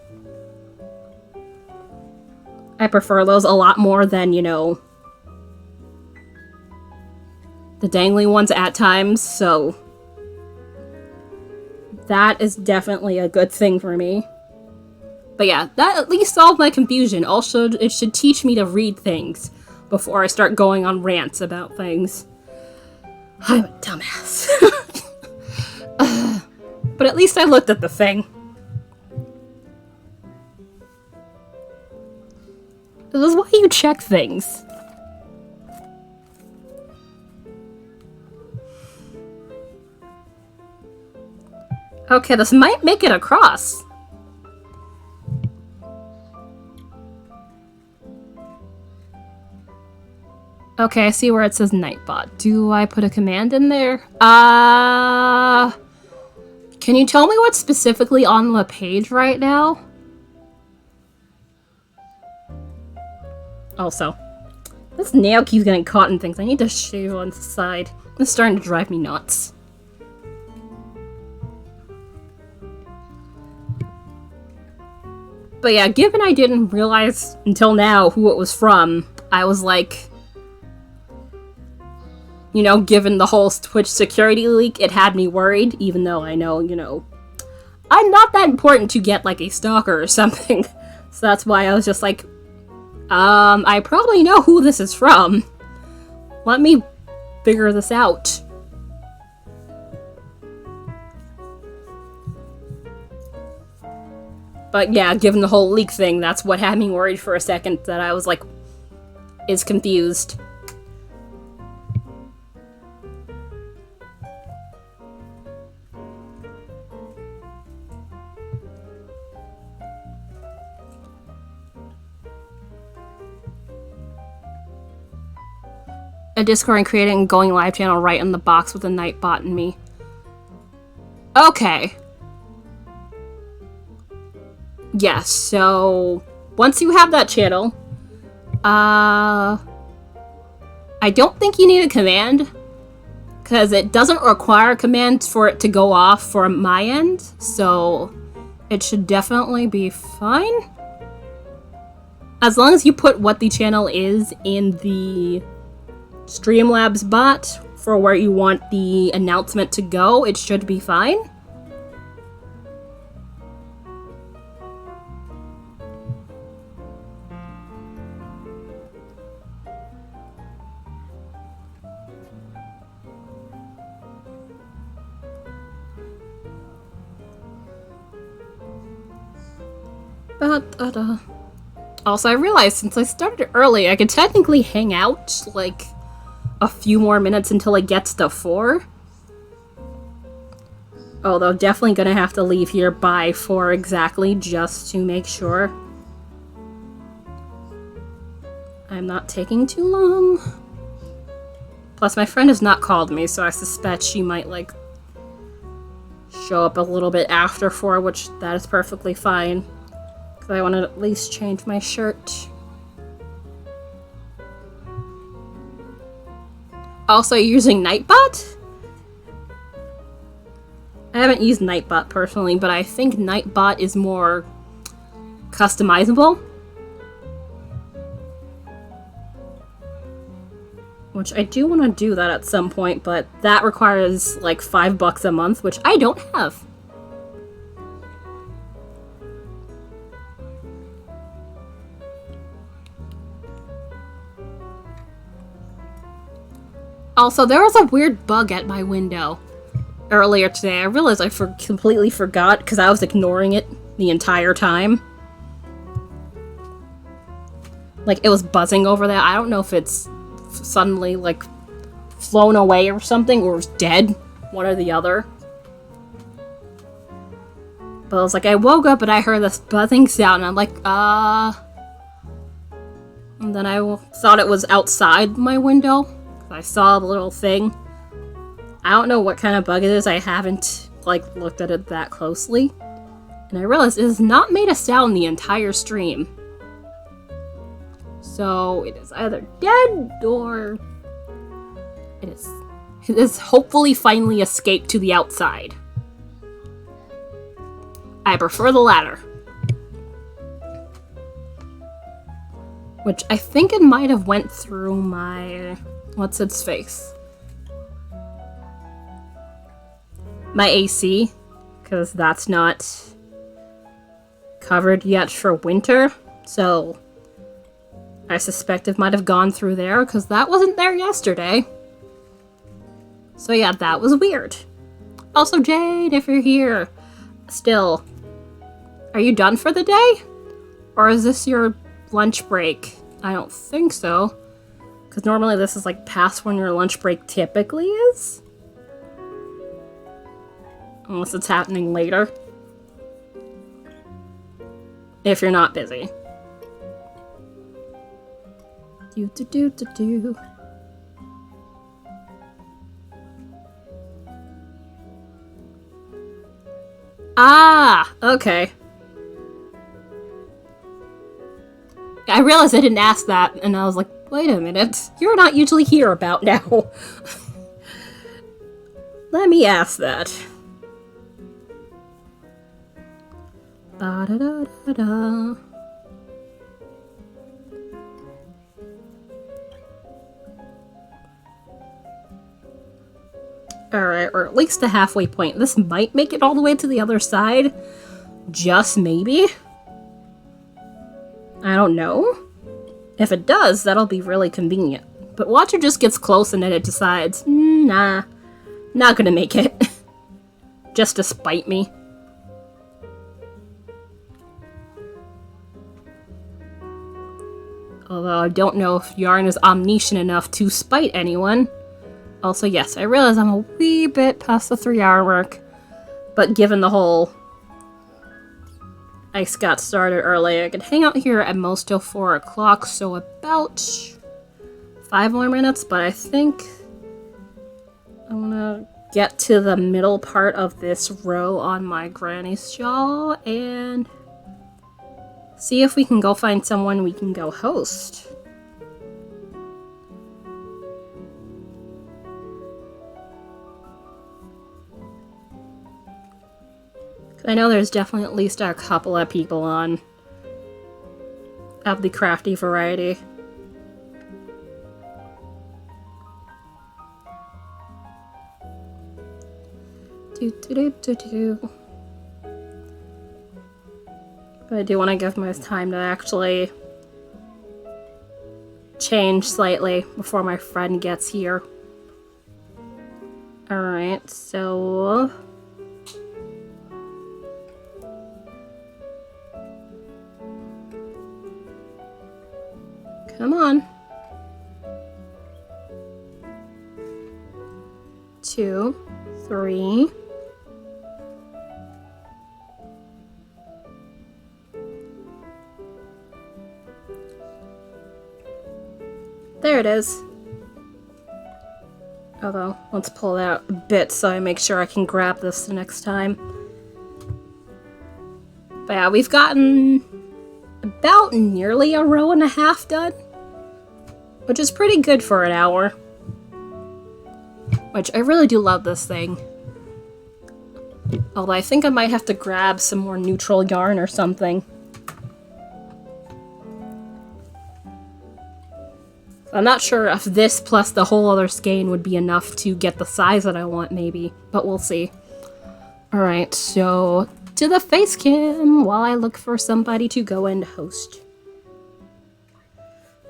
I prefer those a lot more than, you know, the dangly ones at times, so that is definitely a good thing for me. But yeah, that at least solved my confusion. Also, it should teach me to read things before I start going on rants about things. I'm a dumbass. But at least I looked at the thing. This is why you check things. Okay, this might make it across. Okay, I see where it says Nightbot. Do I put a command in there? Can you tell me what's specifically on the page right now? Also, this nail keeps getting caught in things. I need to shave on the side. It's starting to drive me nuts. But yeah, given I didn't realize until now who it was from, I was like, you know, given the whole Twitch security leak, it had me worried, even though I know, you know, I'm not that important to get, like, a stalker or something. So that's why I was just like, I probably know who this is from. Let me figure this out. But yeah, given the whole leak thing, that's what had me worried for a second, that I was like, is confused. a Discord and creating a going live channel right in the box with the Nightbot and me. Okay. Yes, so once you have that channel, I don't think you need a command, because it doesn't require a command for it to go off for my end, so it should definitely be fine. As long as you put what the channel is in the Streamlabs bot for where you want the announcement to go, it should be fine. Also, I realized since I started early, I could technically hang out, like, a few more minutes until it gets to 4. Although, definitely gonna have to leave here by 4 exactly, just to make sure I'm not taking too long. Plus, my friend has not called me, so I suspect she might, like, show up a little bit after 4, which that is perfectly fine. I want to at least change my shirt. Also, using Nightbot? I haven't used Nightbot personally, but I think Nightbot is more customizable. Which I do want to do that at some point, but that requires like $5 a month, which I don't have. Also, there was a weird bug at my window earlier today. I realized I completely forgot because I was ignoring it the entire time. Like, it was buzzing over there. I don't know if it's suddenly, like, flown away or something, or is dead. One or the other. But I was like, I woke up and I heard this buzzing sound, and I'm like, And then I thought it was outside my window. I saw the little thing. I don't know what kind of bug it is. I haven't, like, looked at it that closely. And I realized it has not made a sound the entire stream. So, it is either dead, or it is hopefully finally escaped to the outside. I prefer the latter. Which I think it might have went through my... what's its face? My AC, because that's not covered yet for winter, so I suspect it might have gone through there, because that wasn't there yesterday. So yeah, that was weird. Also, Jade, if you're here, still, are you done for the day? Or is this your lunch break? I don't think so. Because normally this is like past when your lunch break typically is. Unless it's happening later. If you're not busy. Do. Ah, okay. I realized I didn't ask that, and I was like, wait a minute, you're not usually here about now. Let me ask that. Da-da-da-da-da. Alright, or at least the halfway point. This might make it all the way to the other side. Just maybe. I don't know. If it does, that'll be really convenient. But watch it just gets close and then it decides, nah, not gonna make it. Just to spite me. Although I don't know if Yarn is omniscient enough to spite anyone. Also, yes, I realize I'm a wee bit past the 3-hour mark. But given the whole ice got started early, I could hang out here at most till 4 o'clock, so about 5 more minutes, but I think I'm gonna get to the middle part of this row on my granny's shawl and see if we can go find someone we can go host. I know there's definitely at least a couple of people on of the crafty variety. But I do want to give my time to actually change slightly before my friend gets here. Alright, so... Come on. 2, 3. There it is. Although, let's pull it out a bit so I make sure I can grab this the next time. But yeah, we've gotten about nearly a row and a half done, which is pretty good for an hour. Which I really do love this thing. Although I think I might have to grab some more neutral yarn or something. I'm not sure if this plus the whole other skein would be enough to get the size that I want, maybe. But we'll see. Alright, so to the face cam while I look for somebody to go and host.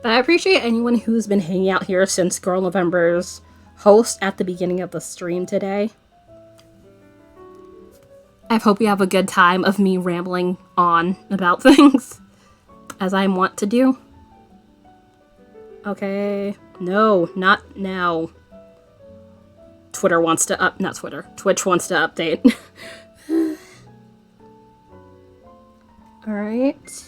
But I appreciate anyone who's been hanging out here since Girl November's host at the beginning of the stream today. I hope you have a good time of me rambling on about things, as I want to do. Okay. No, not now. Twitch wants to update. Alright.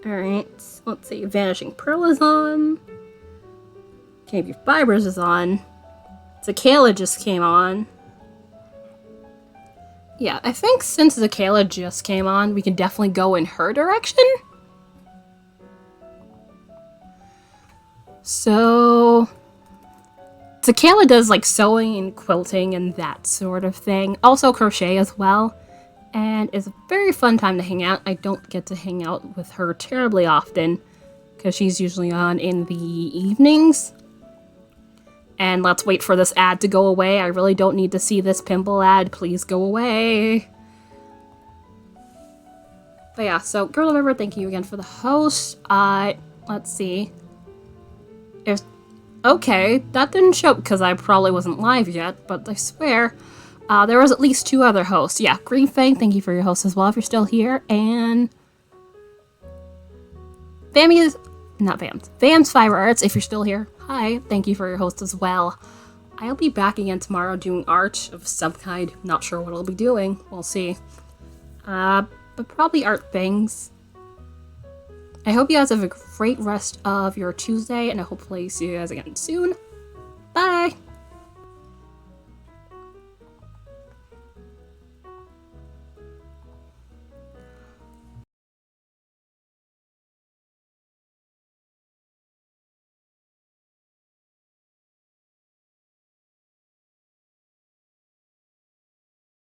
Alright. Let's see. Vanishing Pearl is on. Canopy Fibers is on. Zakayla just came on. Yeah, I think since Zakayla just came on, we can definitely go in her direction. So, Zakayla does like sewing and quilting and that sort of thing. Also crochet as well. And it's a very fun time to hang out. I don't get to hang out with her terribly often because she's usually on in the evenings. And let's wait for this ad to go away. I really don't need to see this pimple ad. Please go away. But yeah, so Girl November, thank you again for the host. Let's see. Okay, that didn't show because I probably wasn't live yet, but I swear there was at least 2 other hosts. Yeah, Green Fang, thank you for your host as well if you're still here, and Vam's Fiber Arts if you're still here. Hi, thank you for your host as well. I'll be back again tomorrow doing art of some kind. Not sure what I'll be doing. We'll see. But probably art things. I hope you guys have a great rest of your Tuesday, and I hopefully see you guys again soon. Bye!